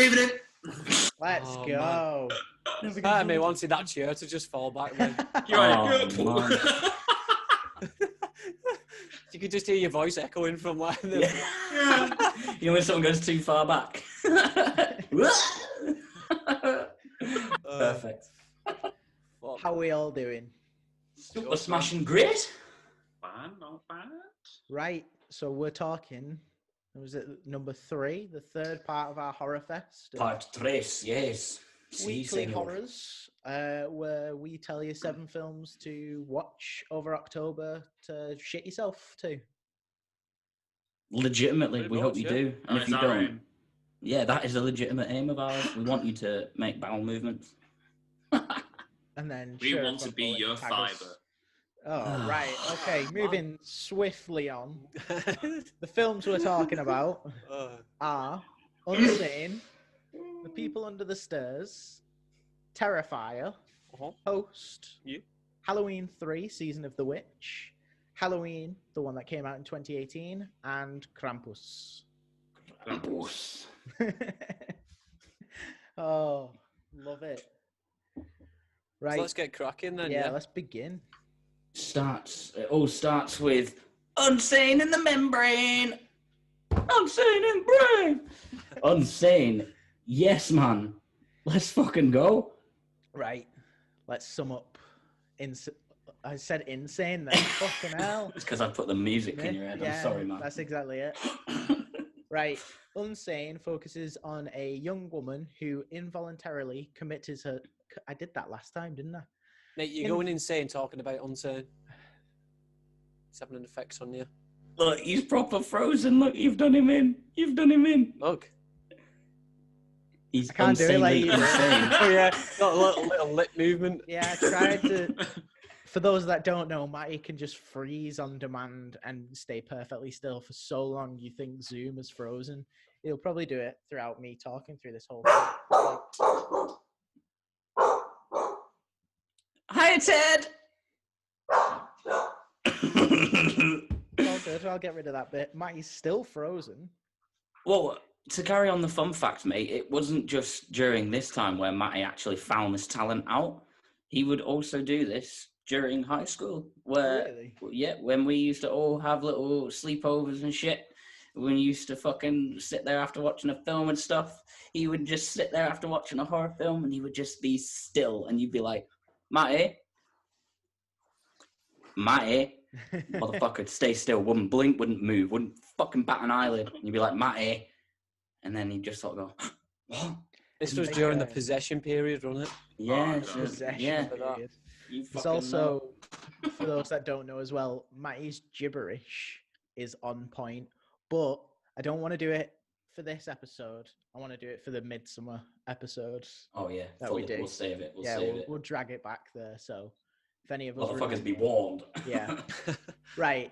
evening. Let's go. Part of me wanted that chair to just fall back then. You're right. man. You could just hear your voice echoing from like the... You know when someone goes too far back? Perfect. How are we all doing? Super smashing great. Fine, not bad. Right, so we're talking, was it number 3, the third part of our horror fest? Part 3, yes. Weekly horrors, where we tell you 7 films to watch over October to shit yourself to. Legitimately, Pretty we much, hope you yeah. do. And Oh, if you is that don't, right? yeah, that is a legitimate aim of ours. We want you to make bowel movements. And then We Sheriff want to on be Bullet your tag us. fibre. Oh, right, okay, moving swiftly on. The films we're talking about are Unsane, The People Under the Stairs, Terrifier, Host, Yeah. Halloween 3, Season of the Witch, Halloween, the one that came out in 2018, and Krampus. Krampus. Oh, love it. Right. So let's get cracking then, yeah, let's begin. It all starts with Unsane in the membrane. Unsane in brain. Unsane. Yes, man. Let's fucking go. Right. Let's sum up. I said insane then. Fucking hell. It's because I put the music in your head. Yeah, I'm sorry, man. That's exactly it. Right. Unsane focuses on a young woman who involuntarily commits her... I did that last time, didn't I? Mate, you're going insane talking about Unsane. It's having an effect on you. Look, he's proper frozen. Look, you've done him in. You've done him in. Look. He's I can't do it like insanely you do. insane. Oh yeah, got a little lip movement. Yeah, I tried to... For those that don't know, Matty can just freeze on demand and stay perfectly still for so long you think Zoom is frozen. He'll probably do it throughout me talking through this whole thing. Hi, Ted. All good, I'll get rid of that bit. Matty's still frozen. Well, to carry on the fun fact, mate, it wasn't just during this time where Matty actually found this talent out. He would also do this during high school, where, Really? when we used to all have little sleepovers and shit, when you used to fucking sit there after watching a film and stuff, he would just sit there after watching a horror film and he would just be still and you'd be like, Matty, motherfucker, stay still, wouldn't blink, wouldn't move, wouldn't fucking bat an eyelid. And you'd be like, Matty. And then he'd just sort of go, what? This was during the possession period, wasn't it? Yeah, Possession period. It's also, for those that don't know as well, Matty's gibberish is on point, but I don't want to do it for this episode. I want to do it for the Midsummer episode. Oh yeah, that we do. We'll save it. We'll drag it back there. So if any of us motherfuckers be warned. Yeah. Right.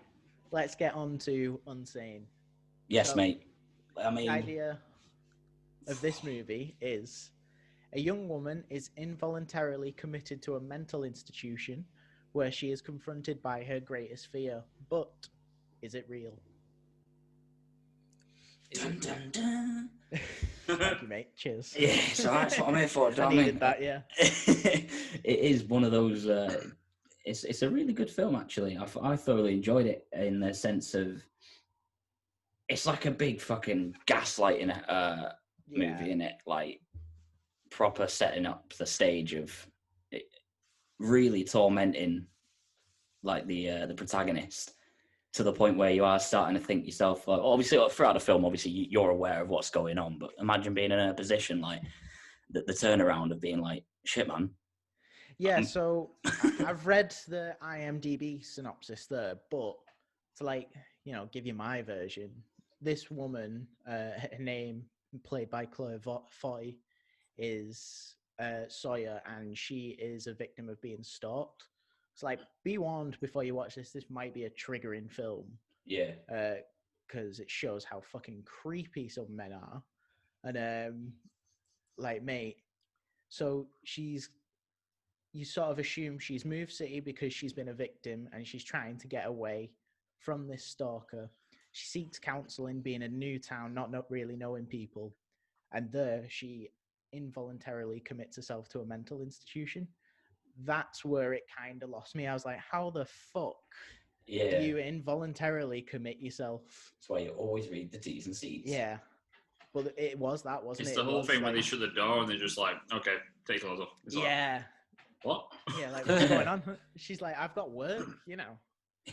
Let's get on to Unsane. Yes, So, mate. I mean, the idea of this movie is a young woman is involuntarily committed to a mental institution where she is confronted by her greatest fear. But is it real? dun, dun, dun. Thank you, mate. Cheers. Yeah, so that's what I'm here for. I needed that, yeah. It is one of those. It's a really good film, actually. I thoroughly enjoyed it in the sense of it's like a big fucking gaslighting movie, in it, like proper setting up the stage of it, really tormenting like the protagonist to the point where you are starting to think yourself, like, obviously throughout the film, obviously you're aware of what's going on, but imagine being in a position like the turnaround of being like, shit, man. Yeah, so I've read the IMDb synopsis there, but to, like, you know, give you my version, this woman, her name, played by Claire Foy, is Sawyer, and she is a victim of being stalked. It's like, be warned before you watch this. This might be a triggering film. Yeah. Because it shows how fucking creepy some men are. And, like, mate, so you sort of assume she's moved city because she's been a victim and she's trying to get away from this stalker. She seeks counseling, being a new town, not really knowing people. and there she involuntarily commits herself to a mental institution. That's where it kind of lost me. I was like, how the fuck do Yeah. you involuntarily commit yourself? That's why you always read the T's and C's. Yeah. But it was that, wasn't It's it? the whole was thing when like, they shut the door and they're just like, okay, take clothes off. It's like, yeah. what? Yeah, like, what's going on? She's like, I've got work, you know.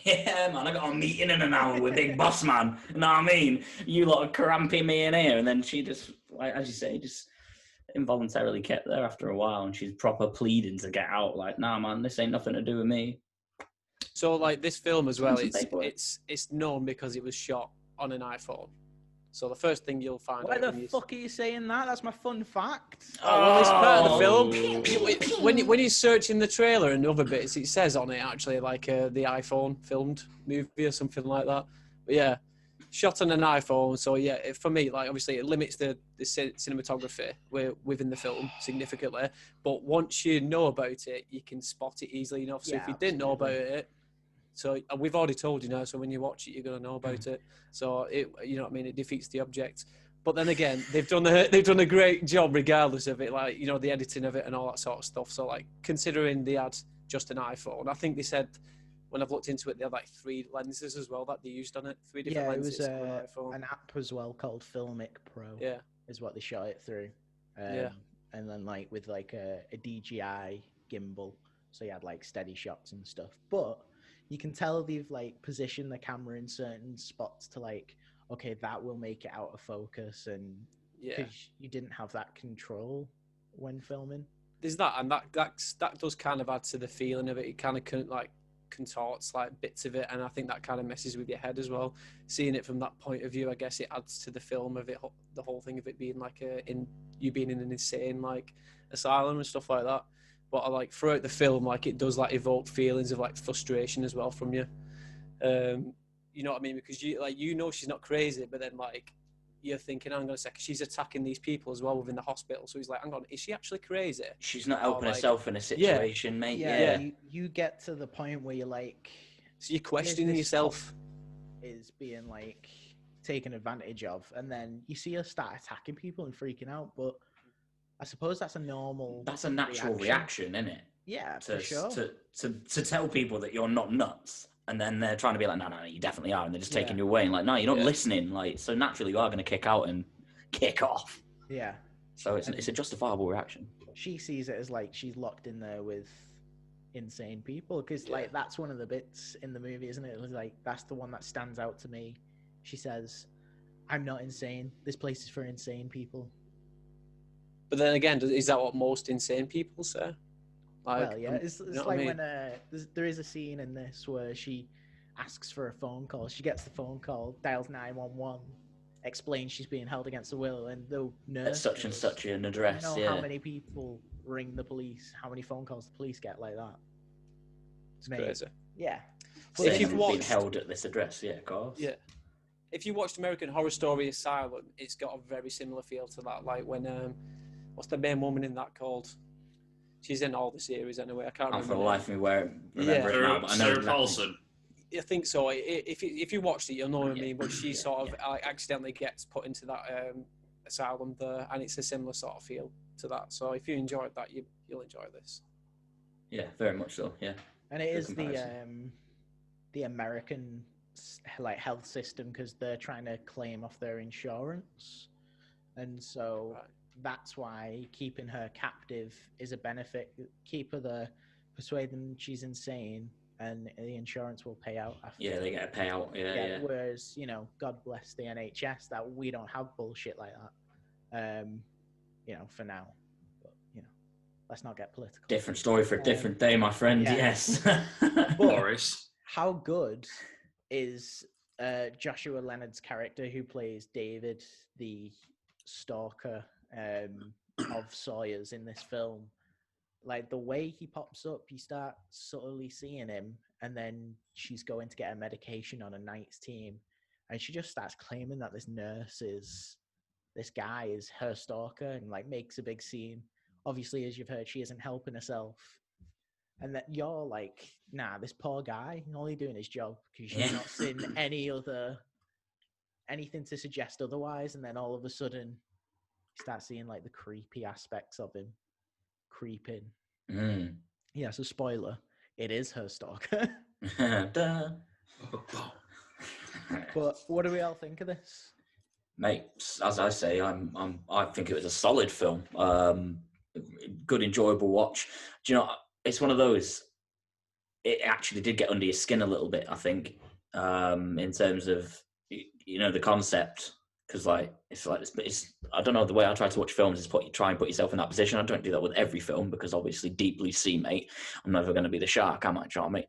Yeah, man, I got a meeting in an hour with Big Boss Man. You know what I mean? You lot are cramping me in here. And then she just, like, as you say, just involuntarily kept there after a while. And she's proper pleading to get out. Like, nah, man, this ain't nothing to do with me. So, like, this film as well, Some paperwork. it's known because it was shot on an iPhone. So the first thing you'll find Why out the when fuck are you saying that? That's my fun fact. Oh, well, it's part of the Oh. film. When you're searching the trailer and other bits, it says on it actually like the iPhone filmed movie or something like that. But yeah, shot on an iPhone. So yeah, for me, like obviously it limits the cinematography within the film significantly. But once you know about it, you can spot it easily enough. So Yeah, if you didn't know about absolutely. it, so we've already told you now. So when you watch it, you're gonna know about it. So you know what I mean. It defeats the object. But then again, they've done a great job regardless of it, like, you know, the editing of it and all that sort of stuff. So like considering they had just an iPhone, I think they said when I've looked into it, they had like 3 lenses as well that they used on it, 3 different Yeah, it lenses was on an iPhone. an app as well called Filmic Pro. Yeah, Is what they shot it through. Yeah. And then like with like a DJI gimbal, so you had like steady shots and stuff. But you can tell they've like positioned the camera in certain spots to like, okay, that will make it out of focus, and yeah. because you didn't have that control when filming. There's that, and that does kind of add to the feeling of it. It kind of like contorts like bits of it, and I think that kind of messes with your head as well. Seeing it from that point of view, I guess it adds to the film of it, the whole thing of it being like you being in an insane like asylum and stuff like that. But like throughout the film, like it does like evoke feelings of like frustration as well from you. You know what I mean? Because you know she's not crazy, but then like you're thinking, hang on a second, she's attacking these people as well within the hospital. So he's like, hang on, is she actually crazy? She's not helping like, herself in a situation, mate. Yeah. You get to the point where you're like, so you're questioning this yourself. is being like taken advantage of, and then you see her start attacking people and freaking out. But I suppose that's a normal. That's a natural reaction, isn't it? Yeah, for sure. To tell people that you're not nuts, and then they're trying to be like, no, you definitely are, and they're just taking you away, and like, no, you're not listening. Like, so naturally, you are going to kick out and kick off. Yeah. So it's a justifiable reaction. She sees it as like she's locked in there with insane people, because like that's one of the bits in the movie, isn't it? It was like that's the one that stands out to me. She says, "I'm not insane. This place is for insane people." But then again, is that what most insane people say? Like, Well, yeah, it's like I mean? when there is a scene in this where she asks for a phone call. She gets the phone call, dials 911, explains she's being held against the will, and the nurse At such and such an address. You know how many people ring the police? How many phone calls the police get like that? It's crazy. Yeah. But if you've been held at this address, yeah, of course. Yeah. If you watched American Horror Story Asylum, it's got a very similar feel to that. Like when what's the main woman in that called? She's in all the series anyway. I can't remember. For the life of me, remember it now. But I know Sarah Paulson. I think so. If you watched it, you'll know what I mean. But she sort of accidentally gets put into that asylum there, and it's a similar sort of feel to that. So if you enjoyed that, you'll enjoy this. Yeah, very much so. Yeah. And it is the American like health system, because they're trying to claim off their insurance, and so that's why keeping her captive is a benefit. Keep her there, persuade them she's insane, and the insurance will pay out after. Yeah, they get a payout. Yeah. Whereas, you know, God bless the NHS that we don't have bullshit like that. You know, for now. But, you know, let's not get political. Different story for a different day, my friend. Yeah. Yes. Boris. How good is Joshua Leonard's character, who plays David, the stalker of Sawyer's in this film? Like the way he pops up, you start subtly seeing him, and then she's going to get a medication on a night's team, and she just starts claiming that this guy is her stalker, and like makes a big scene. Obviously, as you've heard, she isn't helping herself, and that you're like, nah, this poor guy, only doing his job, because she's not seeing anything to suggest otherwise, and then all of a sudden start seeing like the creepy aspects of him creeping. Mm. Yeah, so spoiler, it is her stalker. Duh. But what do we all think of this? Mate, as I say, I think it was a solid film. Good, enjoyable watch. Do you know? It's one of those. It actually did get under your skin a little bit. I think, in terms of the concept, because it's I don't know, the way I try to watch films is try and put yourself in that position. I don't do that with every film because obviously deep blue sea, mate. I'm never going to be the shark, am I, Charlie?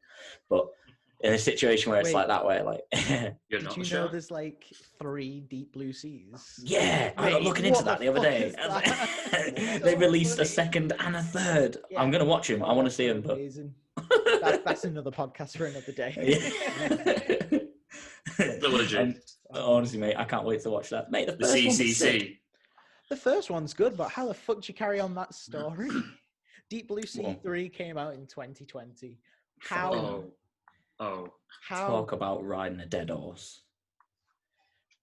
But in a situation where it's like that, where like You're did not you the know shark? there's like 3 deep blue seas? yeah, I got Mate, looking into what that the other fuck day. is that? They So released a funny. second and a third. Yeah. I'm going to watch him. I want to see him. But Amazing. That's another podcast for another day. Trilogy. Honestly, mate, I can't wait to watch that. Mate, the The first one was sick. CCC. The first one's good, but how the fuck do you carry on that story? Deep Blue Sea Well, 3 came out in 2020. How? fucking Oh. How? talk about riding a dead horse.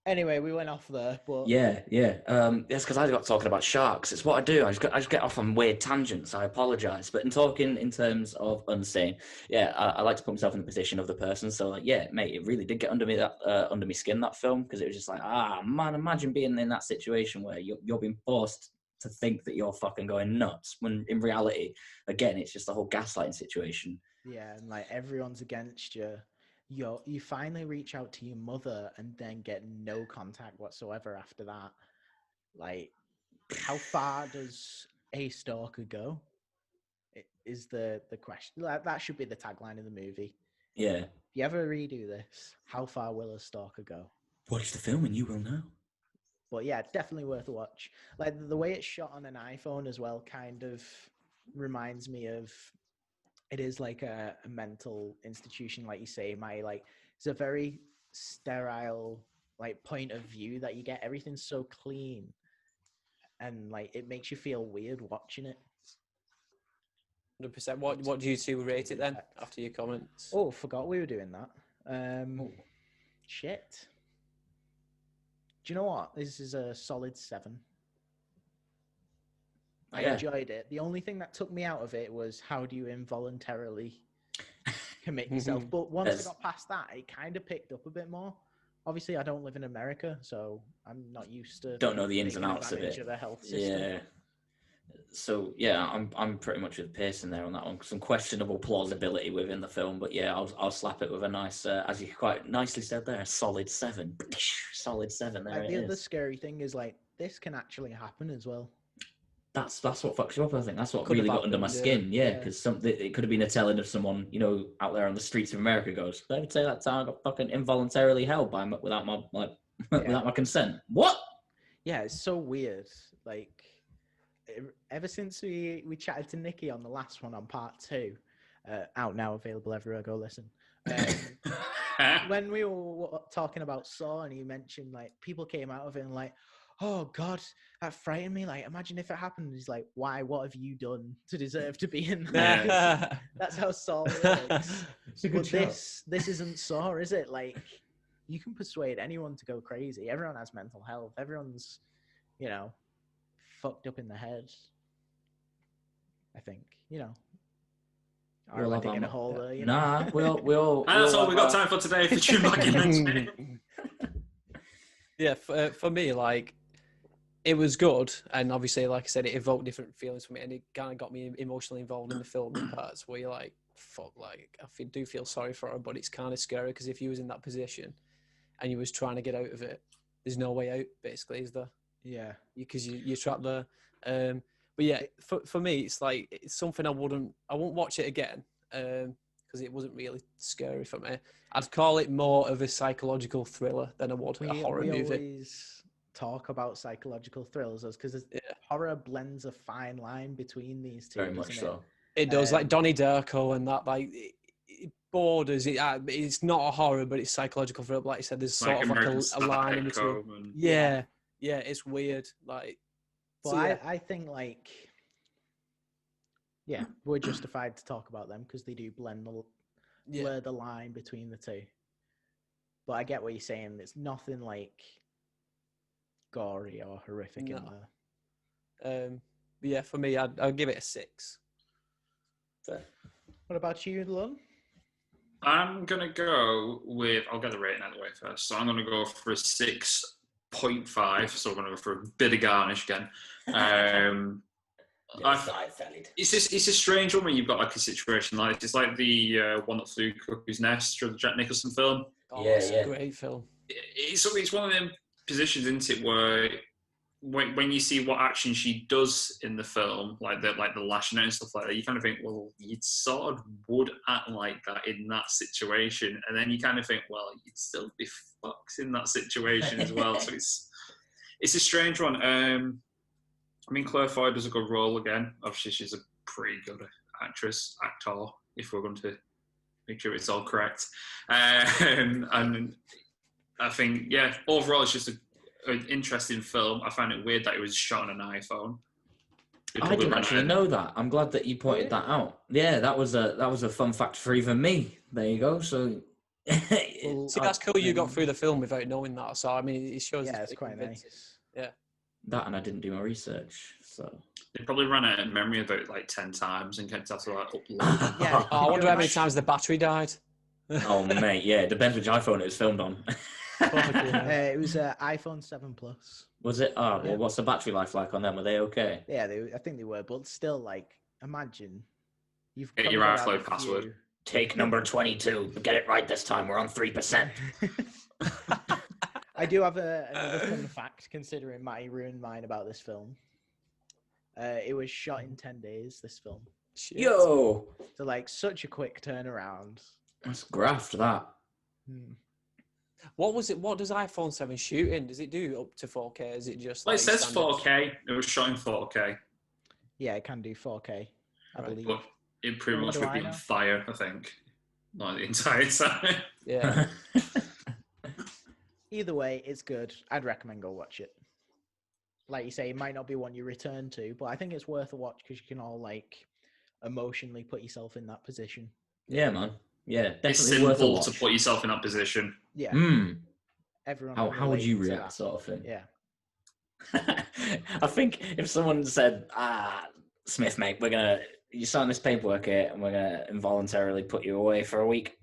Anyway, we went off there, but Yeah. That's because I got talking about sharks. It's what I do. I just get off on weird tangents. I apologise. But in talking in terms of Unsane, yeah, I like to put myself in the position of the person. So, like, yeah, mate, it really did get under my skin, that film, because it was just like, man, imagine being in that situation where you're being forced to think that you're fucking going nuts, when in reality, again, it's just a whole gaslighting situation. yeah, and like everyone's against you. You finally reach out to your mother and then get no contact whatsoever after that. Like, how far does a stalker go? Is the question. That should be the tagline of the movie. Yeah. If you ever redo this, how far will a stalker go? Watch the film and you will know. But yeah, definitely worth a watch. Like the way it's shot on an iPhone as well kind of reminds me of, it is like a mental institution, like you say, it's a very sterile like point of view that you get. Everything's so clean and like it makes you feel weird watching it. 100%. What do you two rate it then after your comments? Oh, forgot we were doing that. Shit. Do you know what? This is a solid 7. I enjoyed it. The only thing that took me out of it was how do you involuntarily commit yourself. But once I got past that, it kind of picked up a bit more. Obviously, I don't live in America, so I'm not used to. Don't know the ins and taking outs of advantage it. Of the health system. Yeah. So yeah, I'm pretty much with Pearson there on that one. Some questionable plausibility within the film, but yeah, I'll slap it with a nice, as you quite nicely said there, a solid 7. Solid 7. There Like, it the other is. scary thing is like this can actually happen as well. That's what fucks you up. I think that's what Could really have got under my happened, skin. Yeah, yeah. because it could have been a telling of someone, out there on the streets of America goes, "Let me tell you that time I got fucking involuntarily held without my without my consent." What? Yeah, it's so weird. Like, ever since we chatted to Nikki on the last one on part 2, out now, available everywhere. Go listen. When we were talking about Saw, and he mentioned like people came out of it and like, oh God, that frightened me. Like, imagine if it happened. He's like, why? What have you done to deserve to be in there? Yeah. That's how Saw works. But this isn't Saw, is it? Like, you can persuade anyone to go crazy. Everyone has mental health. Everyone's, fucked up in the head. I think, I We'll don't have dig in a our- hole there. Nah, we all. And that's we'll all we have got our- time for today for Tune Documents. Yeah, for me, like, it was good, and obviously, like I said, it evoked different feelings for me, and it kind of got me emotionally involved in the film in parts where you're like, fuck, like, do feel sorry for her, but it's kind of scary, because if you was in that position and you was trying to get out of it, there's no way out, basically, is there? Yeah. Because you're trapped there. But yeah, for me, it's like, it's something I won't watch it again, because it wasn't really scary for me. I'd call it more of a psychological thriller than I would a horror we movie. always talk about psychological thrillers because horror blends a fine line between these two. Very much doesn't so. It does, like Donnie Darko and that, like, it borders. It's not a horror, but it's psychological thriller. Like I said, there's sort of like a line in between. Yeah, it's weird. Like, But so, yeah. I think, like, yeah, we're justified to talk about them because they do blur the line between the two. But I get what you're saying. There's nothing like gory or horrific in there. But yeah, for me, I'd give it a 6. What about you, Lon? I'm gonna go with. I'll get the rating out of the way first. So I'm gonna go for a 6.5. So I'm gonna go for a bit of garnish again. It's a strange one when you've got like a situation like this. It's like the one that flew Cuckoo's Nest, or the Jack Nicholson film. Oh, it's a great film. It's one of them positions, isn't it, where when you see what action she does in the film, like the lashing out and stuff like that, you kind of think, well, you sort of would act like that in that situation, and then you kind of think, well, you'd still be fucked in that situation as well. So it's a strange one. I mean, Claire Foy does a good role again. Obviously, she's a pretty good actor, if we're going to make sure it's all correct. And I think, yeah, overall, it's just an interesting film. I find it weird that it was shot on an iPhone. I didn't actually know that. I'm glad that you pointed that out. Yeah, that was a fun fact for even me. There you go. So, see, that's cool. You got through the film without knowing that. So I mean, it shows. Yeah, it's quite nice. Yeah. That, and I didn't do my research, so they probably ran out of memory about it like 10 times and kept having to like upload. Yeah. Oh, I wonder how many times the battery died. Oh mate, yeah, it depends which iPhone it was filmed on. It was iPhone 7 Plus. Was it? Oh, well, what's the battery life like on them? Were they okay? Yeah, I think they were, but still, like, imagine you've Get your iCloud password. Take number 22. Get it right this time. We're on 3%. I do have another fun fact, considering Matty ruined mine about this film. It was shot in 10 days, this film. Shit. Yo! So, like, such a quick turnaround. That's graft, that. What was it? What does iPhone 7 shoot in? Does it do up to 4K? Is it just Well, like it says standard? 4K. It was shot in 4K. Yeah, it can do 4K, I believe. But it pretty What much do would I be know? on fire, I think. Not the entire time. Yeah. Either way, it's good. I'd recommend go watch it. Like you say, it might not be one you return to, but I think it's worth a watch because you can all, like, emotionally put yourself in that position. Yeah, man. Yeah, definitely It's worth a simple watch. to put yourself in that position. Yeah. Everyone. How would you relates to react, that. sort of thing? Yeah. I think if someone said, Smith, mate, you sign this paperwork here and we're going to involuntarily put you away for a week.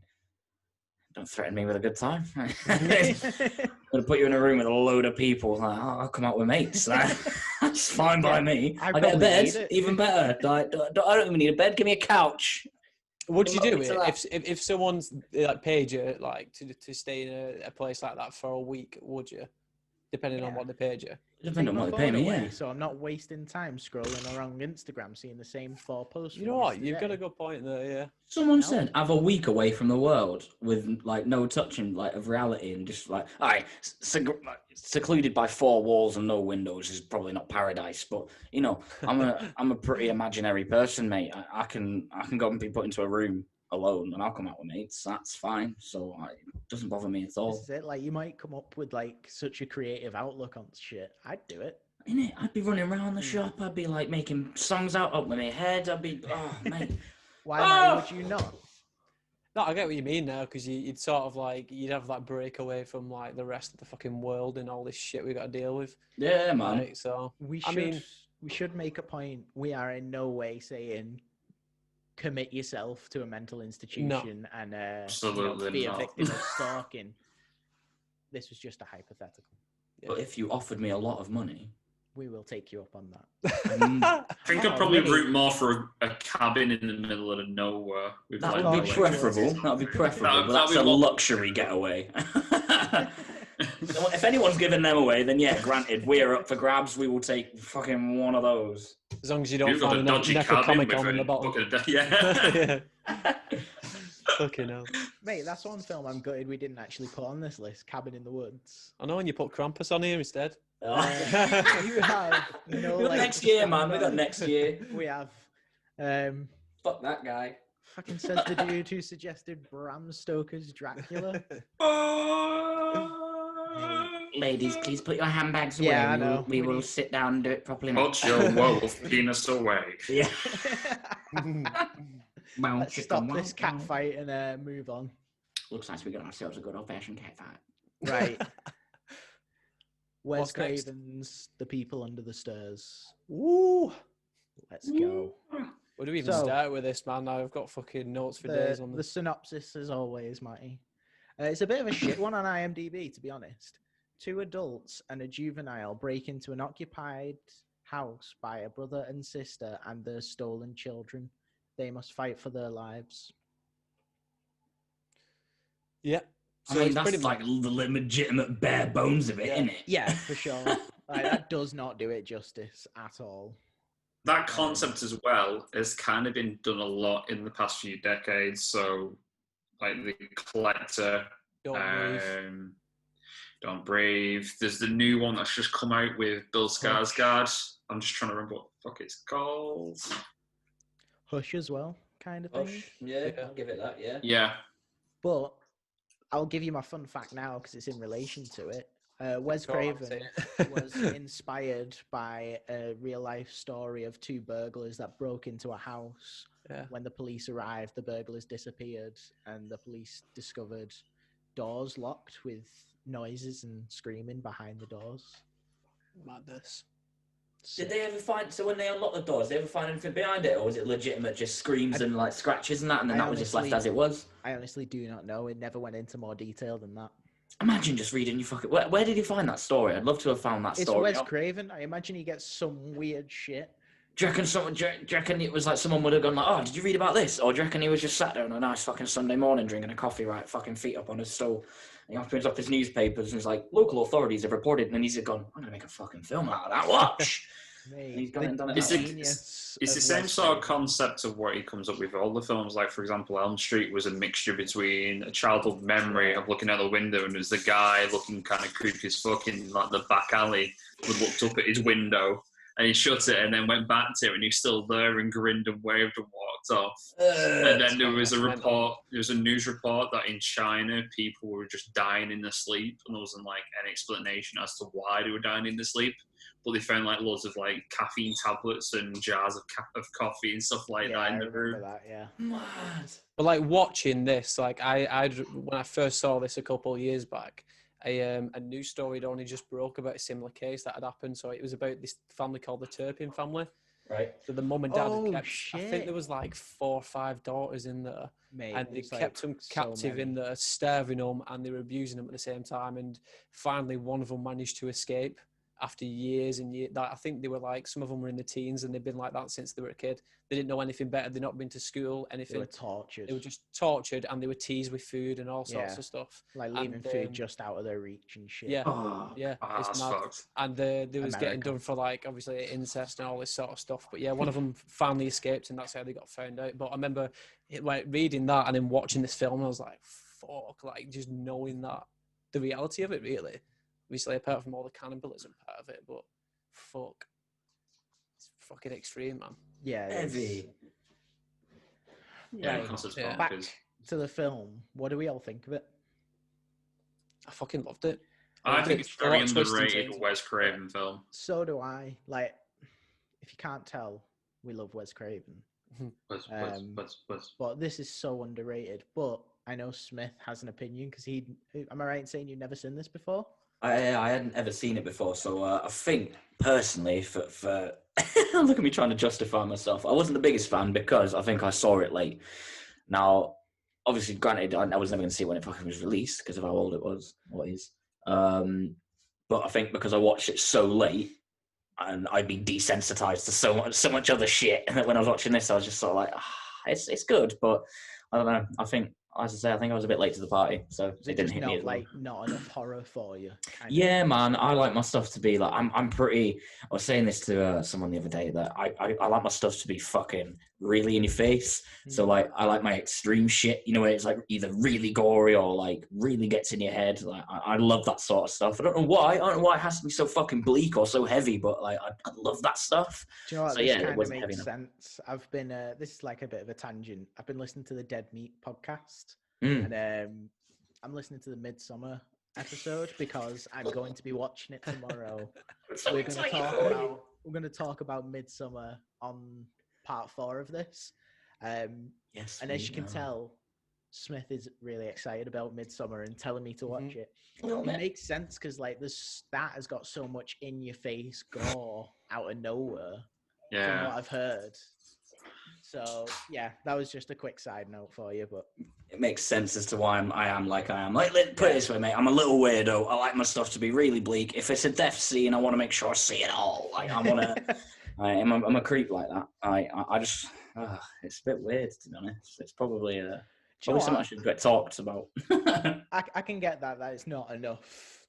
Don't threaten me with a good time. I'm going to put you in a room with a load of people. Like, I'll come out with mates. That's fine by me. I I'll get a probably bed, need it. even better. I don't even need a bed. Give me a couch. Would you do Look into it if someone's like paid you like to stay in a place like that for a week? Would you, depending on what they paid you? Depending on Take what my they pay phone me, away, yeah. So I'm not wasting time scrolling around Instagram, seeing the same 4 posts. You from know what? You've yesterday. got a good point there. Yeah. Someone said, have a week away from the world with like no touching like of reality and just like, all right, secluded by 4 walls and no windows is probably not paradise, but you know, I'm a pretty imaginary person, mate. I can go and be put into a room alone and I'll come out with mates. That's fine. So it doesn't bother me at all. This is it. Like, you might come up with like such a creative outlook on shit. I'd do it. Innit? I'd be running around the shop. I'd be like making songs out up with my head. I'd be, oh mate. Why would you not? No, I get what you mean now, because you'd sort of like you'd have that break away from like the rest of the fucking world and all this shit we got to deal with. Yeah, man. Right, so We should make a point. We are in no way saying commit yourself to a mental institution and Absolutely be not. a victim of stalking. This was just a hypothetical. But if you offered me a lot of money, We will take you up on that. I think I'd probably root more for a cabin in the middle of nowhere. With that like would no be preferable. That would be preferable. But that's a luxury getaway. So if anyone's giving them away, then yeah, granted, we're up for grabs. We will take fucking one of those. As long as you don't You've got find a a dodgy cabin Necronomicon with on the a bottom. bucket of yeah. Yeah. Fucking hell. Mate, that's one film I'm gutted we didn't actually put on this list, Cabin in the Woods. I know, and you put Krampus on here instead. You have no We got leg next to year, stand man. We got on. next year. We have. Fuck that guy. Fucking says the dude who suggested Bram Stoker's Dracula. Ladies, please put your handbags away. Yeah, I know. We will sit down and do it properly. mate. Put your wolf penis away. Yeah. Let's stop this cat fight and move on. Looks like we got ourselves a good old-fashioned cat fight. Right. Wes What's next? Craven's The People Under the Stairs. Woo! Let's go. Where do we even So- start with this, man? I've got fucking notes for days on The this. synopsis, as always, Matty. It's a bit of a shit one on IMDb, to be honest. 2 adults and a juvenile break into an occupied house by a brother and sister and their stolen children. They must fight for their lives. Yeah. I mean, it's that's pretty like the legitimate bare bones of it, Yeah. isn't it? Yeah, for sure. That does not do it justice at all. That concept as well has kind of been done a lot in the past few decades. So, like the Collector, Don't breathe. Don't Breathe. There's the new one that's just come out with Bill Skarsgård. I'm just trying to remember what the fuck it's called. Hush as well, kind of thing. Hush. Yeah, I'll give it that, yeah. Yeah. But I'll give you my fun fact now because it's in relation to it. Wes Go on, Craven say it. was inspired by a real life story of 2 burglars that broke into a house. Yeah. When the police arrived, the burglars disappeared and the police discovered doors locked with noises and screaming behind the doors. Madness. Did they ever find, so when they unlocked the doors, did they ever find anything behind it? Or was it legitimate just screams and like scratches and that, and then that was just left as it was? I honestly do not know. It never went into more detail than that. Imagine just reading your fucking... Where did he find that story? I'd love to have found that It's story. Wes Craven. I imagine he gets some weird shit. Do you reckon it was like someone would have gone like, oh, did you read about this? Or do you reckon he was just sat there on a nice fucking Sunday morning drinking a coffee, right, fucking feet up on his stool? And he opens up his newspapers and he's like, local authorities have reported, and then he's gone, I'm going to make a fucking film out of that, watch! Mate, And he's gone and done it. It's that a- way. genius It's the of same Wes sort of Craven. concept of what he comes up with all the films. Like, for example, Elm Street was a mixture between a childhood memory of looking out the window and there's the guy looking kind of creepy as fuck in like the back alley who looked up at his window and he shut it and then went back to it and he was still there and grinned and waved and walked off. And then there was a report, there was a news report that in China people were just dying in their sleep and there wasn't like any explanation as to why they were dying in their sleep. But they found like loads of like caffeine tablets and jars of coffee and stuff like Yeah, that I in the remember room. that, yeah. Mad. But like watching this, like I when I first saw this a couple of years back, a news story had only just broke about a similar case that had happened. So it was about this family called the Turpin family. Right. So the mum and dad Oh, had kept, I shit. think there was like 4 or 5 daughters in there. Mate, And they it's like kept them so captive in many. there, starving them, and they were abusing them at the same time. And finally, one of them managed to escape after years and years. I think they were like, some of them were in the teens, and they've been like that since they were a kid. They didn't know anything better. They'd not been to school, They anything. were tortured. They were just tortured, and they were teased with food and all sorts Yeah. of stuff. like leaving and, food just out of their reach and shit. Yeah. Oh, Yeah, Ah, it's that's mad. fucked. And they was getting America. done for like obviously incest and all this sort of stuff. But yeah, one of them finally escaped, and that's how they got found out. But I remember like reading that and then watching this film, and I was like, "Fuck!" Like just knowing that the reality of it, really. Obviously, apart from all the cannibalism part of it, but fuck, it's fucking extreme, man. Yeah. heavy. Yeah, Right. concept's Yeah. Back bonkers. to the film. What do we all think of it? I fucking loved it. I think it's very Plot twist and underrated turns. Wes Craven film. So do I. Like, if you can't tell, we love Wes Craven. Wes. But this is so underrated. But I know Smith has an opinion because he. Am I right in saying you've never seen this before? I hadn't ever seen it before, so I think personally, for look at me trying to justify myself. I wasn't the biggest fan because I think I saw it late. Now, obviously, granted, I was never going to see it when it fucking was released because of how old it was, or is. But I think because I watched it so late, and I'd been desensitized to so much other shit, and when I was watching this, I was just sort of like, it's good, but I don't know. I think, as I say, I think I was a bit late to the party, so Is it it didn't just hit me not as well. like not enough horror for you? kind of? Yeah, man, I like my stuff to be like, I'm pretty, I was saying this to someone the other day that I like my stuff to be fucking really in your face. So Mm. like, I like my extreme shit, you know, where it's like either really gory or like really gets in your head. Like, I love that sort of stuff. I don't know why it has to be so fucking bleak or so heavy, but like, I love that stuff. Do you know what? So, This yeah, it kind of wasn't heavy makes enough. sense. I've been. This is like a bit of a tangent. I've been listening to the Dead Meat podcast, Mm. and I'm listening to the Midsummer episode because I'm going to be watching it tomorrow. We're going to talk about Midsummer on part 4 of this. Yes, And as we you can know. tell, Smith is really excited about Midsummer and telling me to watch it. Little It bit. makes sense because like that has got so much in-your-face gore out of nowhere, from Yeah. what I've heard. So yeah, that was just a quick side note for you, but It makes sense as to why I am like I am. Like, put it this way, mate. I'm a little weirdo. I like my stuff to be really bleak. If it's a death scene, I want to make sure I see it all. Like, I want to. I'm a creep like that. I just. It's a bit weird, to be honest. It's probably something I should get talked about. I can get that it's not enough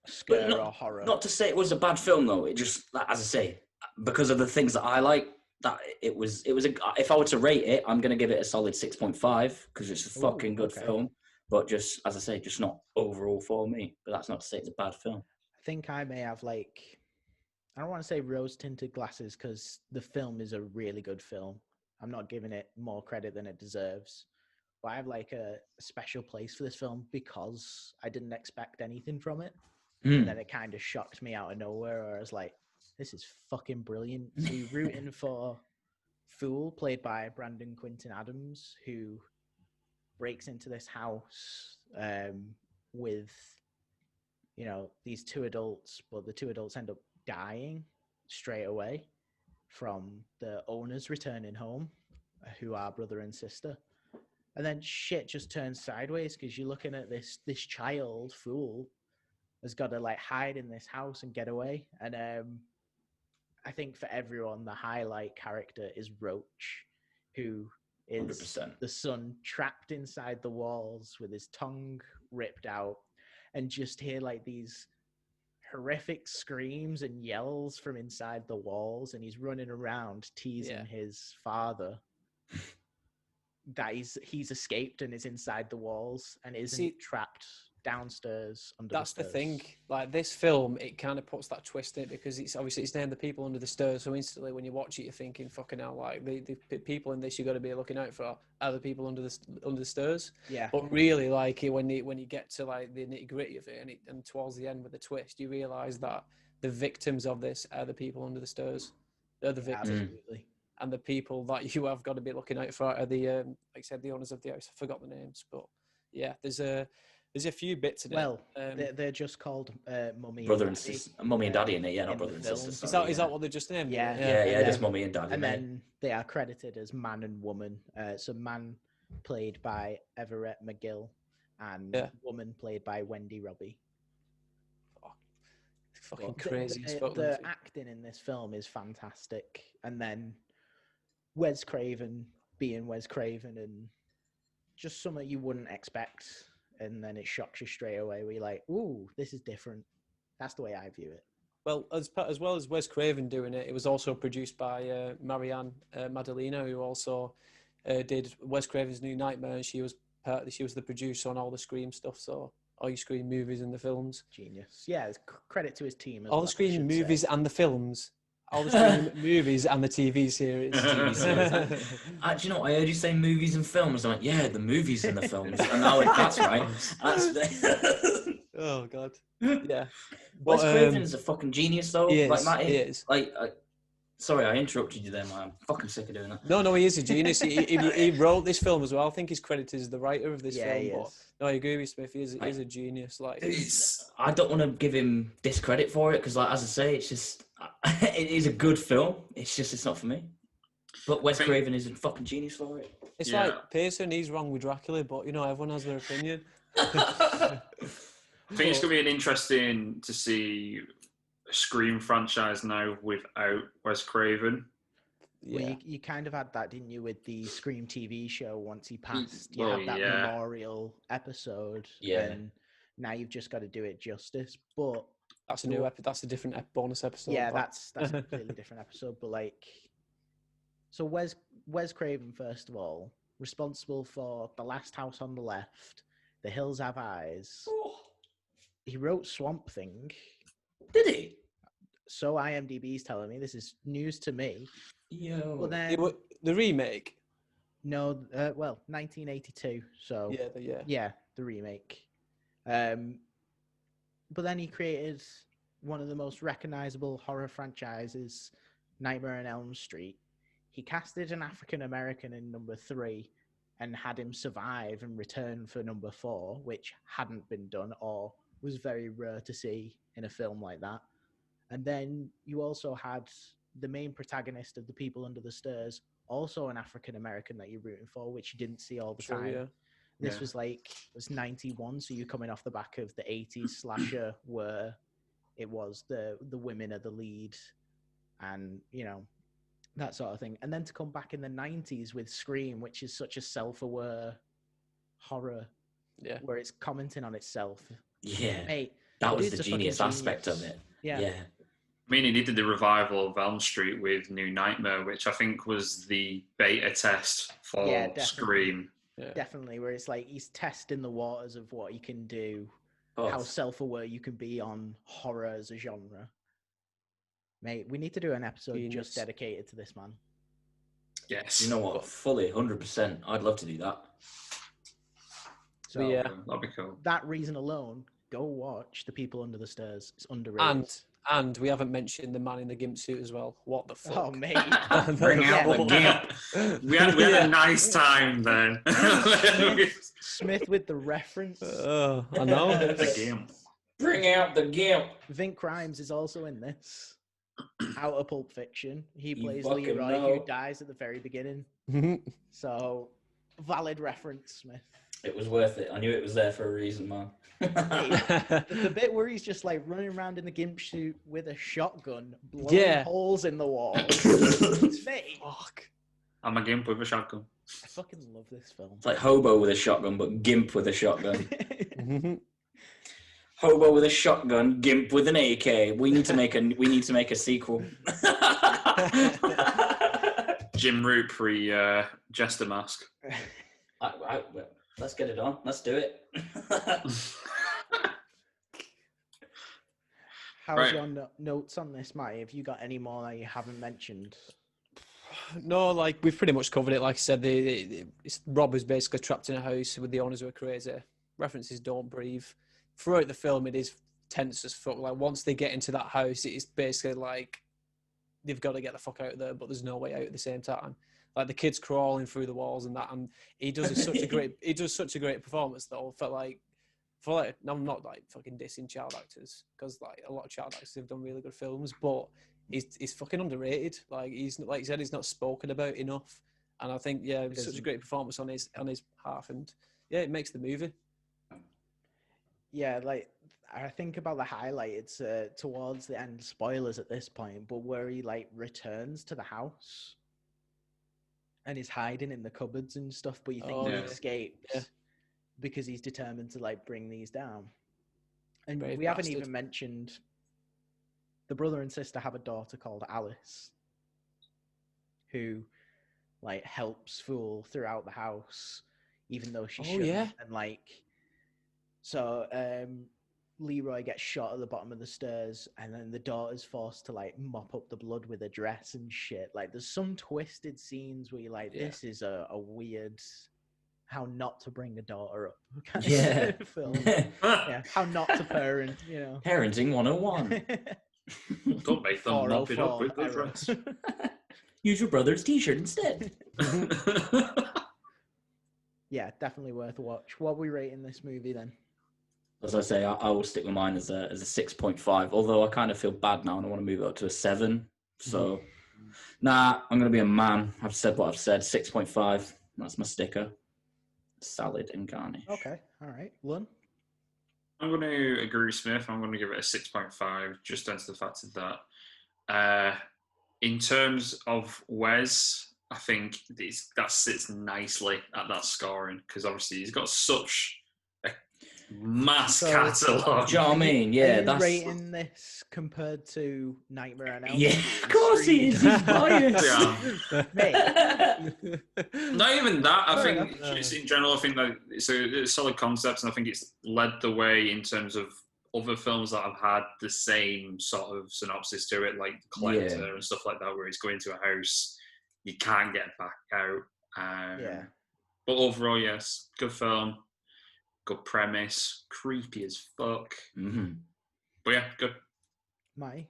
scare or horror. Not to say it was a bad film though. It just, as I say, because of the things that I like, that it was if I were to rate it, I'm gonna give it a solid 6.5 because it's a fucking good film. But just as I say, just not overall for me. But that's not to say it's a bad film. I think I may have I don't want to say rose tinted glasses because the film is a really good film. I'm not giving it more credit than it deserves. But I have a special place for this film because I didn't expect anything from it. And then it kind of shocked me out of nowhere. Where I was like, this is fucking brilliant. So you're rooting for Fool, played by Brandon Quintin Adams, who breaks into this house with, these two adults, but the two adults end up dying straight away from the owners returning home, who are brother and sister. And then shit just turns sideways because you're looking at this child, Fool, has got to hide in this house and get away. And I think for everyone, the highlight character is Roach, who is 100%. the son trapped inside the walls with his tongue ripped out, and just hear these horrific screams and yells from inside the walls, and he's running around teasing his father that he's escaped and is inside the walls and isn't trapped downstairs under that's the the stairs. thing. This film, it kind of puts that twist in it because it's named The People Under the Stairs. So instantly, when you watch it, you're thinking, "Fucking hell!" The people in this you got to be looking out for are the people under the stairs. Yeah. But really, when you get to the nitty gritty of it, and towards the end with the twist, you realise that the victims of this are the people under the stairs. They're the victims. Absolutely. And the people that you have got to be looking out for are the, like I said, the owners of the house. I forgot the names, but yeah, there's a few bits in it. Well, they're just called Mummy Brother and and Daddy. sister, Mummy and Daddy in it, not in brother the and film. sister. Is that what they just named? Yeah. it? Just Mummy and Daddy. And then they are credited as man and woman. So man played by Everett McGill, and woman played by Wendy Robbie. Fucking crazy. The acting in this film is fantastic, and then Wes Craven being Wes Craven, and just something you wouldn't expect, and then it shocks you straight away. Where you're like, "Ooh, this is different." That's the way I view it. Well, as well as Wes Craven doing it, it was also produced by Marianne Maddalena, who also did Wes Craven's New Nightmare, and she was the producer on all the Scream stuff. So all your Scream movies and the films. Genius. Yeah, credit to his team. All the Scream movies and the films. All the Scream movies and the TV series. Do you know what? I heard you say movies and films. I'm like, yeah, the movies and the films. And now that's right. Oh, God. Yeah. Wes Craven's a fucking genius, though. He is. Like, Matt, he is. Sorry, I interrupted you there, man. I'm fucking sick of doing that. No, he is a genius. He wrote this film as well. I think he's credited as the writer of this film. He but is. no, I agree with Smith. He is a genius. I don't want to give him discredit for it because, as I say, it's just it is a good film. It's not for me. But Wes Craven is a fucking genius for it. It's like Pearson. He's wrong with Dracula, but everyone has their opinion. I think it's going to be interesting to see a Scream franchise now without Wes Craven. Yeah. Well, you kind of had that, didn't you, with the Scream TV show once he passed? You had that memorial episode. Yeah. And now you've just got to do it justice. But that's a new episode. That's a different bonus episode. Yeah, that's a completely different episode. But so Wes Craven, first of all, responsible for The Last House on the Left, The Hills Have Eyes. Oh. He wrote Swamp Thing. Did he? So IMDb's telling me. This is news to me. Yo. Well, then, the remake? No, 1982. So yeah, the remake. But then he created one of the most recognizable horror franchises, Nightmare on Elm Street. He casted an African American in number 3, and had him survive and return for number 4, which hadn't been done or was very rare to see in a film like that. And then you also had the main protagonist of The People Under the Stairs, also an African American that you're rooting for, which you didn't see all the time. Yeah. This was like, it was 91, so you're coming off the back of the 80s slasher where it was the women are the lead and, you know, that sort of thing. And then to come back in the 90s with Scream, which is such a self-aware horror, where it's commenting on itself. Yeah, Mate, that was the genius aspect of it. Yeah. I mean, he did the revival of Elm Street with New Nightmare, which I think was the beta test for Scream. Yeah. Definitely, where it's like he's testing the waters of what he can do, how self-aware you can be on horror as a genre. Mate, we need to do an episode just dedicated to this man. Yes. You know what? Fully, 100%. I'd love to do that. So yeah, that'd be cool. That reason alone, go watch The People Under the Stairs. It's underrated. And we haven't mentioned the man in the gimp suit as well. What the fuck? Oh, mate. Bring out the gimp. We had a nice time then. Smith with the reference. I know. The gimp. Bring out the gimp. Vink Grimes is also in this. Out of Pulp Fiction. He plays fucking Leroy, know. who dies at the very beginning. So, valid reference, Smith. It was worth it. I knew it was there for a reason, man. The bit where he's just like running around in the gimp suit with a shotgun, blowing holes in the wall. It's fake. Fuck. I'm a gimp with a shotgun. I fucking love this film. It's like Hobo with a shotgun, but Gimp with a shotgun. Hobo with a shotgun, Gimp with an AK. We need to make a sequel. Jim Root Jester mask. Let's get it on. Let's do it. How's your notes on this, Matty? Have you got any more that you haven't mentioned? No, like we've pretty much covered it. Like I said, Rob is basically trapped in a house with the owners who are crazy. References don't breathe. Throughout the film, it is tense as fuck. Like once they get into that house, it is basically like they've got to get the fuck out of there, but there's no way out at the same time. Like the kids crawling through the walls and that, and he does such a great performance though. Felt like I'm not like fucking dissing child actors because like a lot of child actors have done really good films, but he's fucking underrated. Like he's like you said, he's not spoken about enough, and I think it's such a great performance on his half, and it makes the movie. Yeah, like I think about the highlight. It's towards the end, spoilers at this point, but where he like returns to the house and is hiding in the cupboards and stuff, but you think he escaped because he's determined to like bring these down. And we haven't even mentioned the brother and sister have a daughter called Alice, who like helps Fool throughout the house, even though she shouldn't. Yeah. And like, so Leroy gets shot at the bottom of the stairs, and then the daughter's forced to like mop up the blood with a dress and shit. Like, there's some twisted scenes where you're like, this is a weird how not to bring a daughter up kind of film. How not to parent, you know. Parenting 101. Don't make them mop it up with the dress. Use your brother's t-shirt instead. Yeah, definitely worth a watch. What are we rating this movie then? As I say, I will stick with mine as a 6.5. Although I kind of feel bad now and I want to move it up to a 7. So, I'm going to be a man. I've said what I've said. 6.5. That's my sticker. Salad and garnish. Okay, all right. Lun? I'm going to agree with Smith. I'm going to give it a 6.5, just down to the fact of that. In terms of Wes, I think that sits nicely at that scoring, because obviously he's got such a mass catalogue. Do you know what I mean? Yeah, that's rating this compared to Nightmare on Elm Street. Yeah, of course he is. He's biased. Not even that. I think just in general, I think that it's a solid concept, and I think it's led the way in terms of other films that have had the same sort of synopsis to it, like Collector and stuff like that, where he's going to a house, you can't get back out. But overall, yes, good film, good premise, creepy as fuck. Mm-hmm. But yeah, good. Matty?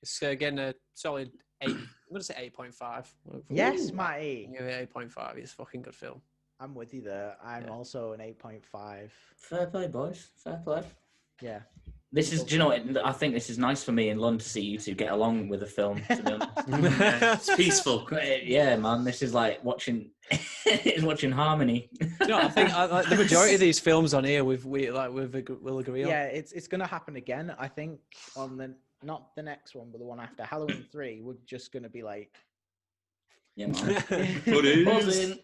It's again a solid 8. I'm going to say 8.5. Yes, Matty. Yeah, 8.5. It's a fucking good film. I'm with you there. I'm also an 8.5. Fair play, boys. Fair play. Yeah. This is, do you know what? I think this is nice for me in London to see you two get along with the film, to be honest. It's peaceful. Yeah, man, this is like watching, it's watching harmony. You know, I think the majority of these films on here we'll agree on. Yeah, it's gonna happen again. I think on not the next one, but the one after Halloween 3, we're just gonna be like, Yeah, man. Buzzing.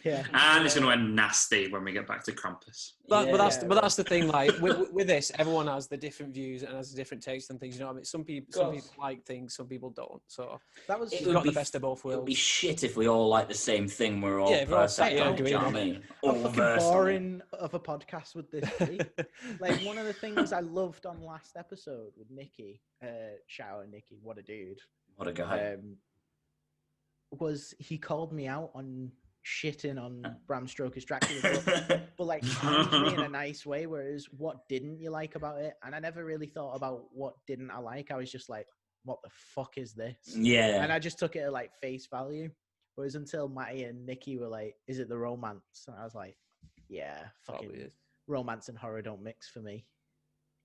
yeah. And it's going to end nasty when we get back to Krampus. But that's the thing. Like with this, everyone has the different views and has different tastes and things. You know what I mean? Some people like things, some people don't. So That was you've got the best of both It would be worlds. shit if we all like the same thing. We're all perfect. Yeah, Do you know what I mean? How All fucking versed on it. boring of a podcast would this be? Like, one of the things I loved on last episode with Nikki, shout out Nikki, what a dude. What a guy. Was he called me out on shitting on Bram Stoker's Dracula, but like challenged me in a nice way. Whereas, what didn't you like about it? And I never really thought about what didn't I like. I was just like, what the fuck is this? Yeah. And I just took it at like face value. Whereas until Matty and Nikki were like, is it the romance? And I was like, yeah, fucking romance and horror don't mix for me.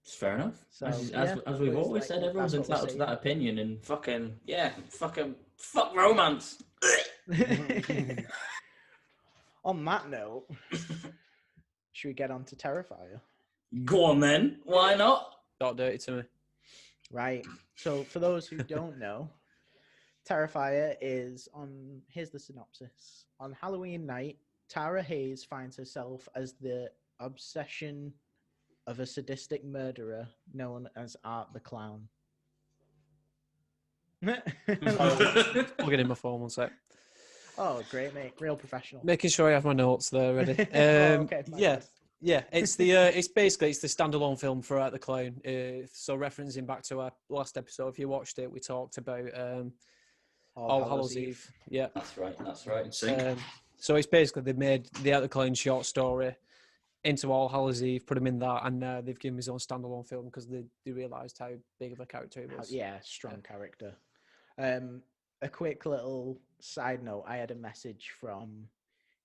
It's fair enough. So, as we've always like, said, everyone's that's what we're entitled to that opinion, and fuck romance. On that note, should we get on to Terrifier? Go on then. Why not? Talk dirty to me. Right. So for those who don't know, Terrifier is on, here's the synopsis. On Halloween night, Tara Hayes finds herself as the obsession of a sadistic murderer known as Art the Clown. I'll get in my phone one sec. Oh, great, mate. Real professional. Making sure I have my notes there ready. Okay, Yeah, it's the basically the standalone film for Art the Clown. So referencing back to our last episode, if you watched it, we talked about All Hallows Eve. Yeah, That's right. So it's basically they made the Art the Clown short story into All Hallows Eve, put him in that, and they've given him his own standalone film because they realised how big of a character he was. Yeah, strong character. A quick little side note, I had a message from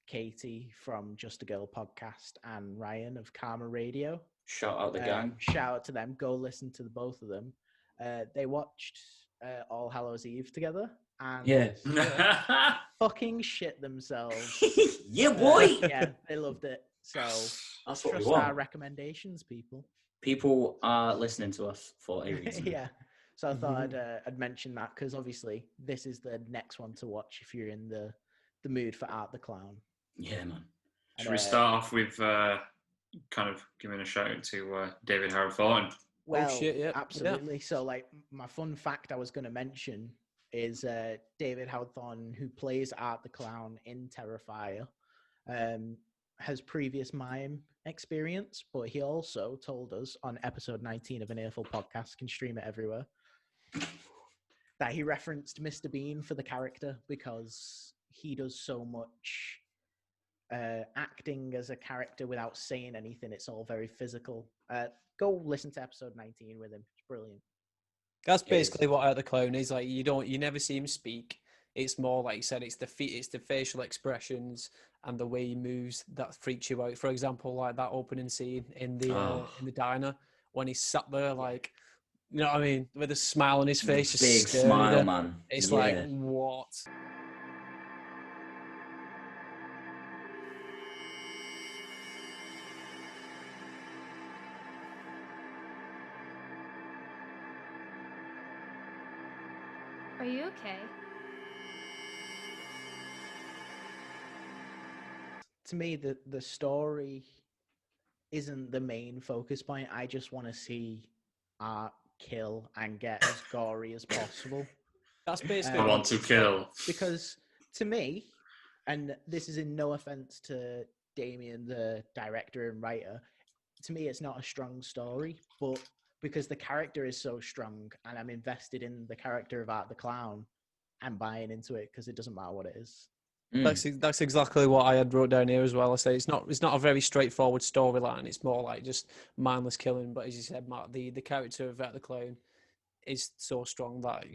Katie from Just a Girl podcast and Ryan of Karma Radio. Shout out the gang. Shout out to them. Go listen to the both of them. They watched All Hallows Eve together and fucking shit themselves. Yeah, boy. Yeah, they loved it. So that's what we trust want. our recommendations, people. People are listening to us for a reason. Yeah. So I thought I'd mention that because obviously this is the next one to watch if you're in the mood for Art the Clown. Yeah, man. Should we start off with kind of giving a shout out to David Howard Thornton? Well, shit, yeah. absolutely. Yeah. So, like, my fun fact I was going to mention is David Howard Thornton, who plays Art the Clown in Terrifier, has previous mime experience, but he also told us on episode 19 of an Earful podcast, can stream it everywhere, that he referenced Mr. Bean for the character because he does so much acting as a character without saying anything. It's all very physical. Go listen to episode 19 with him. It's brilliant. That's basically what Art the Clown is. Like you never see him speak. It's more like you said. It's the facial expressions and the way he moves that freaks you out. For example, like that opening scene in the diner when he's sat there, like, you know what I mean, with a smile on his face, just big staring smile, at it. man. It's like, what? Are you okay? To me, the story isn't the main focus point. I just want to see Art kill and get as gory as possible. That's basically I want to kill. Because to me, and this is in no offense to Damien, the director and writer, to me it's not a strong story, but because the character is so strong and I'm invested in the character of Art the Clown, I'm buying into it because it doesn't matter what it is. That's exactly what I had wrote down here as well. I say it's not a very straightforward storyline. It's more like just mindless killing. But as you said, Matt, the character of Art the Clown is so strong that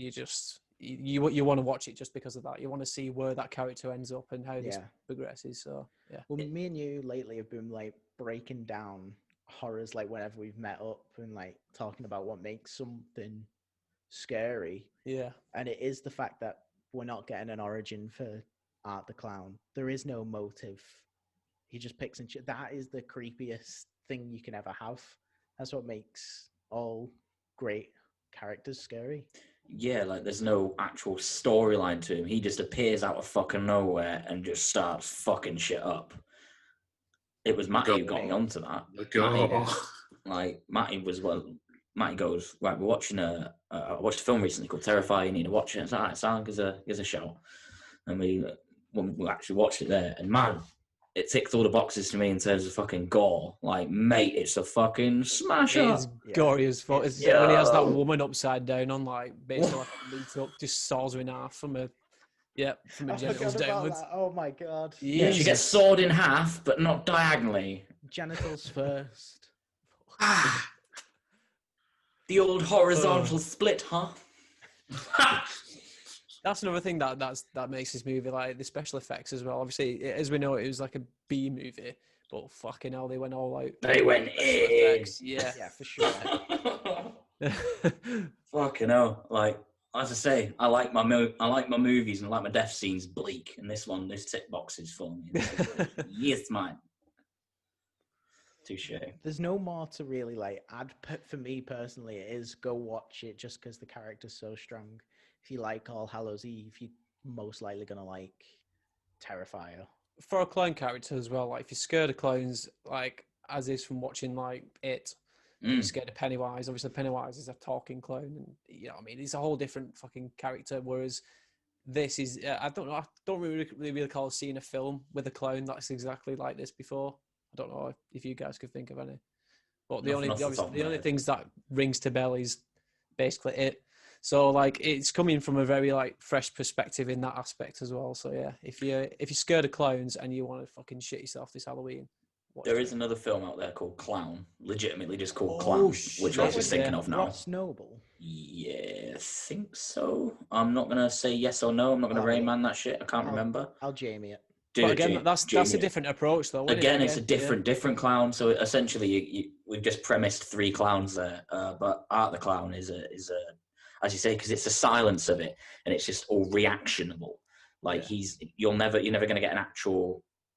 you want to watch it just because of that. You want to see where that character ends up and how this progresses. So yeah. Well, me and you lately have been like breaking down horrors like whenever we've met up and like talking about what makes something scary. Yeah. And it is the fact that we're not getting an origin for Art the Clown. There is no motive. He just picks and shit. That is the creepiest thing you can ever have. That's what makes all great characters scary. Yeah, like there's no actual storyline to him. He just appears out of fucking nowhere and just starts fucking shit up. It was Matty who got me onto that. Matty goes, right, we're watching I watched a film recently called Terrifier, you need to watch it. It's like, all right, Sam, gives a shout. And we actually watched it there, and man, it ticked all the boxes to me in terms of fucking gore. Like, mate, it's a fucking smash up. It's gory as fuck. When he has that woman upside down on, like, basically like a meat up, just saws her in half from a genitals downwards. Oh my god. Yeah, she gets sawed in half, but not diagonally. Genitals first. The old horizontal split, huh? That's another thing that makes this movie, like the special effects as well. Obviously, as we know, it was like a B movie, but fucking hell, they went all out. They went in. Yeah, for sure. Fucking hell! Like as I say, I like my movies and I like my death scenes bleak, and this tick boxes for me. Yes, man. Touche. There's no more to really like add. For me personally, it is go watch it just because the character's so strong. If you like All Hallows Eve, you're most likely gonna like Terrifier. For a clown character as well, like if you're scared of clowns, like as is from watching like It, you're scared of Pennywise. Obviously, Pennywise is a talking clown, and you know what I mean. It's a whole different fucking character. Whereas this is, I don't know. I don't really recall seeing a film with a clown that's exactly like this before. I don't know if you guys could think of any. But the only things that rings to bell is basically It. So like it's coming from a very like fresh perspective in that aspect as well. So yeah, if you're scared of clowns and you want to fucking shit yourself this Halloween, there is another film out there called Clown, legitimately just called Clown, which I was just thinking of now. Ross Noble. Yeah, I think so. I'm not gonna say yes or no. I'm not gonna Rain Man that shit. I can't remember. I'll Jamie it. But again, that's a different approach though. Again, it's a different clown. So essentially, we've just premised 3 clowns there. But Art the Clown is a as you say, because it's the silence of it, and it's just all reactionable. Like you're never going to get an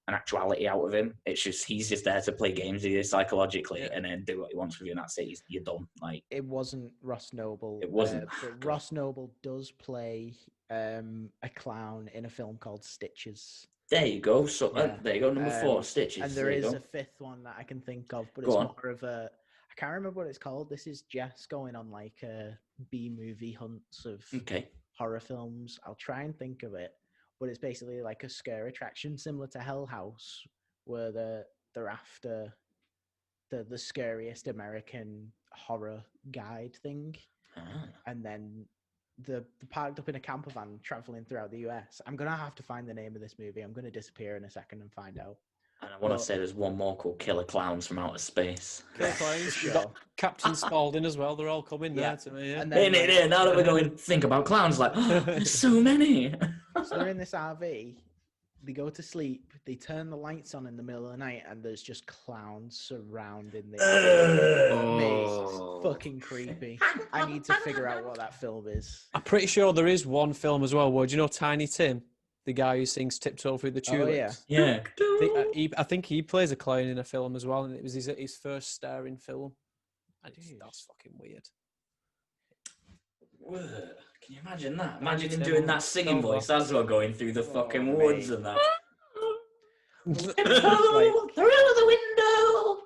actuality out of him. It's just he's just there to play games with you psychologically, and then do what he wants with you, and that's it. You're done. Like it wasn't Ross Noble. It wasn't. But Ross Noble does play a clown in a film called Stitches. There you go. So there you go. Number 4, Stitches. And there is a 5th one that I can think of, but it's more of a. I can't remember what it's called. This is Jess going on like a B-movie hunts of horror films. I'll try and think of it, but it's basically like a scare attraction similar to Hell House, where they're after the scariest American horror guide thing, and then they're parked up in a camper van traveling throughout the US. I'm gonna have to find the name of this movie. I'm gonna disappear in a second and find out. And I want to say there's one more called Killer Clowns from Outer Space. Killer Clowns. You've got Captain Spaulding as well. They're all coming there to me. Yeah. And then, now that we're going to think about clowns, like, there's so many. So they're in this RV. They go to sleep. They turn the lights on in the middle of the night, and there's just clowns surrounding the RV. It's fucking creepy. I need to figure out what that film is. I'm pretty sure there is one film as well. Where do you know Tiny Tim? The guy who sings Tiptoe Through the Tulips. Yeah. I think he plays a clown in a film as well, and it was his first starring film. And that's fucking weird. Can you imagine that? Imagine him doing that singing voice as well, going through the fucking woods and that. Through the window!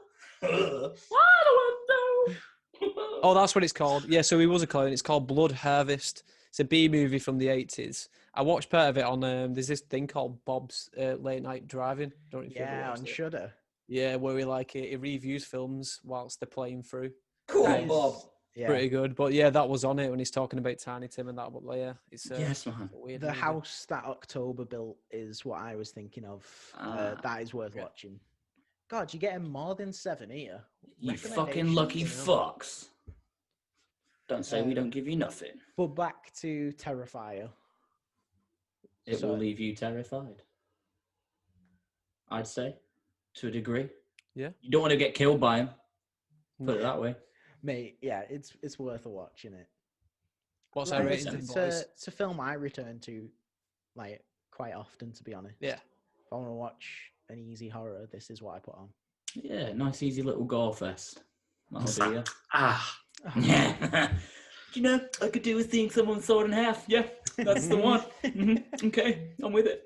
Oh, that's what it's called. Yeah, so he was a clown. It's called Blood Harvest. It's a B movie from the 80s. I watched part of it on, there's this thing called Bob's Late Night Driving. Don't know if you ever watched on it. Shudder. Yeah, where he reviews films whilst they're playing through. Cool, Bob. Yeah. Pretty good. But yeah, that was on it when he's talking about Tiny Tim and that. But yeah, it's yes, man. Weird the movie. house that October built is what I was thinking of. That is worth watching. God, you're getting more than 7 here. You fucking lucky fucks. Don't say we don't give you nothing. But back to Terrifier. It will leave you terrified. I'd say, to a degree. Yeah. You don't want to get killed by him. Put it that way. Mate, yeah, it's worth a watch, isn't it? What's our rating, boys? It's a film I return to, like, quite often, to be honest. Yeah. If I want to watch an easy horror, this is what I put on. Yeah, nice, easy little gore fest. That'll do you. Yeah. You know, I could do with seeing someone sawed in half. Yeah, that's the one. Okay, I'm with it.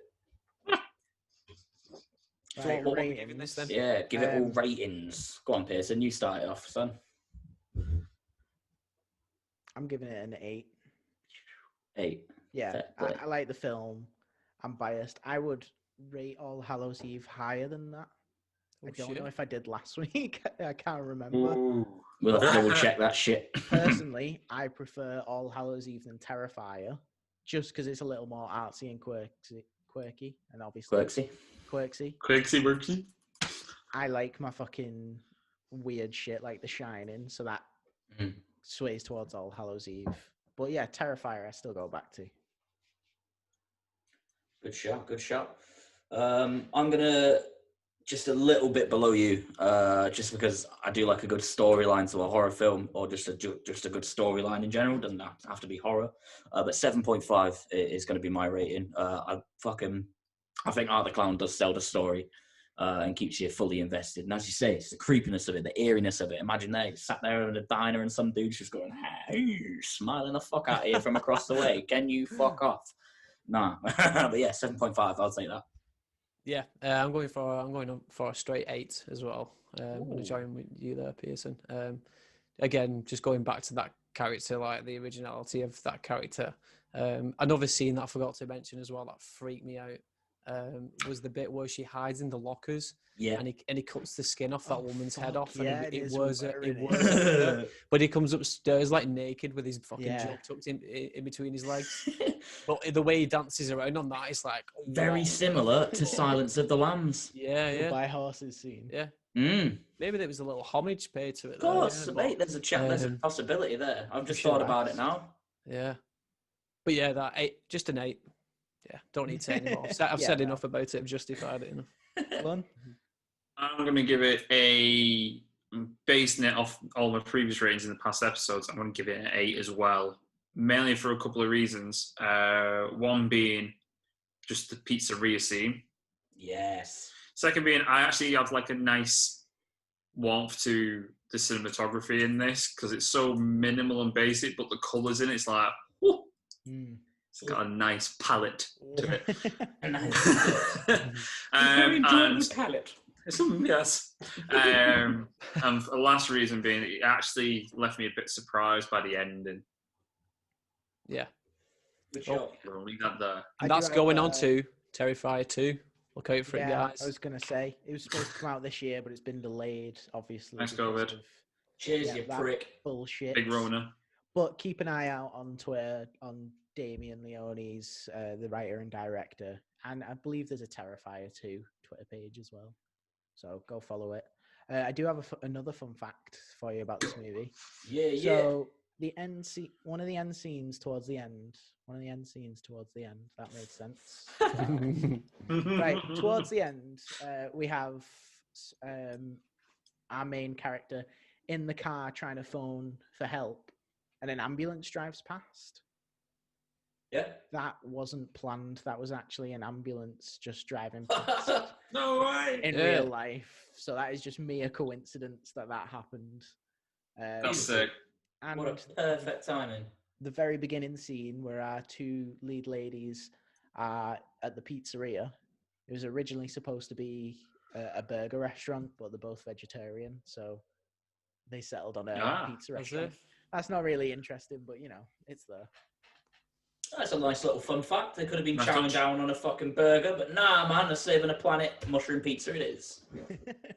Right, what are we giving this then? Yeah, give it all ratings. Go on, Pearson, you start it off, son. I'm giving it an 8. 8. Yeah, I like the film. I'm biased. I would rate All Hallows Eve higher than that. I don't know if I did last week. I can't remember. Ooh. We'll have to double check that shit. Personally, I prefer All Hallows Eve than Terrifier, just because it's a little more artsy and quirky, and obviously Quirksy. I like my fucking weird shit like The Shining, so that sways towards All Hallows Eve. But yeah, Terrifier I still go back to. Good shot. I'm gonna just a little bit below you, just because I do like a good storyline to a horror film, or just a good storyline in general. Doesn't have to be horror. But 7.5 is going to be my rating. I think Art the Clown does sell the story and keeps you fully invested. And as you say, it's the creepiness of it, the eeriness of it. Imagine they sat there in a diner and some dude's just going, "Hey, smiling the fuck out of you from across the way. Can you fuck off?" Nah, but yeah, 7.5. I'll take that. Yeah, I'm going for a straight 8 as well. I'm going to join with you there, Pearson. Again, just going back to that character, like the originality of that character. Another scene that I forgot to mention as well that freaked me out was the bit where she hides in the lockers. Yeah, and he cuts the skin off that woman's head off, and yeah, it was but he comes upstairs like naked with his fucking junk tucked in between his legs. But the way he dances around on that, it's like very similar to Silence of the Lambs. Yeah. By horses scene. Yeah. Maybe there was a little homage paid to it. Of course, mate. There's a possibility there. I've just thought about it now. Yeah. But yeah, that 8, just an 8. Yeah, don't need to say anymore. I've said enough about it. I've justified it enough. Fun. I'm going to give it basing it off all my previous ratings in the past episodes, I'm going to give it an 8 as well. Mainly for a couple of reasons. One being just the pizzeria scene. Yes. Second being, I actually have like a nice warmth to the cinematography in this because it's so minimal and basic, but the colours in it's like, whoo, it's got a nice palette to it. Very enjoyable palette. Yes. And the last reason being, it actually left me a bit surprised by the ending. Yeah. Good shot. And that's going on to Terrifier 2. Look out for it, guys. I was going to say, it was supposed to come out this year, but it's been delayed, obviously. Thanks, COVID. Cheers, you prick. Bullshit. Big Rona. But keep an eye out on Twitter, on Damien Leone's, the writer and director. And I believe there's a Terrifier 2 Twitter page as well. So go follow it. I do have another fun fact for you about this movie. So the end scene, one of the end scenes towards the end. That made sense. Right, towards the end, we have our main character in the car trying to phone for help, and an ambulance drives past. Yeah. That wasn't planned. That was actually an ambulance just driving past. No way. In real life. So that is just mere coincidence that happened. That's sick. And what a perfect timing. The very beginning scene where our two lead ladies are at the pizzeria. It was originally supposed to be a burger restaurant, but they're both vegetarian. So they settled on a pizza restaurant. That's not really interesting, but, you know, it's there. That's a nice little fun fact. They could have been chowing down on a fucking burger, but nah, man, they're saving a planet. Mushroom pizza it is.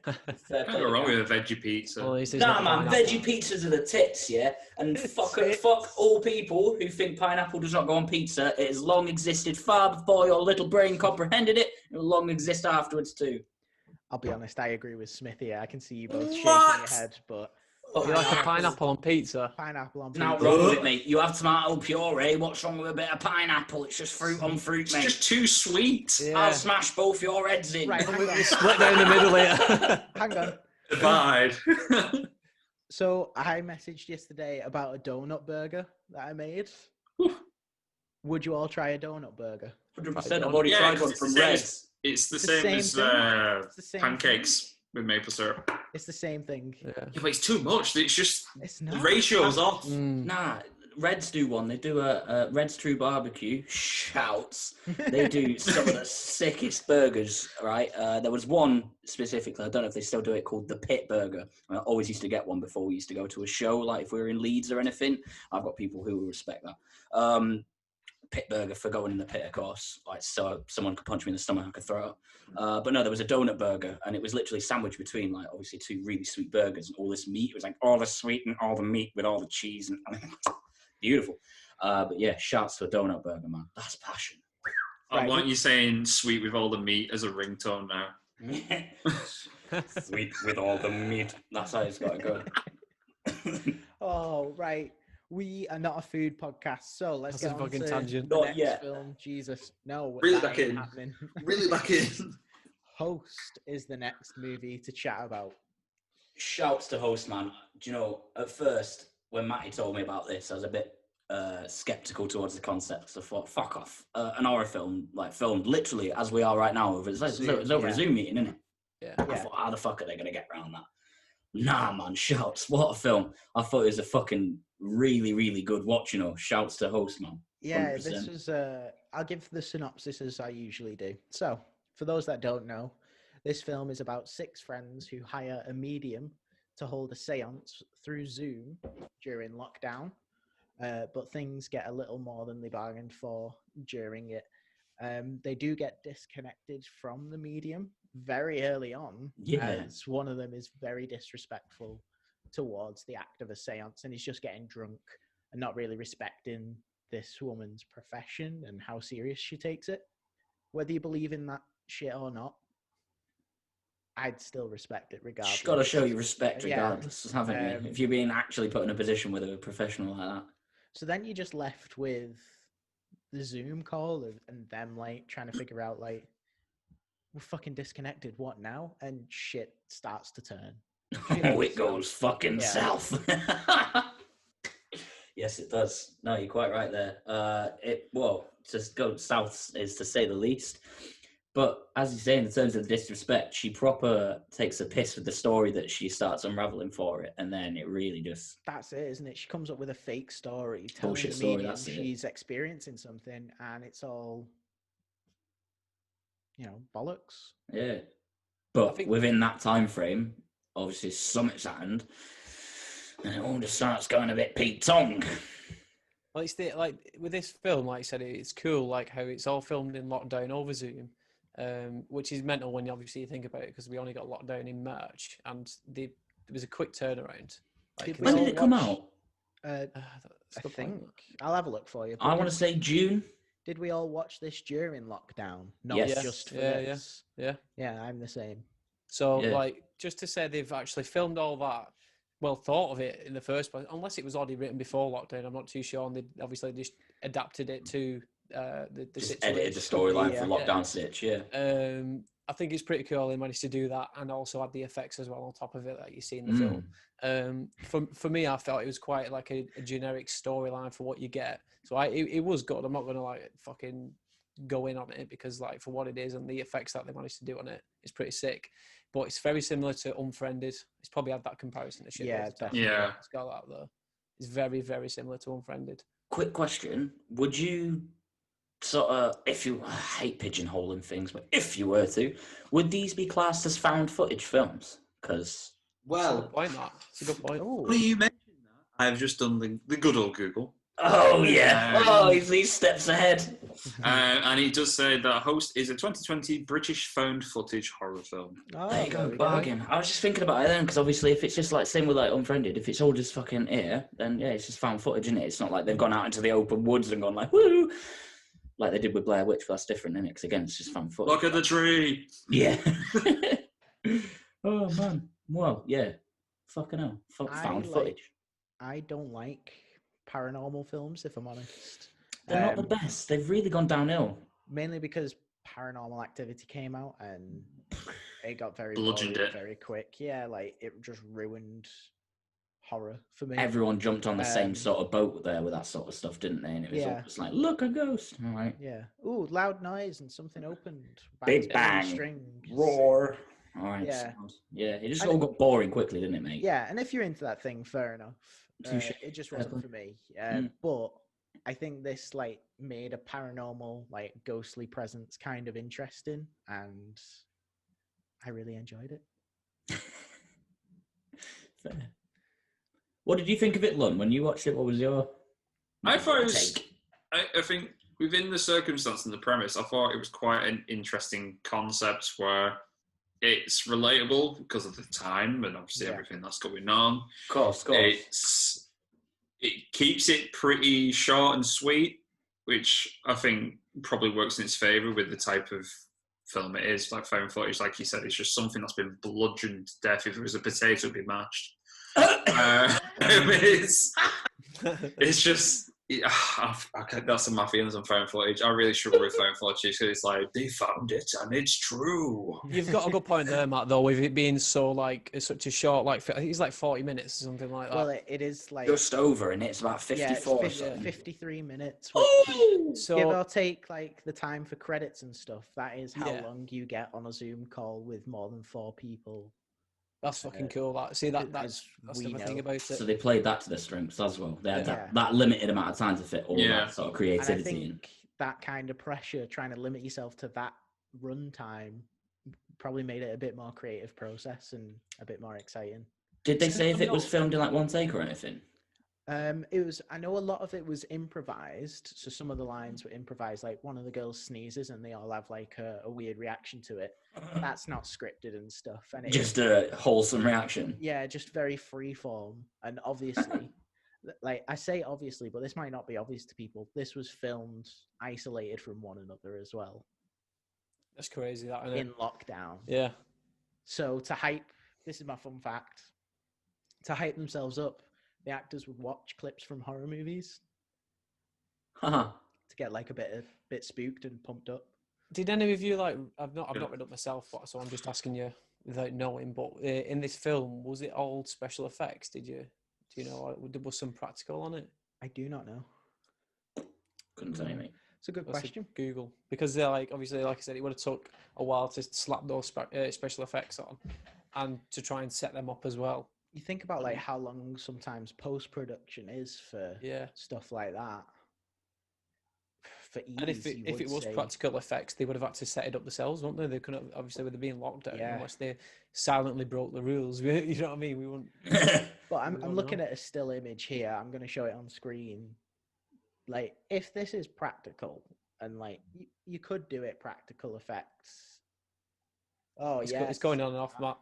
Can't go wrong with a veggie pizza. Nah, man, veggie pizzas are the tits, yeah? And fuck all people who think pineapple does not go on pizza. It has long existed far before your little brain comprehended it. It will long exist afterwards too. I'll be honest, I agree with Smith here. I can see you both shaking your head, but Oh, you like a pineapple on pizza? Pineapple on Now, pizza. wrong with it, mate. You have tomato puree. What's wrong with a bit of pineapple? It's just fruit on fruit, It's mate. just too sweet. Yeah. I'll smash both your heads in. Right, hang on. We split down the middle here. Hang on. Divide. So I messaged yesterday about a donut burger that I made. Would you all try a donut burger? 100%. I've already tried one from Reds. It's the It's the same same as thing. It's the same pancakes with maple syrup. It's the same thing. Yeah. Yeah, but it's too much. It's just It's the not. ratio's off. Nah, Reds do one. They do a Reds True Barbecue. Shouts. They do some of the sickest burgers, right? There was one specifically, I don't know if they still do it, called the Pit Burger. I always used to get one before we used to go to a show, like if we were in Leeds or anything. I've got people who will respect that. Pit burger for going in the pit, of course. Like, so someone could punch me in the stomach, I could throw up. But no, there was a donut burger, and it was literally sandwiched between, like, obviously two really sweet burgers and all this meat. It was like all the sweet and all the meat with all the cheese, and beautiful. But yeah, shouts to a donut burger, man. That's passion. I want you saying "sweet with all the meat" as a ringtone now. Sweet with all the meat. That's how it's got to go. Oh, right. We are not a food podcast, so let's That's get a on fucking to tangent. the Not next yet. film. Jesus, no. Reel it that back ain't in. happening. Really back in. Host is the next movie to chat about. Shouts to Host, man. Do you know, at first, when Matty told me about this, I was a bit skeptical towards the concept, because I thought, fuck off. An horror film, like filmed literally as we are right now. It's over a Zoom meeting, isn't it? Yeah. I thought, how the fuck are they going to get around that? Nah, man, shouts. What a film. I thought it was a fucking really, really good watch, you know. Shouts to Host, man. Yeah, 100%. this was. I'll give the synopsis as I usually do. So, for those that don't know, this film is about 6 friends who hire a medium to hold a séance through Zoom during lockdown. But things get a little more than they bargained for during it. They do get disconnected from the medium very early on, as one of them is very disrespectful towards the act of a séance, and he's just getting drunk and not really respecting this woman's profession and how serious she takes it. Whether you believe in that shit or not, I'd still respect it regardless. You've got to show you respect Yeah. regardless, haven't you? If you're being actually put in a position with a professional like that. So then you're just left with the Zoom call and them like trying to figure out like, we're fucking disconnected. What now? And shit starts to turn. Oh, it goes fucking Yeah. south. Yes, it does. No, you're quite right there. Just go south is to say the least. But as you say, in terms of disrespect, she proper takes a piss with the story that she starts unraveling for it, and then it really just That's it, isn't it? She comes up with a fake story, telling Bullshit the story, medium that's it. she's experiencing something, and it's all, bollocks. yeah. I But think- within that time frame, obviously something's happened, and it all just starts going a bit Pete Tong. Well, it's with this film, like I said, it's cool, like how it's all filmed in lockdown over Zoom, which is mental when you obviously think about it, because we only got locked down in March, and there was a quick turnaround. Like, Did we When all did it come watch- out? that's I a good point. think I'll have a look for you. I but want to say June. Did we all watch this during lockdown? Not Yes. just for Yeah, this. yeah. Yeah, I'm the same. So, Yeah. just to say they've actually filmed all that, well thought of it in the first place, unless it was already written before lockdown, I'm not too sure, and they obviously just adapted it to the Just situation. edited the storyline for Yeah. lockdown stitch, yeah. I think it's pretty cool they managed to do that, and also add the effects as well on top of it that you see in the Mm. film. For me, I felt it was quite like a generic storyline for what you get. So it was good. I'm not gonna like fucking go in on it, because like for what it is and the effects that they managed to do on it, it's pretty sick. But it's very similar to Unfriended. It's probably had that comparison to shit. Yeah, all the time. definitely. Yeah. It's got that though. It's very, very similar to Unfriended. Quick question. Would you sort of, I hate pigeonholing things, but if you were to, would these be classed as found footage films? Because, It's a Well, good point, that. It's a good point. Oh, funny you mentioned that. I've just done the good old Google. oh yeah, he's these steps ahead. And it does say that Host is a 2020 British found footage horror film. There you there go, we bargain. I was just thinking about it then, because obviously if it's just like same with like Unfriended, if it's all just fucking here, then yeah, it's just found footage, isn't it? It's not like they've gone out into the open woods and gone like, woo, like they did with Blair Witch, but that's different, isn't it? Because again, it's just found footage. Look at the tree. Yeah. Oh man. Well, yeah. Fucking hell. I Found like- footage. I don't like paranormal films, if I'm honest. They're not the best. They've really gone downhill. Mainly because Paranormal Activity came out and it got very Bludgeoned boring it. very quick. Yeah, like it just ruined horror for me. Everyone jumped on the same Um, sort of boat there with that sort of stuff, didn't they? And it was all Yeah. just like, look, a ghost. All right. Yeah. Ooh, loud noise and something opened. Big pulling bang. strings. Roar. All right. Yeah. sound. Yeah, it just I all think- got boring quickly, didn't it, mate? Yeah, and if you're into that thing, fair enough. Touche. It just Fair wasn't play. for me. Mm. But I think this like made a paranormal, like ghostly presence kind of interesting, and I really enjoyed it. Fair. What did you think of it, Lon? When you watched it, what was your I thought it was. take? I think within the circumstance and the premise, I thought it was quite an interesting concept where it's relatable because of the time and obviously Yeah. everything that's going on. Of course. It keeps it pretty short and sweet, which I think probably works in its favour with the type of film it is. Like found footage, like you said, it's just something that's been bludgeoned to death. If it was a potato, it'd be mashed. It's just that's my feelings on found footage. I really struggle with found footage because it's like they found it and it's true. You've got a good point there, Matt. Though, with it being so like it's such a short, like I think it's like 40 minutes or something like that. Well, it is like Just over, and it's about yeah, 54 or it's something. 53 minutes. Which, Oh! So give or take like the time for credits and stuff, that is how Yeah. long you get on a Zoom call with more than 4 people. that's fucking cool. That see that as that's the we other thing know. about it. So they played that to their strengths as well. They had Yeah. that limited amount of time to fit all Yeah. that sort of And I creativity in. think that kind of pressure, trying to limit yourself to that runtime, probably made it a bit more creative process and a bit more exciting. Did they So say if I'm it was not- filmed in like one take or anything? It was. I know a lot of it was improvised. So some of the lines were improvised. Like one of the girls sneezes, and they all have like a weird reaction to it. That's not scripted and stuff. And it Just a wholesome reaction. yeah, just very free form. And obviously, like I say obviously, but this might not be obvious to people. This was filmed isolated from one another as well That's crazy. That isn't it? in lockdown. Yeah. So to hype, this is my fun fact. To hype themselves up, the actors would watch clips from horror movies Haha. to get like a bit spooked and pumped up. Did any of you like? I've not read up myself, so I'm just asking you without knowing. But in this film, was it all special effects? Did you? Do you know? Or was some practical on it? I do not know. Couldn't tell you, mate. It's a good That's a question. Google, because they're like obviously, like I said, it would have took a while to slap those special effects on, and to try and set them up as well. You think about like how long sometimes post production is for Yeah. stuff like that. For ease, And if you it would was say. practical effects, they would have had to set it up themselves, wouldn't they? They couldn't have, obviously with it being locked down Yeah. unless they silently broke the rules. You know what I mean? We wouldn't. But I'm we don't looking know. at a still image here. I'm going to show it on screen. Like, if this is practical, and like you could do it practical effects. Oh It's, yeah, it's going on and off, Matt.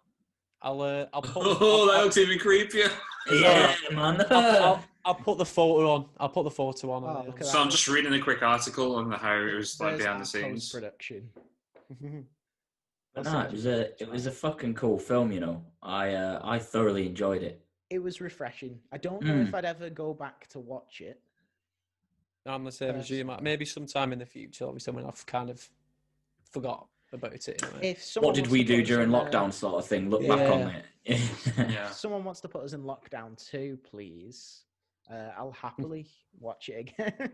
I'll put. Oh, that looks even creepier. Yeah, man. I'll put the photo on. I'll put the photo on. Oh, look at So I'm just reading a quick article on how it was like behind the scenes. Production. But no, it was a fucking cool film, you know. I thoroughly enjoyed it. It was refreshing. I don't know if I'd ever go back to watch it. I'm the same as you, Matt. Maybe sometime in the future, obviously, when I've kind of forgot about it. In a way. If someone What did wants we to put do us during in a- lockdown, sort of thing? Look back on it. Yeah. Someone wants to put us in lockdown too, please. I'll happily watch it again.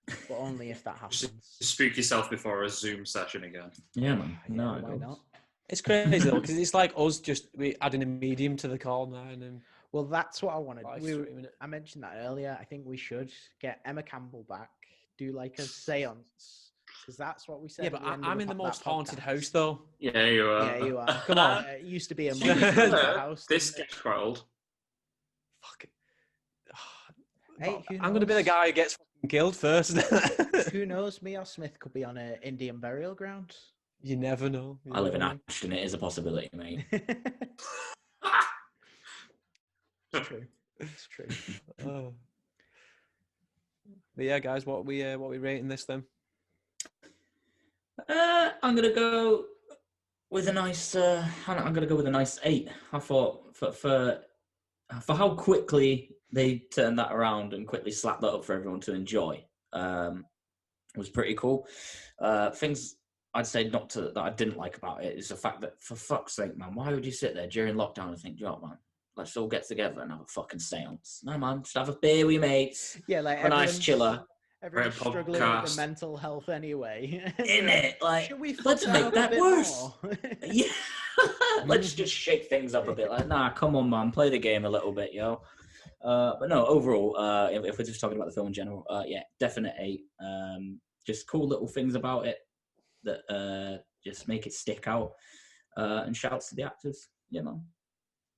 But only if that happens. Spook yourself before a Zoom session again. Yeah, man. Yeah, No, why not? It's crazy though, because it's like us just adding a medium to the call now, and then Well, that's what I wanted. live We were, streaming it. I mentioned that earlier. I think we should get Emma Campbell back, do like a seance, because that's what we said. Yeah, at but the end I'm of in the that most haunted podcast. house though. Yeah, you are. Yeah, you are. Come on. It used to be a To be mummy fair, house. this didn't it? gets quite old. Fuck it. Hey, who I'm gonna be the knows? guy who gets fucking killed first. Who knows? Me or Smith could be on an Indian burial ground. You never know. You I live in never know. Ashton. It is a possibility, mate. It's true. It's true. Oh. But yeah, guys, what we rating this then? I'm gonna go with a nice. I'm gonna go with a nice 8. I thought for how quickly they turned that around and quickly slapped that up for everyone to enjoy. Was pretty cool. Things I'd say that I didn't like about it is the fact that, for fuck's sake, man, why would you sit there during lockdown and think, "Yo, man, let's all get together and have a fucking seance"? No, man, just have a beer with your mates. Yeah, like a nice chiller. Everyone's Great struggling with podcast. the mental health anyway. In it, like, should we let's fuck make up a that bit worse. more? Yeah, let's just shake things up a bit. Like, nah, come on, man, play the game a little bit, yo. But no, overall, if we're just talking about the film in general, yeah, definite 8. Just cool little things about it that just make it stick out. And shouts to the actors. Yeah, man.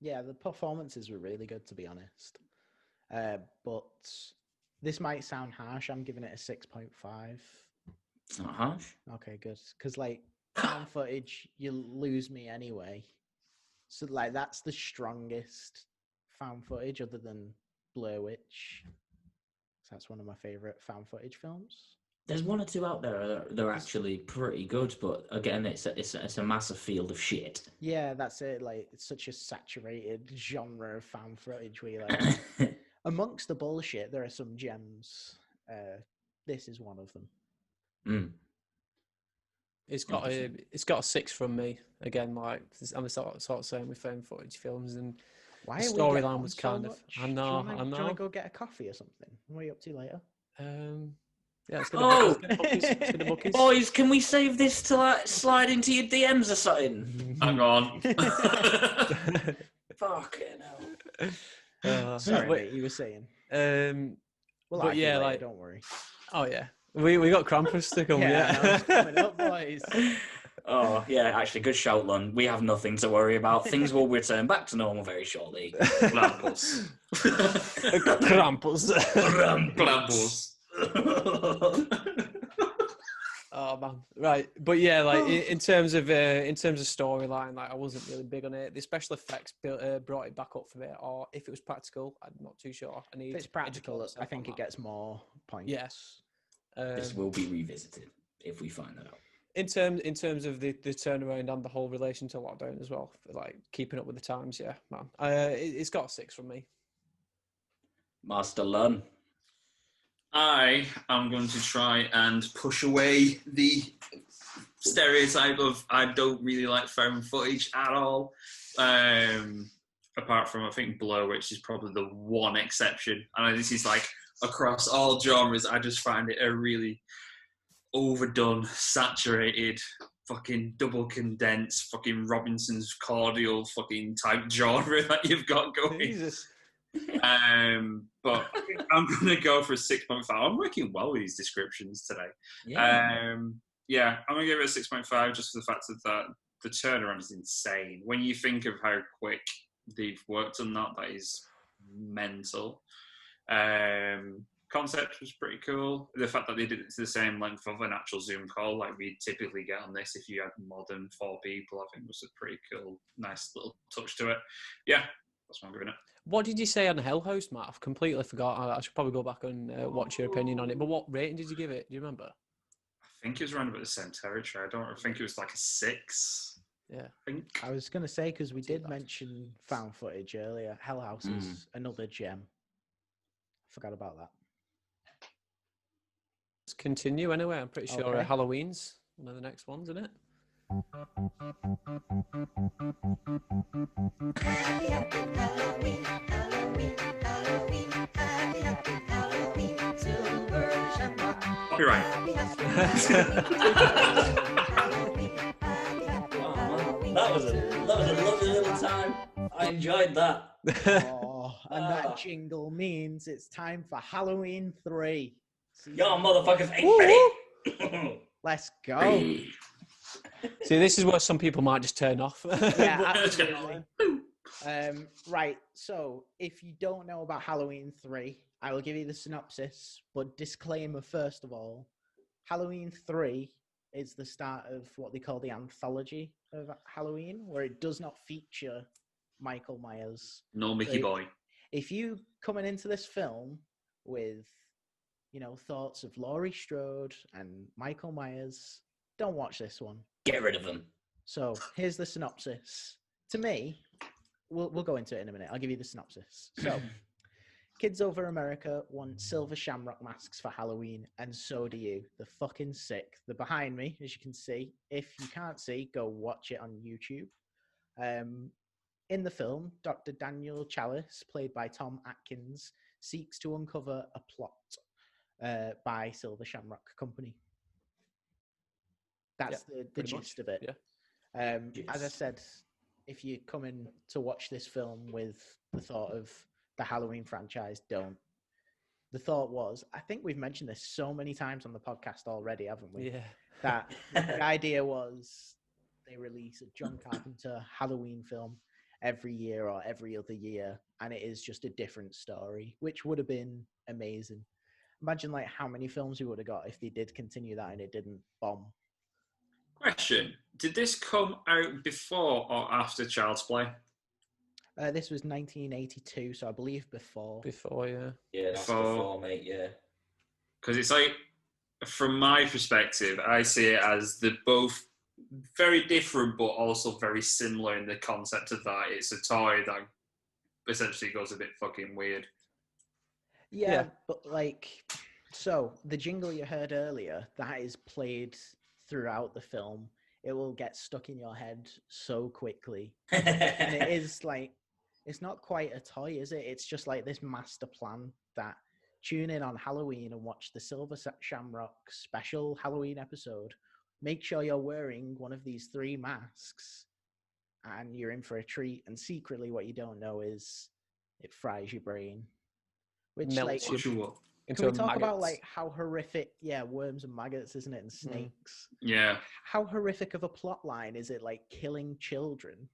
Yeah, the performances were really good, to be honest. But this might sound harsh. I'm giving it a 6.5. It's not harsh. Okay, good. Because, like, found footage, you lose me anyway. So, like, that's the strongest found footage other than Blair Witch. So that's one of my favourite found footage films. There's one or two out there that are actually pretty good, but again, it's a massive field of shit. Yeah, that's it. Like, it's such a saturated genre of found footage where you're like, amongst the bullshit, there are some gems. This is one of them. Mm. It's got a 6 from me. Again, like I'm sort of saying with found footage films, and Why the are we getting storyline on was so kind of. much? I Do you know. wanna go get a coffee or something? What are you up to later? Yeah, let's Oh! get the bookies. Boys, can we save this to like slide into your DMs or something? Hang on. Fucking hell. Sorry, mate, you were saying. Well, but yeah, like, don't worry. oh yeah, we got Krampus to come. Yeah, I know, it's coming up, boys. Oh, yeah, actually, good shout, Lon. We have nothing to worry about. Things will return back to normal very shortly. Krampus. Krampus. Krampus. Oh man, right, but yeah, like in terms of storyline, like I wasn't really big on it. The special effects brought it back up for me, or if it was practical, I'm not too sure. If it's practical, I think it gets more points. Yes, this will be revisited if we find that out. In terms of the turnaround and the whole relation to lockdown as well, like keeping up with the times, yeah, man, it's got a 6 from me. Master Lun. I am going to try and push away the stereotype of I don't really like found footage at all. Apart from, I think, Blow, which is probably the one exception. I know this is like across all genres. I just find it a really overdone, saturated, fucking double condensed, fucking Robinson's cordial fucking type genre that you've got going. Jesus. But I'm gonna go for a 6.5. I'm working well with these descriptions today. Yeah. Yeah, I'm gonna give it a 6.5 just for the fact that the turnaround is insane. When you think of how quick they've worked on that is mental. Concept was pretty cool. The fact that they did it to the same length of an actual Zoom call like we typically get on this if you had more than 4 people, I think was a pretty cool, nice little touch to it. Yeah, that's what I'm giving it. What did you say on Hell House, Matt? I've completely forgot. I should probably go back and watch your opinion on it. But what rating did you give it? Do you remember? I think it was around about the same territory. I think it was like a 6. Yeah. I think. I was going to say, because we did mention found footage earlier, Hell House is another gem. Forgot about that. Let's continue anyway. I'm pretty sure Halloween's one of the next ones, isn't it? Happy, happy Halloween, Halloween, Halloween, happy, happy Halloween, silver shamrock. Copyright. That was a lovely little time. I enjoyed that. Oh, and that jingle means it's time for Halloween 3. Y'all motherfuckers ain't ready. Let's go. See, this is where some people might just turn off. Yeah, absolutely. Right, so if you don't know about Halloween 3, I will give you the synopsis, but disclaimer first of all, Halloween 3 is the start of what they call the anthology of Halloween, where it does not feature Michael Myers. No Mickey Boy. If you coming into this film with, thoughts of Laurie Strode and Michael Myers, don't watch this one. Get rid of them. So here's the synopsis. To me, we'll go into it in a minute. I'll give you the synopsis. So, kids over America want silver shamrock masks for Halloween, and so do you. They're fucking sick. They're behind me, as you can see. If you can't see, go watch it on YouTube. In the film, Dr. Daniel Chalice, played by Tom Atkins, seeks to uncover a plot by Silver Shamrock Company. That's the pretty gist much, of it. yeah. As I said, if you come in to watch this film with the thought of the Halloween franchise, don't. The thought was, I think we've mentioned this so many times on the podcast already, haven't we? Yeah. That the idea was they release a John Carpenter Halloween film every year or every other year, and it is just a different story, which would have been amazing. Imagine like how many films we would have got if they did continue that and it didn't bomb. Question: did this come out before or after Child's Play? This was 1982, so I believe before. Before, yeah. Yeah, that's before, mate. Yeah. Because it's like, from my perspective, I see it as they're both very different, but also very similar in the concept of that it's a toy that essentially goes a bit fucking weird. Yeah, but like, so the jingle you heard earlier, that is played throughout the film. It will get stuck in your head so quickly. And it is like, it's not quite a toy, is it? It's just like this master plan that tune in on Halloween and watch the Silver Shamrock special Halloween episode. Make sure you're wearing one of these 3 masks and you're in for a treat. And secretly what you don't know is it fries your brain. Which Melts like, you into can we talk about maggots. like how horrific, worms and maggots, isn't it? And snakes. Yeah. How horrific of a plot line is it, like killing children?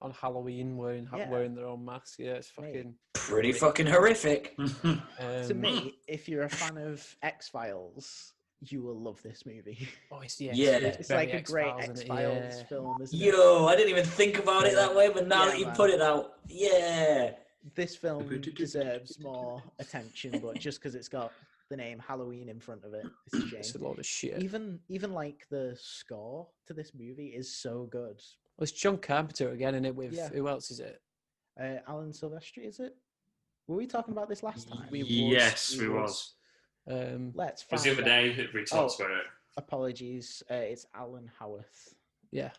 On Halloween wearing their own mask. Yeah, it's fucking Pretty fucking horrific. To me, if you're a fan of X-Files, you will love this movie. Oh, it's It's very like a great X-Files, isn't it? X-Files Yeah. film, isn't it? Yo, I didn't even think about it that way, but now Yeah, that you man. put it out, yeah. This film deserves more attention, but just because it's got the name Halloween in front of it, it's a shame. It's a load of shit. Even like the score to this movie is so good. Well, it's John Carpenter again, and it with Yeah. who else is it? Alan Silvestri, is it? Were we talking about this last time? Yes, we was. Let's It find was the other out. day that we talked about it. Apologies. It's Alan Howarth. Yeah.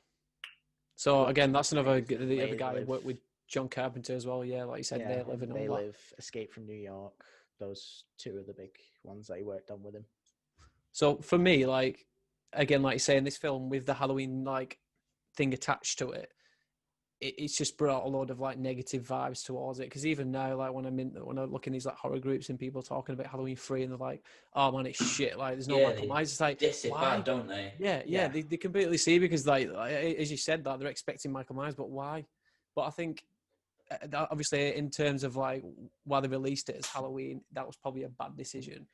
So again, that's another the They other guy who live. worked with John Carpenter as well. Yeah, like you said, Yeah, they live in They all that. Live, Escape from New York. Those 2 are the big ones that he worked on with him. So for me, like again, like you say in this film with the Halloween like thing attached to it, it's just brought a load of like negative vibes towards it. Because even now, like when I look in these like horror groups and people talking about Halloween 3 and they're like, "Oh man, it's shit." Like there's no Michael Myers. It's like, Diss it why? bad, don't they? Yeah. They completely see because like as you said that they're expecting Michael Myers, but why? But I think that obviously in terms of like why they released it as Halloween, that was probably a bad decision.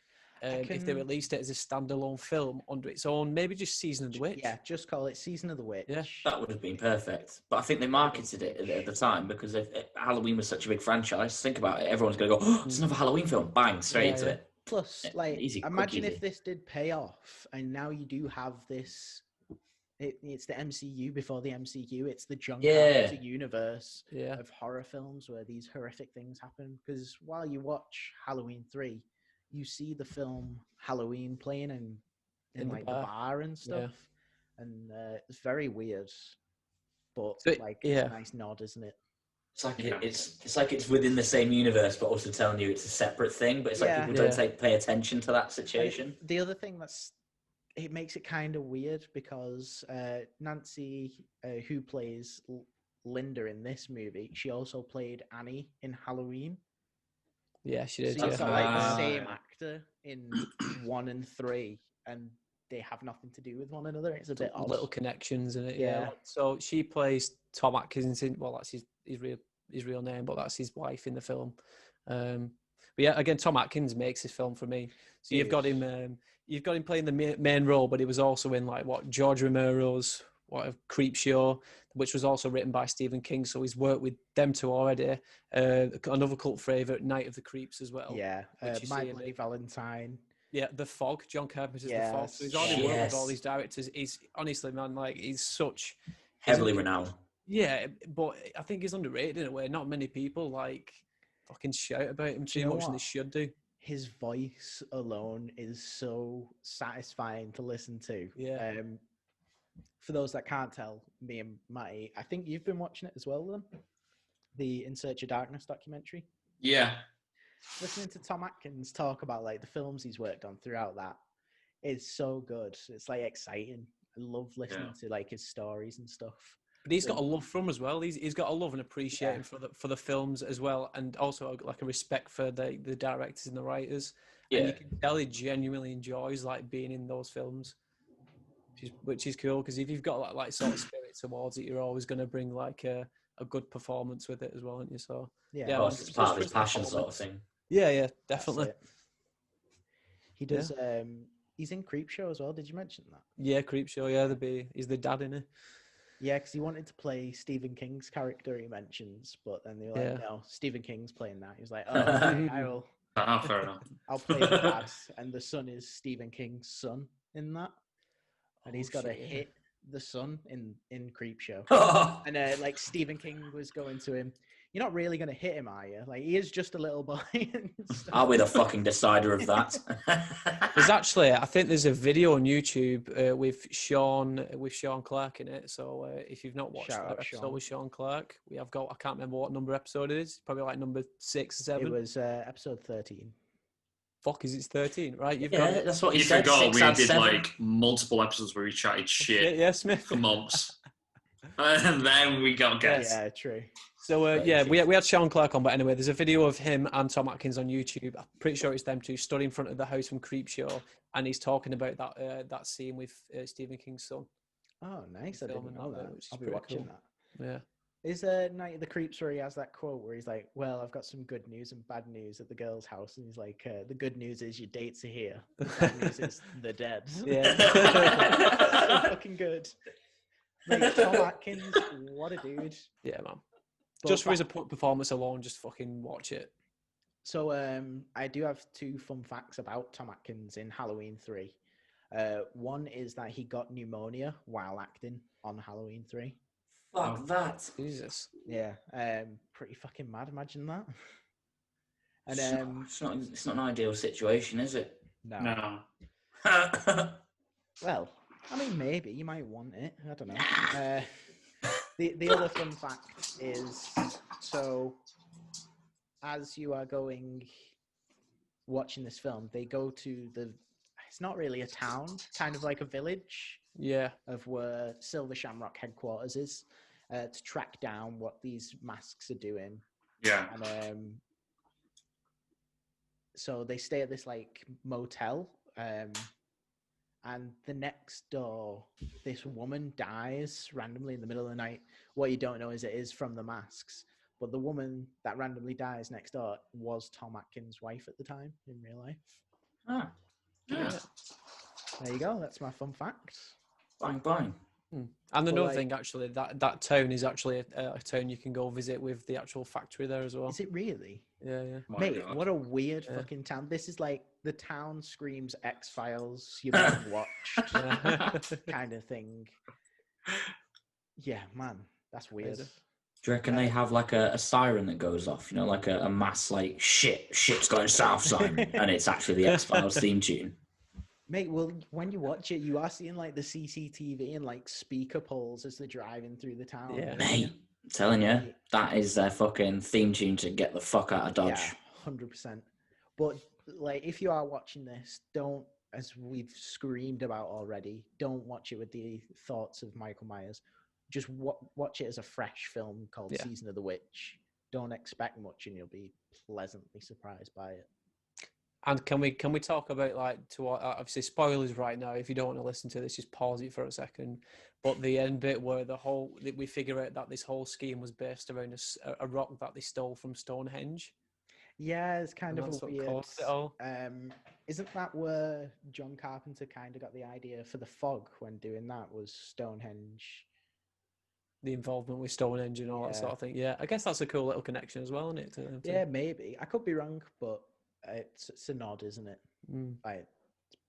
If they released it as a standalone film under its own, maybe just Season of the Witch. Yeah, just call it Season of the Witch. Yeah. That would have been perfect. But I think they marketed it at the time because if Halloween was such a big franchise, think about it, everyone's going to go, "Oh, it's another Halloween film." Bang, straight Yeah, into yeah. it. Plus, Yeah, like, easy, quick, imagine easy. if this did pay off and now you do have this. It's the MCU before the MCU. It's the John Carpenter universe of horror films where these horrific things happen. Because while you watch Halloween 3, you see the film Halloween playing in In the like the bar and stuff, and it's very weird. But So, like, yeah. it's a nice nod, isn't it? It's like it's like it's within the same universe, but also telling you it's a separate thing. But it's like people don't pay attention to that situation. The other thing it makes it kind of weird because Nancy, who plays Linda in this movie, she also played Annie in Halloween. Yeah, she did. So you've Yeah. got like the same actor in 1 and 3, and they have nothing to do with one another. It's a bit odd. Little connections in it. Yeah. So she plays Tom Atkins in. Well, that's his real name, but that's his wife in the film. But yeah, again, Tom Atkins makes this film for me. So you've got him. You've got him playing the main role, but he was also in like George Romero's Creepshow, which was also written by Stephen King. So he's worked with them 2 already. Another cult favorite, Night of the Creeps, as well. Yeah, which you My see in Bloody it. Valentine. Yeah, The Fog. John Carpenter's The Fog. So he's Yes. already worked with all Yes. these directors. He's honestly, man, like he's such Heavily renowned. Yeah, but I think he's underrated in a way. Not many people like fucking shout about him Do you too know much, and they what? should do. His voice alone is so satisfying to listen to. Yeah. For those that can't tell, me and Matty, I think you've been watching it as well, then. The In Search of Darkness documentary. Yeah. Listening to Tom Atkins talk about like the films he's worked on throughout that is so good. It's like exciting. I love listening to like his stories and stuff. But he's got a love for him as well. He's got a love and appreciation Yeah. for the films as well, and also like a respect for the directors and the writers. Yeah. And you can tell he genuinely enjoys like being in those films, which is cool. Because if you've got like sort of spirit towards it, you're always going to bring like a good performance with it as well, aren't you? So Yeah, Of course, it's part of his passion sort of thing. yeah, that's definitely. it. He does. He's in Creepshow as well. Did you mention that? Yeah, Creepshow. Yeah, he's the dad in it. Yeah, because he wanted to play Stephen King's character he mentions, but then they were like, no, Stephen King's playing that. He was like, oh, okay, Fair enough. I'll play the dad, and the son is Stephen King's son in that, and he's got to hit the son in Creepshow. And like Stephen King was going to him, you're not really going to hit him, are you? Like he is just a little boy. And stuff. I'll be the fucking decider of that. There's actually, I think there's a video on YouTube with Sean Clark in it. So if you've not watched Shout that out, episode Sean. with Sean Clark, we have got, I can't remember what number episode it is. Probably like number 6 or 7. It was episode 13. Fuck, is it 13? Right, you've Yeah, got it. that's what he You said. forgot 6 we out of did 7. like multiple episodes where we chatted shit Yeah, Smith. for months. And then we got guests. Yeah, true. So we had Sean Clark on, but anyway, there's a video of him and Tom Atkins on YouTube. I'm pretty sure it's them two stood in front of the house from Creepshow, and he's talking about that scene with Stephen King's son. Oh, nice. I Filming didn't know that, that. which is I'll be pretty watching cool. that. Yeah. Is Night of the Creeps where he has that quote where he's like, well, I've got some good news and bad news at the girl's house. And he's like, the good news is your dates are here. The bad news is they're dead. Yeah. So fucking good. Like, Tom Atkins, what a dude. Yeah, man. But Just for his performance alone, just fucking watch it. So I do have 2 fun facts about Tom Atkins in Halloween 3. One is that he got pneumonia while acting on Halloween 3. Fuck that. Jesus. Yeah, pretty fucking mad. Imagine that. And It's not an ideal situation, is it? no. Well, I mean, maybe you might want it. I don't know. The other fun fact is, so as you are watching this film, they go to it's not really a town, kind of like a village Yeah. of where Silver Shamrock headquarters is, to track down what these masks are doing. Yeah. And so they stay at this like motel, and the next door, this woman dies randomly in the middle of the night. What you don't know is it is from the masks, but the woman that randomly dies next door was Tom Atkins' wife at the time in real life. Ah, Yeah. There you go. That's my fun fact. bang, bang. And But, another like- thing, actually, that town is actually a town you can go visit with the actual factory there as well. Is it really? Yeah. My Mate, God. what a weird Yeah. fucking town. This is like the town screams X-Files you might have watched Yeah. kind of thing. Yeah, man, that's weird. Crazy. Do you reckon they have like a siren that goes off? You know, like a mass like shit's going south siren, and it's actually the X-Files theme tune. Mate, well, when you watch it, you are seeing like the CCTV and like speaker poles as they're driving through the town. Yeah. Mate, I'm telling you, that is their fucking theme tune to get the fuck out of Dodge. Yeah, 100%. But like, if you are watching this, don't, as we've screamed about already, don't watch it with the thoughts of Michael Myers. Just watch it as a fresh film called Yeah. Season of the Witch. Don't expect much, and you'll be pleasantly surprised by it. And can we talk about like obviously spoilers right now? If you don't want to listen to this, just pause it for a second. But the end bit where we figure out that this whole scheme was based around a rock that they stole from Stonehenge. Yeah, it's kind And of that's a what weird. caused it all. Isn't that where John Carpenter kind of got the idea for the fog when doing that? Was Stonehenge? The involvement with Stonehenge and all that Yeah. sort of thing. Yeah, I guess that's a cool little connection as well, isn't it? Yeah, maybe. I could be wrong, but it's a nod, isn't it? Mm. Like,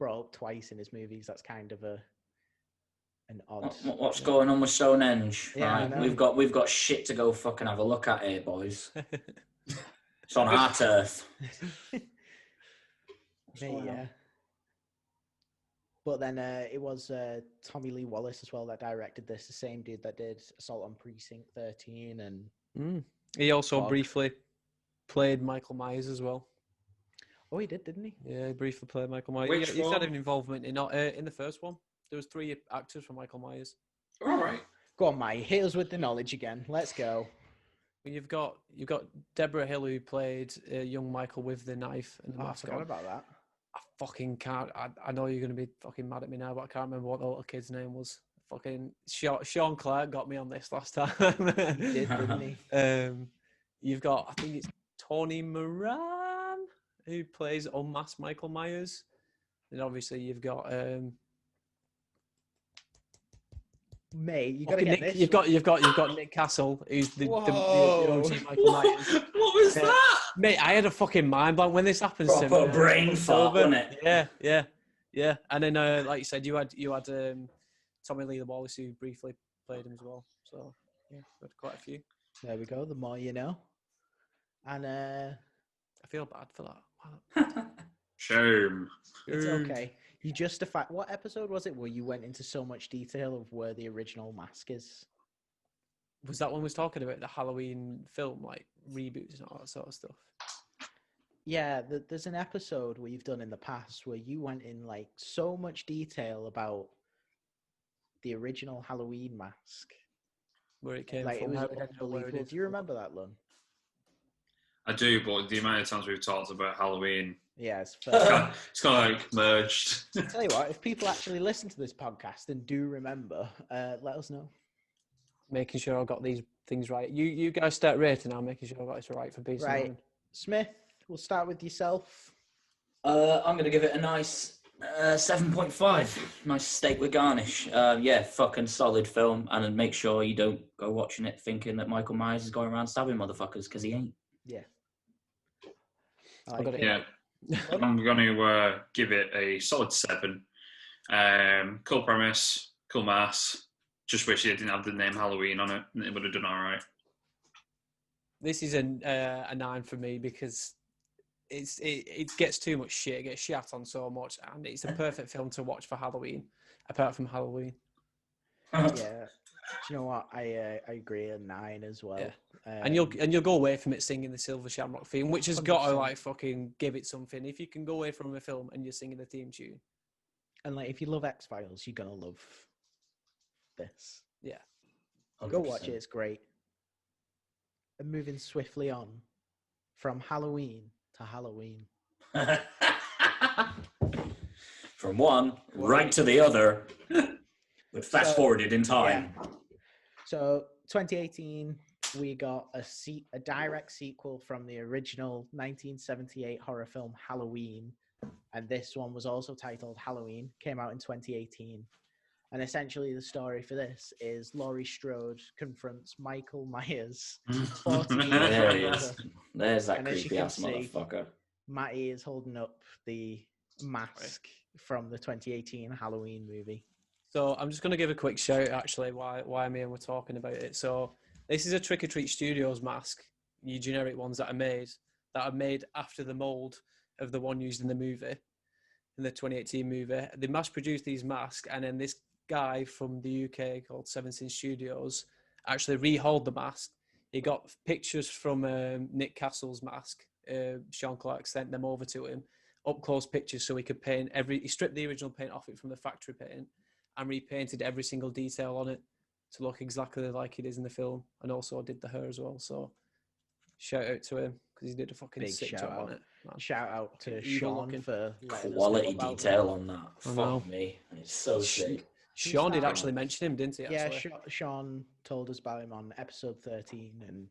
brought up twice in his movies. That's kind of an odd. What's going on with Stonehenge? Yeah, I Right, know. we've got shit to go fucking have a look at here, boys. It's on our turf. Mate, yeah. But then it was Tommy Lee Wallace as well that directed this, the same dude that did Assault on Precinct 13 and He also Fog. briefly played Michael Myers as well. Oh, he did, didn't he? Yeah, he briefly played Michael Myers. Which He's had one? an involvement in the first one. There was 3 actors from Michael Myers. All right. Go on, Mike. Hit us with the knowledge again. Let's go. You've got Deborah Hill, who played young Michael with the knife and the Oh, I mask forgot on. about that. I fucking can't. I know you're going to be fucking mad at me now, but I can't remember what the little kid's name was. Fucking Sean Clark got me on this last time. He did, didn't he? You've got, I think it's Tony Moran, who plays unmasked Michael Myers. And obviously you've got Mate, you gotta get Nick, this. you've got Nick Castle, who's the Whoa. OG Michael Myers. What was that? Mate, I had a fucking mind blank when this happens to me. Proper brain fart, wasn't it? Yeah. And then, like you said, you had Tommy Lee Wallace, who briefly played him as well. So yeah, we had quite a few. There we go. The more you know. And I feel bad for that. Wow. Shame. it's okay. You justified. What episode was it where you went into so much detail of where the original mask is? Was that one was talking about the Halloween film, like reboots and all that sort of stuff? Yeah, there's an episode where you've done in the past where you went in like so much detail about the original Halloween mask. Where it came Like it from. was how it ended up where it unbelievable. is. Do you remember that, Lon? I do, but the amount of times we've talked about Halloween, Yeah, it's it's fair. kind of like merged. Tell you what, if people actually listen to this podcast and do remember, let us know. Making sure I got these things right. You guys start rating. I'm making sure I got this right for peace of Right. mind. Smith, we'll start with yourself. I'm going to give it a nice 7.5. Nice steak with garnish. Yeah, fucking solid film. And then make sure you don't go watching it thinking that Michael Myers is going around stabbing motherfuckers, because he ain't. Yeah. I I like got it. Yeah, I'm going to give it a solid 7. Cool premise, cool mass. Just wish it didn't have the name Halloween on it, and it would have done all right. This is a 9 for me because it gets too much shit. It gets shat on so much, and it's a perfect film to watch for Halloween. Apart from Halloween, Yeah. Do you know what? I agree, a 9 as well. Yeah. And you'll go away from it singing the Silver Shamrock theme, which has got to 100%. like fucking give it something. If you can go away from a film and you're singing the theme tune, And like, if you love X-Files, you're gonna love this. yeah. Go watch it. It's great. And moving swiftly on from Halloween to Halloween. From one right to the other, but fast forwarded in time. Yeah. So 2018, we got a direct sequel from the original 1978 horror film Halloween, and this one was also titled Halloween. Came out in 2018, and essentially the story for this is Laurie Strode confronts Michael Myers. 40 years There he later. is. There's that And as you creepy can ass see- motherfucker. Matty is holding up the mask from the 2018 Halloween movie. So I'm just going to give a quick shout actually why me and we're talking about it. So this is a Trick or Treat Studios mask, new generic ones that are made after the mold of the one used in the movie, in the 2018 movie. They mass produced these masks, and then this guy from the UK called Seven Sin Studios actually rehauled the mask. He got pictures from Nick Castle's mask. Sean Clark sent them over to him, up close pictures, so he could paint he stripped the original paint off it from the factory paint and repainted every single detail on it to look exactly like it is in the film, and also did the hair as well. So shout out to him because he did a fucking Big sick shout job out. on it. Man. Shout out to Evil Sean looking. for letting us Quality know about detail that. on that. I know. Fuck me. It's so sick. Sean did that? actually mention him, didn't he? Yeah, Actually? Sean told us about him on episode 13, and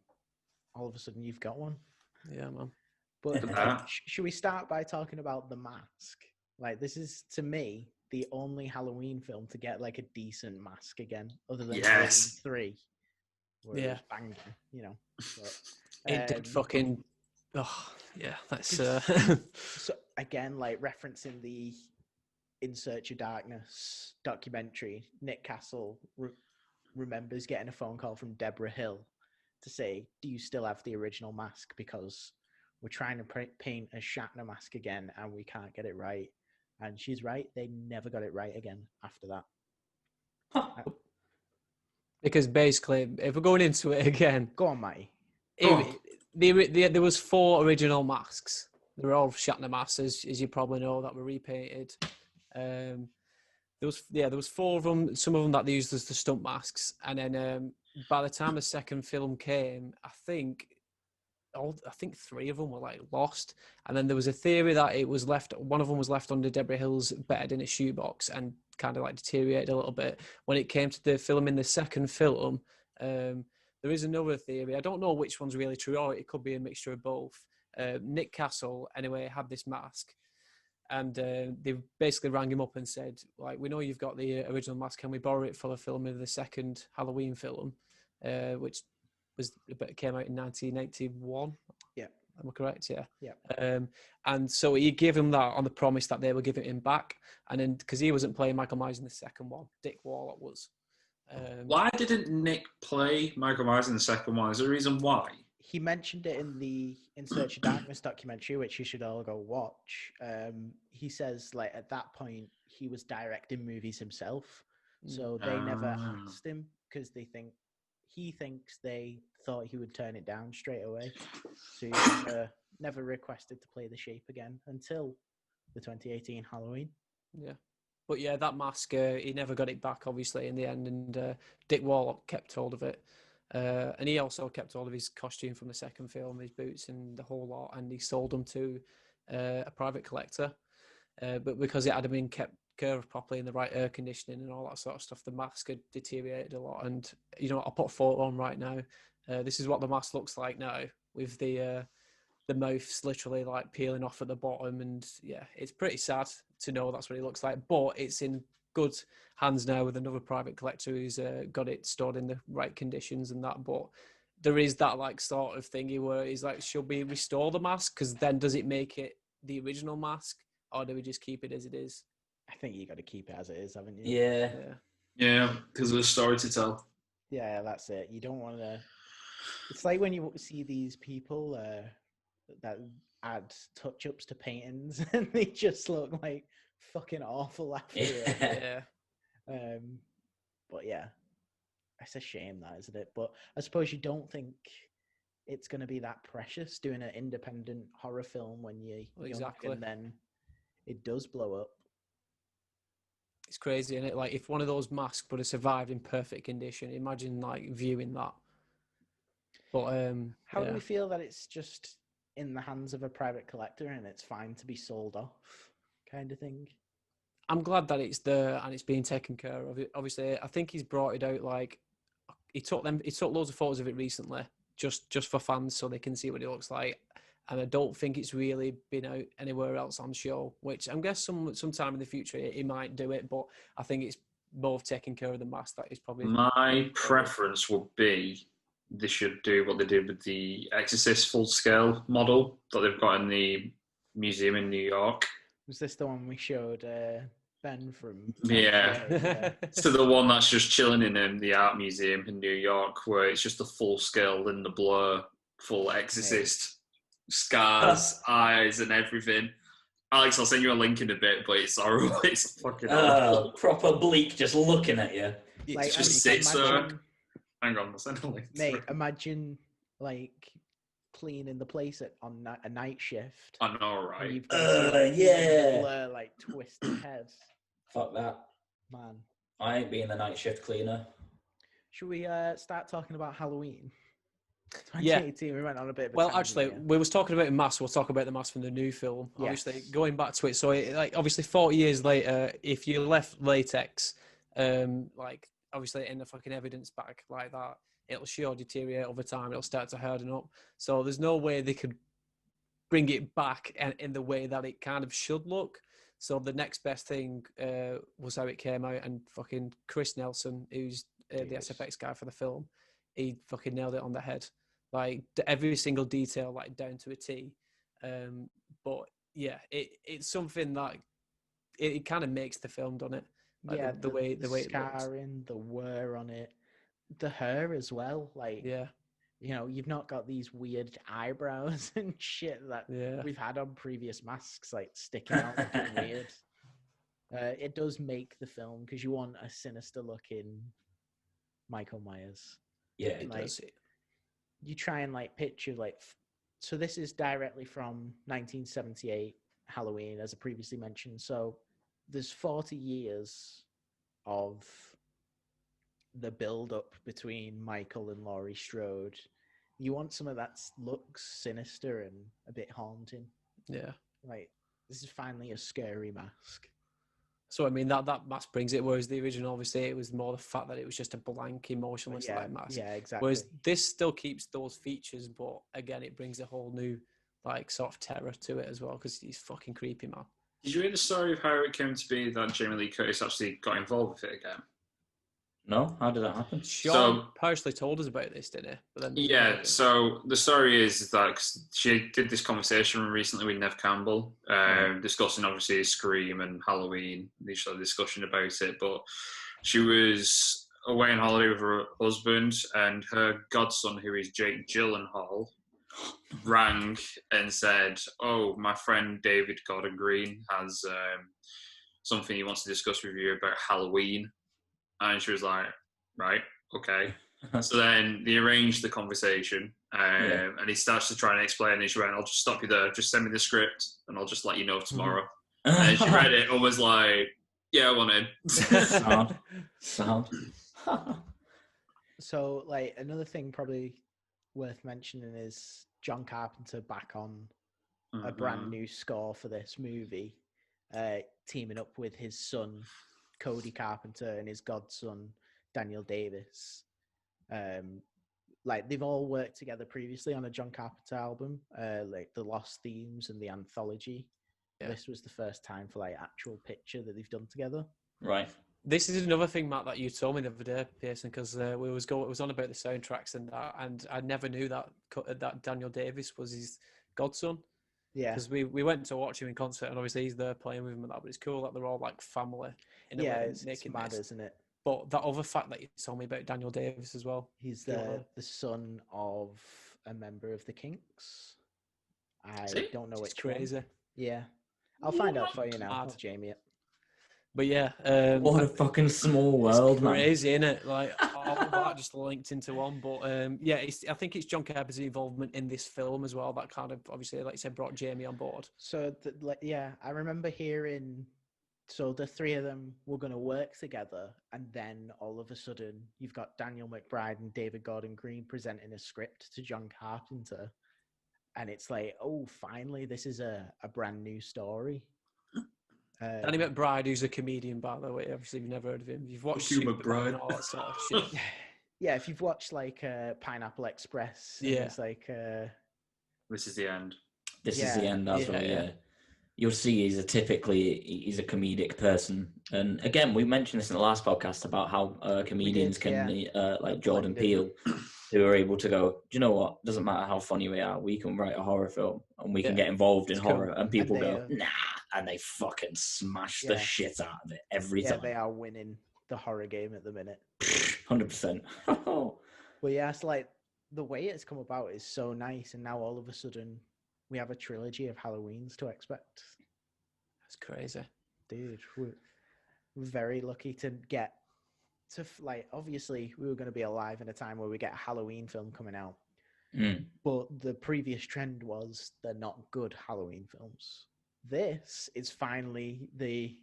all of a sudden you've got one. Yeah, man. But Yeah. should we start by talking about The Mask? Like, this is, to me, the only Halloween film to get like a decent mask again, other than Yes. Halloween 3, where it Yeah. was banging, you know. But, It did fucking. Oh, yeah, that's. so again, like referencing the In Search of Darkness documentary, Nick Castle remembers getting a phone call from Deborah Hill to say, "Do you still have the original mask? Because we're trying to paint a Shatner mask again, and we can't get it right." And she's right; they never got it right again after that. Because basically, if we're going into it again, Go on, Matty. There was 4 original masks. They were all Shatner masks, as you probably know, that were repainted. There was 4 of them. Some of them that they used as the stunt masks, and then by the time the second film came, I think 3 of them were like lost. And then there was a theory that it was left. One of them was left under Deborah Hill's bed in a shoebox and kind of like deteriorated a little bit. When it came to the filming the second film, there is another theory. I don't know which one's really true, or it could be a mixture of both. Nick Castle, anyway, had this mask, and they basically rang him up and said, like, "We know you've got the original mask. Can we borrow it for the filming of the second Halloween film, which came out in 1981? Yeah. Am I correct? Yeah. Yeah. And so he gave him that on the promise that they would give it him back. And then, because he wasn't playing Michael Myers in the second one, Dick Warlock was. Why didn't Nick play Michael Myers in the second one? Is there a reason why? He mentioned it in the In Search of Darkness documentary, which you should all go watch. He says, like, at that point, he was directing movies himself. So they never asked him because he thinks they thought he would turn it down straight away. So he never requested to play the Shape again until the 2018 Halloween. Yeah. But yeah, that mask, he never got it back, obviously, in the end. And Dick Warlock kept hold of it. And he also kept hold of his costume from the second film, his boots and the whole lot. And he sold them to a private collector. But because it hadn't been kept care of properly in the right air conditioning and all that sort of stuff, the mask had deteriorated a lot. And, you know, I'll put a photo on right now. This is what the mask looks like now, with the mouths literally like peeling off at the bottom. And yeah, it's pretty sad to know that's what it looks like, but it's in good hands now with another private collector who's got it stored in the right conditions and that. But there is that like sort of thingy where he's like, should we restore the mask? Because then does it make it the original mask, or do we just keep it as it is? I think you got to keep it as it is, haven't you? Yeah, because there's a story to tell. Yeah, that's it. You don't want to. It's like when you see these people that add touch-ups to paintings and they just look like fucking awful after it. Yeah. But yeah, it's a shame that, isn't it? But I suppose you don't think it's going to be that precious doing an independent horror film when you're young, and then it does blow up. It's crazy, isn't it? Like, if one of those masks would have survived in perfect condition, imagine like viewing that. But how do we feel that it's just in the hands of a private collector and it's fine to be sold off, kind of thing? I'm glad that it's there and it's being taken care of. Obviously, I think he's brought it out. Like, he took loads of photos of it recently, just for fans, so they can see what it looks like. And I don't think it's really been out anywhere else on show, which I'm guessing sometime in the future he might do it. But I think it's more of taking care of the mask that is probably. My preference would be they should do what they did with the Exorcist full-scale model that they've got in the museum in New York. Was this the one we showed Ben from? Yeah. So the one that's just chilling in the art museum in New York, where it's just a full-scale Linda Blair, full Exorcist, scars, eyes, and everything. Alex, I'll send you a link in a bit, but it's horrible. It's fucking horrible. Proper bleak, just looking at you. Like, it just sits there. Hang on, I'll send a link. Mate, imagine like cleaning the place on a night shift. I know, right? And you've got Blair, like twisted heads. Fuck that, man. I ain't being the night shift cleaner. Should we start talking about Halloween? 2018, yeah. We went on a bit of a well, actually, we was talking about mask. We'll talk about the mask from the new film. Yes. Obviously, going back to it. So, obviously, 40 years later, if you left latex, like, obviously, in the fucking evidence bag like that, it'll sure deteriorate over time. It'll start to harden up. So, there's no way they could bring it back in the way that it kind of should look. So, the next best thing was how it came out, and fucking Chris Nelson, who's the SFX guy for the film, he fucking nailed it on the head. Like, every single detail, like, down to a T. But yeah, it's something that it kind of makes the film, doesn't it? Like yeah, the way it looks. scarring, the whir on it, the hair as well. Like, Yeah, you've not got these weird eyebrows and shit that yeah. we've had on previous masks, like sticking out looking weird. It does make the film because you want a sinister looking Michael Myers. Yeah, it Like, does. you try and like picture so this is directly from 1978 Halloween, as I previously mentioned. So there's 40 years of the build up between Michael and Laurie Strode. You want some of that looks sinister and a bit haunting. Yeah. Like, this is finally a scary mask. So I mean that mask brings it, whereas the original, obviously, it was more the fact that it was just a blank, emotionless like mask. Yeah, exactly. Whereas this still keeps those features, but again, it brings a whole new like sort of terror to it as well, because he's fucking creepy, man. Did you hear the story of how it came to be that Jamie Lee Curtis actually got involved with it again? No, how did that happen? Sean partially told us about this, didn't he? But then Yeah, so the story is that she did this conversation recently with Nev Campbell, discussing obviously Scream and Halloween, this sort of discussion about it, but she was away on holiday with her husband, and her godson, who is Jake Gyllenhaal, rang and said, "Oh, my friend David Gordon Green has something he wants to discuss with you about Halloween." And she was like, "Right, okay." So then they arranged the conversation, and he starts to try and explain. And she went, "I'll just stop you there. Just send me the script, and I'll just let you know tomorrow." And she read it and was like, "Yeah, I want in." Sound. So, like, another thing probably worth mentioning is John Carpenter back on a brand new score for this movie, teaming up with his son Cody Carpenter and his godson Daniel Davis. Like, they've all worked together previously on a John Carpenter album, like the Lost Themes and the Anthology. Yeah. This was the first time for like actual picture that they've done together. Right. This is another thing, Matt, that you told me the other day, Pearson, because it was on about the soundtracks and that, and I never knew that Daniel Davis was his godson. Yeah, because we went to watch him in concert, and obviously he's there playing with him and that. But it's cool that they're all like family in a way. It's mad, isn't it? But that other fact that you told me about Daniel Davis as well. He's the son of a member of the Kinks. I don't know which crazy. One. Yeah, I'll find out for you now. I'll Jamie it. But yeah, what a fucking small world, man. Crazy, isn't it? Like all of that just linked into one. But yeah, I think it's John Carpenter's involvement in this film as well that kind of obviously, like you said, brought Jamie on board. So yeah, I remember hearing. So the three of them were going to work together, and then all of a sudden, you've got Daniel McBride and David Gordon Green presenting a script to John Carpenter, and it's like, oh, finally, this is a brand new story. Danny McBride, who's a comedian, by the way. Obviously, you've never heard of him. You've watched McBride and all that sort of shit. Yeah, if you've watched like Pineapple Express, it's like This is the end. This is the end. That's right. Yeah. You'll see he's a comedic person, and again, we mentioned this in the last podcast about how comedians can like Jordan Peele, who are able to go, do you know what? Doesn't matter how funny we are, we can write a horror film and we can get involved in horror, and people go, nah, and they fucking smash the shit out of it every time. They are winning the horror game at the minute. 100%. Well, yeah, it's like the way it's come about is so nice, and now all of a sudden we have a trilogy of Halloweens to expect. That's crazy. Dude, we're very lucky to get to, like, obviously we were going to be alive in a time where we get a Halloween film coming out. But the previous trend was they're not good Halloween films. This is finally the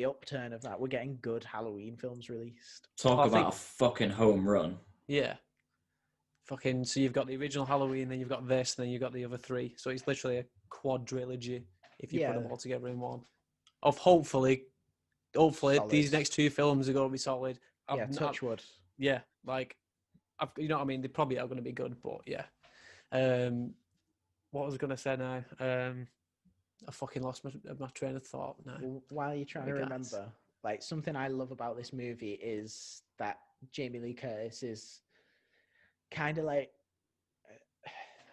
upturn of that. We're getting good Halloween films released. Talk about a fucking home run. Yeah. Fucking, so you've got the original Halloween, then you've got this, and then you've got the other three. So it's literally a quadrilogy if you put them all together in one. Of hopefully solid. These next two films are going to be solid. Touch wood. Yeah, like, you know what I mean? They probably are going to be good, but yeah. What was I going to say now? I fucking lost my train of thought now. While you're trying to remember, like, something I love about this movie is that Jamie Lee Curtis is kind of like,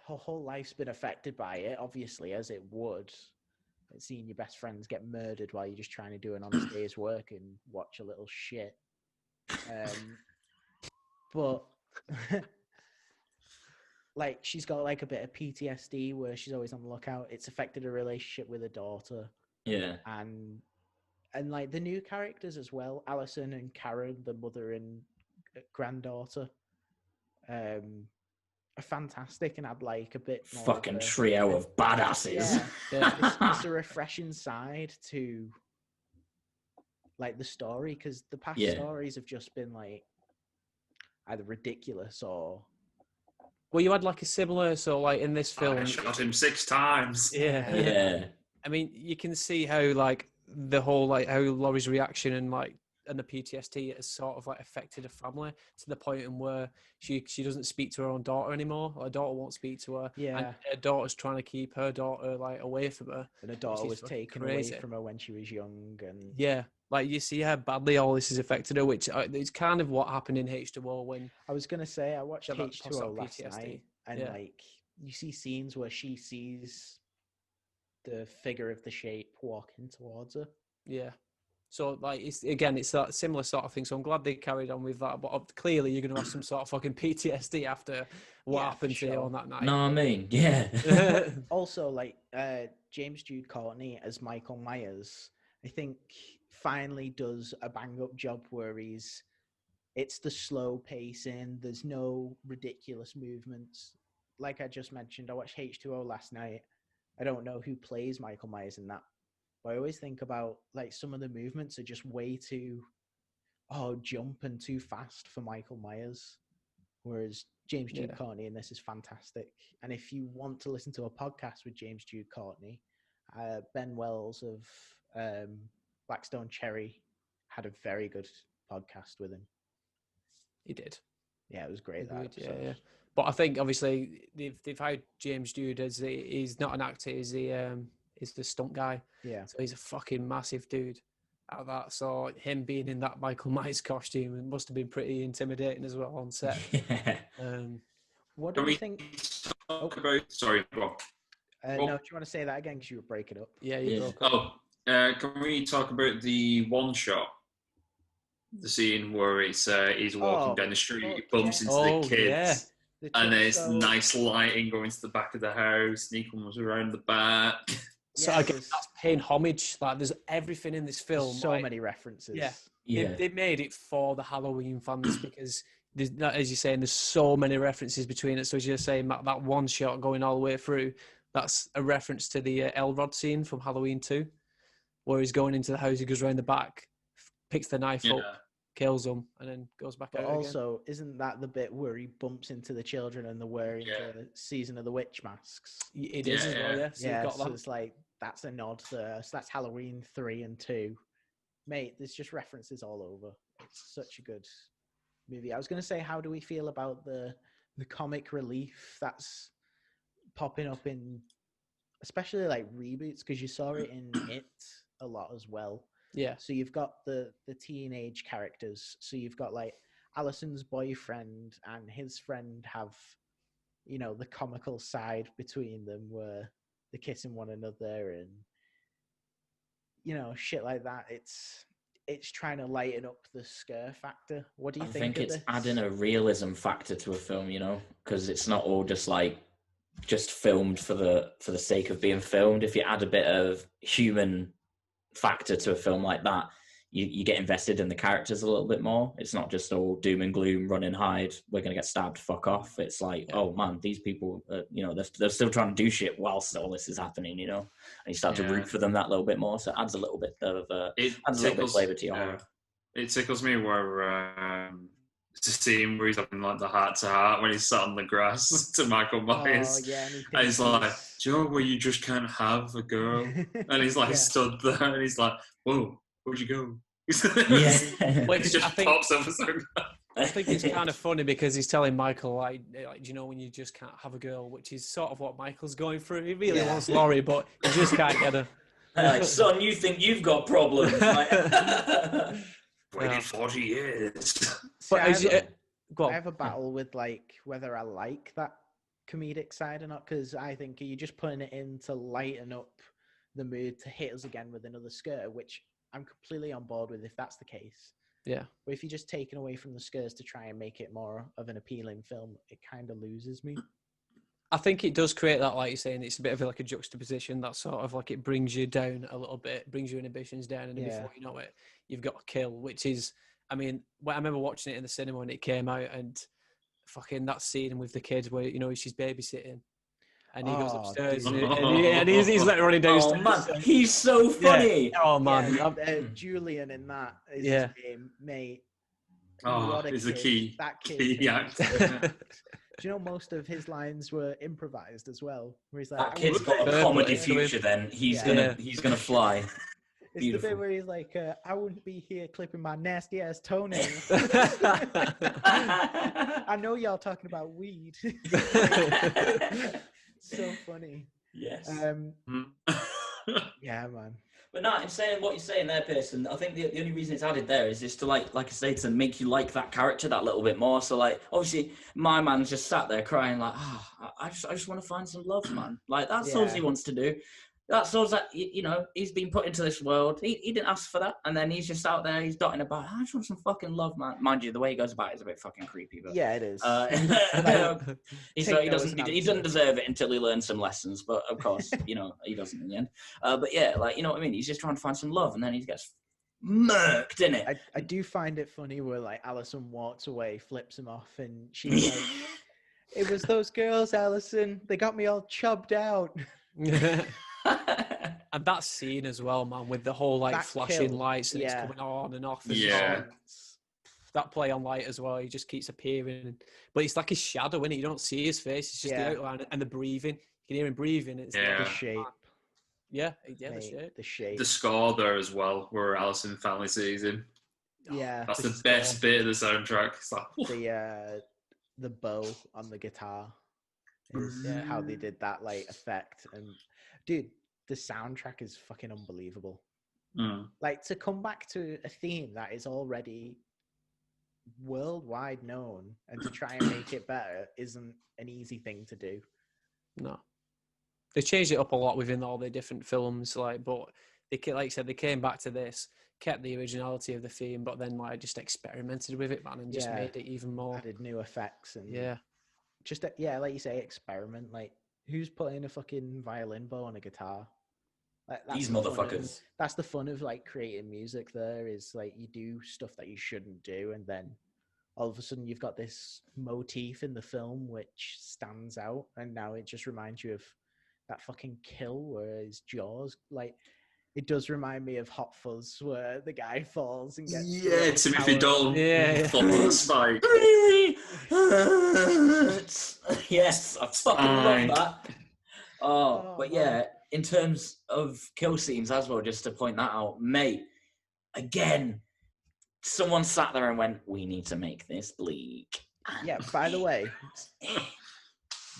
her whole life's been affected by it, obviously, as it would. seeing your best friends get murdered while you're just trying to do an honest day's work and watch a little shit. But like she's got like a bit of PTSD where she's always on the lookout. It's affected her relationship with her daughter. Yeah. And like the new characters as well, Alison and Karen, the mother and granddaughter, are fantastic and add like a bit more Fucking of a, trio of badasses. it's a refreshing side to like the story, because the past stories have just been like either ridiculous or Well, you had like a similar, so like in this film, I shot him 6 times. Yeah. I mean, you can see how like the whole like how Laurie's reaction and the PTSD has sort of like affected her family to the point in where she doesn't speak to her own daughter anymore. Her daughter won't speak to her. Yeah. And her daughter's trying to keep her daughter like away from her. and her daughter Which was is fucking taken crazy. away from her when she was young. And Yeah. Like you see how badly all this has affected her, which is kind of what happened in H2O when I was gonna say I watched She had that H2O last PTSD. night, and Yeah. like you see scenes where she sees the figure of the shape walking towards her. yeah. So like it's that similar sort of thing. So I'm glad they carried on with that. But clearly you're gonna have some sort of fucking PTSD after what Yeah, happened for to you sure. on that night. No, I mean, yeah. Also, like James Jude Courtney as Michael Myers, I think finally does a bang up job where it's the slow pacing. There's no ridiculous movements. Like I just mentioned, I watched H2O last night. I don't know who plays Michael Myers in that, but I always think about like some of the movements are just way too jump and too fast for Michael Myers. Whereas James Jude Courtney in this is fantastic. And if you want to listen to a podcast with James Jude Courtney, Ben Wells of Blackstone Cherry had a very good podcast with him. He did. Yeah, it was great. That episode. Yeah. But I think obviously they've hired James Jude as he's not an actor, he's the stunt guy. Yeah. So he's a fucking massive dude out of that. So him being in that Michael Myers costume must have been pretty intimidating as well on set. Yeah. What do Can you we think? talk about? Sorry, go on. No, do you want to say that again because you were breaking up? Yeah, you Yeah. broke up. Can we talk about the one shot? The scene where he's walking down the street, he bumps into the kids, and there's nice lighting going to the back of the house, and he comes around the back. So I guess that's paying homage. Like there's everything in this film. So many references. Yeah. They made it for the Halloween fans because there's, as you're saying, there's so many references between it. So as you're saying, that one shot going all the way through, that's a reference to the Elrod scene from Halloween 2, where he's going into the house, he goes around the back, picks the knife up, kills them, and then goes back out also, again. isn't that the bit where he bumps into the children and they're wearing the Season of the Witch masks? It is as well, yeah. So you've got so that. it's like, that's a nod there. So that's Halloween 3 and 2. Mate, there's just references all over. It's such a good movie. I was going to say, how do we feel about the comic relief that's popping up in, especially like reboots, because you saw it in It a lot as well. Yeah. So you've got the teenage characters. So you've got like Alison's boyfriend and his friend have, the comical side between them where they're kissing one another and, shit like that. It's trying to lighten up the scare factor. What do you think? I think it's adding a realism factor to a film, because it's not all just filmed for the sake of being filmed. If you add a bit of human factor to a film like that, you get invested in the characters a little bit more. It's not just all doom and gloom, run and hide, we're going to get stabbed, fuck off. It's like, oh man, these people, they're still trying to do shit whilst all this is happening, and you start to root for them that little bit more. So it adds a little bit of a little bit of flavour to your horror. It tickles me where it's a scene where he's having like the heart to heart when he's sat on the grass to Michael Myers. Oh, yeah, and he's like, do you know where you just can't have a girl? And he's like stood there and he's like, whoa, where'd you go? Yeah. He just pops up. I think it's kind of funny because he's telling Michael, like, do you know when you just can't have a girl, which is sort of what Michael's going through. He really wants Laurie, but he just can't get her. Like, son, you think you've got problems? Waited 40 years. But I have a battle with like whether I like that comedic side or not, because I think you're just putting it in to lighten up the mood to hit us again with another scare, which I'm completely on board with if that's the case. Yeah. But if you're just taking away from the scares to try and make it more of an appealing film, it kind of loses me. I think it does create that, like you're saying, it's a bit of like a juxtaposition that sort of like it brings you down a little bit, brings your inhibitions down, and then before you know it, you've got a kill, which is, I mean, I remember watching it in the cinema when it came out, and fucking that scene with the kids where, you know, she's babysitting, and he goes upstairs, and he's like running downstairs. Oh man, he's so funny. Yeah. Oh man, Julian in that is his name, mate. Oh, he's a key actor. Do you know most of his lines were improvised as well? Where he's like, that kid's got a comedy future. Then he's gonna fly. It's the bit where he's like, I wouldn't be here clipping my nasty ass toenails. I know y'all talking about weed. So funny. Yes. Yeah, man. But no, in saying what you're saying there, Pearson, I think the only reason it's added there is just to like I say, to make you like that character that little bit more. So like, obviously, my man's just sat there crying like, I just want to find some love, man. Like that's all he wants to do. That's all that, you know, he's been put into this world. He didn't ask for that, and then he's just out there. He's dotting about. I just want some fucking love, man. Mind you, the way he goes about it is a bit fucking creepy. But yeah, it is. He doesn't deserve it until he learns some lessons. But of course, you know, he doesn't in the end. But yeah, like, you know what I mean. He's just trying to find some love, and then he gets murked, innit? I do find it funny where like Alison walks away, flips him off, and she's like, "It was those girls, Alison. They got me all chubbed out." And that scene as well, man, with the whole like flashing lights and it's coming on and off. And that play on light as well. He just keeps appearing, but it's like his shadow, innit? You don't see his face. It's just the outline and the breathing. You can hear him breathing. It's the shape. Yeah, the shape. The shape. The score there as well, where Alison finally sees him. Yeah, that's the best bit of the soundtrack. It's like, the bow on the guitar is how they did that like effect. And dude, the soundtrack is fucking unbelievable. Like, to come back to a theme that is already worldwide known and to try and make it better isn't an easy thing to do. No, they changed it up a lot within all the different films, like, but they, like you said, they came back to this, kept the originality of the theme, but then like just experimented with it, man, and just made it even more. Added new effects and just like you say, experiment. Like, who's putting a fucking violin bow on a guitar? Like, these motherfuckers. That's the fun of like creating music. There is like, you do stuff that you shouldn't do, and then all of a sudden you've got this motif in the film which stands out, and now it just reminds you of that fucking kill where his jaws, like, it does remind me of Hot Fuzz where the guy falls and gets Timothy Dalton falls on the spike. Yes, I fucking love that. But yeah, in terms of kill scenes as well, just to point that out, mate, again, someone sat there and went, we need to make this bleak. Yeah, by the way,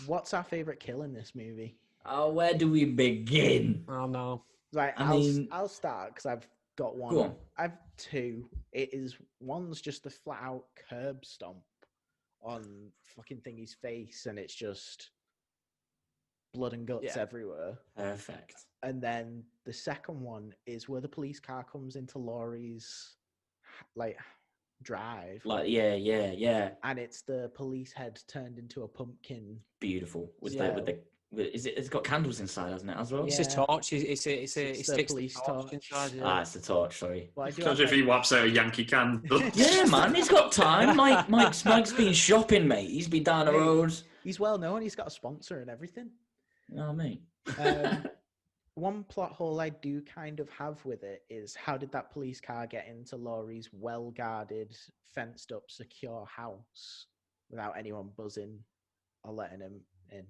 what's our favourite kill in this movie? Oh, where do we begin? Oh, no. Right, I'll start because I've got one. Go on. I've two. One's just a flat out curb stomp on fucking Thingy's face, and it's just blood and guts everywhere. Perfect. And then the second one is where the police car comes into Laurie's like drive. Like, yeah. And it's the police head turned into a pumpkin. Beautiful. It's got candles inside, hasn't it, as well? It's a torch. It's the police torch inside. It's the torch, sorry. Because if he whaps out a Yankee candle. Yeah, man, he's got time. Mike's been shopping, mate. He's been down the road. He's well known. He's got a sponsor and everything. Oh, mate. One plot hole I do kind of have with it is, how did that police car get into Laurie's well-guarded, fenced-up, secure house without anyone buzzing or letting him in?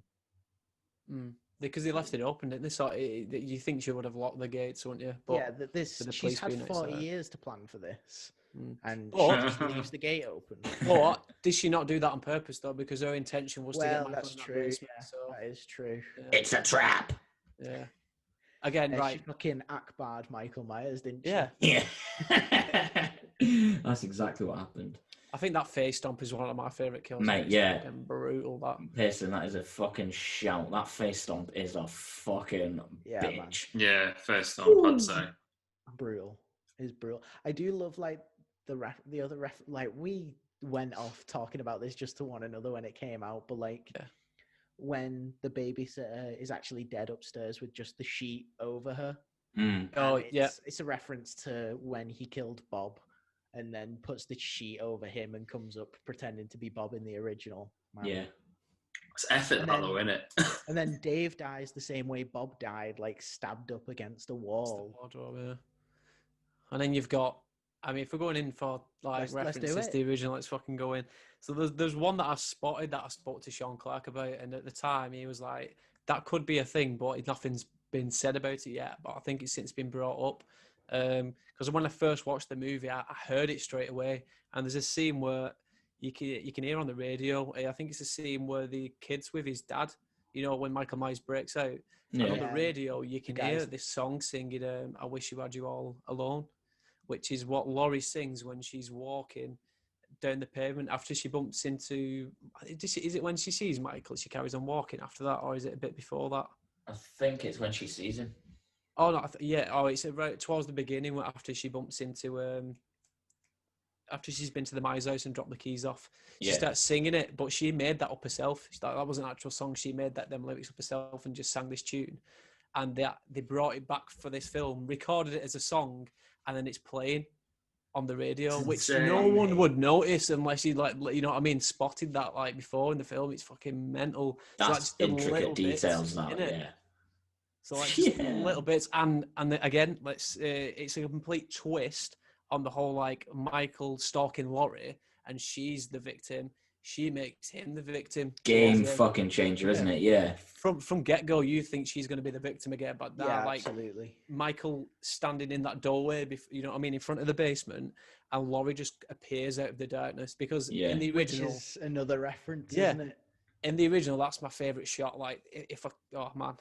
Because they left it open, didn't they? So you think she would have locked the gates, wouldn't you? But she's had 40 years to plan for this, and she just leaves the gate open. But did she not do that on purpose, though? Because her intention was to get Michael that's in that true. basement, Yeah, so. that is true. Yeah. It's a trap. Yeah. Again, right. She fucking Akbar'd Michael Myers, didn't she? Yeah. Yeah. That's exactly what happened. I think that face stomp is one of my favourite kills. Mate, It's yeah. fucking brutal, that. Pearson, that is a fucking shout. That face stomp is a fucking Yeah, man. bitch. Yeah, first stomp, I'd say. Brutal. It's brutal. I do love like the other like we went off talking about this just to one another when it came out, but like when the babysitter is actually dead upstairs with just the sheet over her. Mm. Oh, and yeah. It's a reference to when he killed Bob and then puts the sheet over him and comes up pretending to be Bob in the original. Man. Yeah. It's effort, And that then- though, isn't it? And then Dave dies the same way Bob died, like stabbed up against a It's the wall. wardrobe, yeah. And then you've got, I mean, if we're going in for like Let's do references it. to the original, let's fucking go in. So there's one that I spotted that I spoke to Sean Clark about, and at the time he was like, that could be a thing, but nothing's been said about it yet. But I think it's since been brought up. Because when I first watched the movie, I heard it straight away. And there's a scene where you can hear on the radio. I think it's a scene where the kid's with his dad. You know, when Michael Myers breaks out. And on the Yeah. radio, you can guys- hear this song singing, I Wish You Had You All Alone, which is what Laurie sings when she's walking down the pavement after she bumps into... Is it when she sees Michael, she carries on walking after that, or is it a bit before that? I think it's when she sees him. Oh, no, it's right towards the beginning after she bumps into... after she's been to the Myers house and dropped the keys off. She Yeah. starts singing it, but she made that up herself. That was an actual song. She made them lyrics up herself and just sang this tune. And they brought it back for this film, recorded it as a song, and then it's playing on the radio, That's which insane. no one would notice unless you you know what I mean, spotted that like before in the film. It's fucking mental. That's like, just the little intricate bits, details, that, innit? yeah. So like just Yeah. little bits, and again, it's a complete twist on the whole like Michael stalking Laurie, and she's the victim. She makes him the victim. Game towards the end. fucking changer, isn't it? Yeah. From get go, you think she's going to be the victim again, but that Yeah, like absolutely. Michael standing in that doorway, you know what I mean, in front of the basement, and Laurie just appears out of the darkness because Yeah. in the Which original, is another reference, Yeah. isn't it? in the original, that's my favorite shot. Like if I, oh man,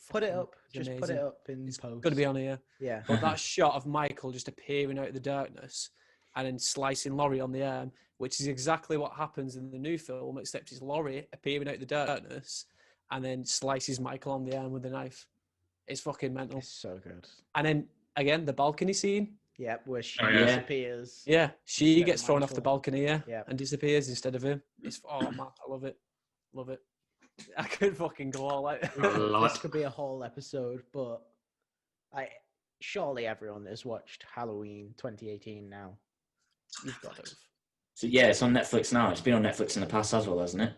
Put it fucking up. is Just put it amazing. up in post. Got to be on here. Yeah. But that shot of Michael just appearing out of the darkness and then slicing Laurie on the arm, which is exactly what happens in the new film, except it's Laurie appearing out of the darkness and then slices Michael on the arm with a knife. It's fucking mental. It's so good. And then again, the balcony scene. Yep, where she Oh, yeah. disappears. Yeah, she Instead of gets thrown off the Michael. balcony, yeah, Yeah. and disappears instead of him. It's oh man, I love it, love it. I could fucking go all out. I love This it. could be a whole episode, but surely everyone has watched Halloween 2018 now. You've got it. So yeah, it's on Netflix now. It's been on Netflix in the past as well, hasn't it?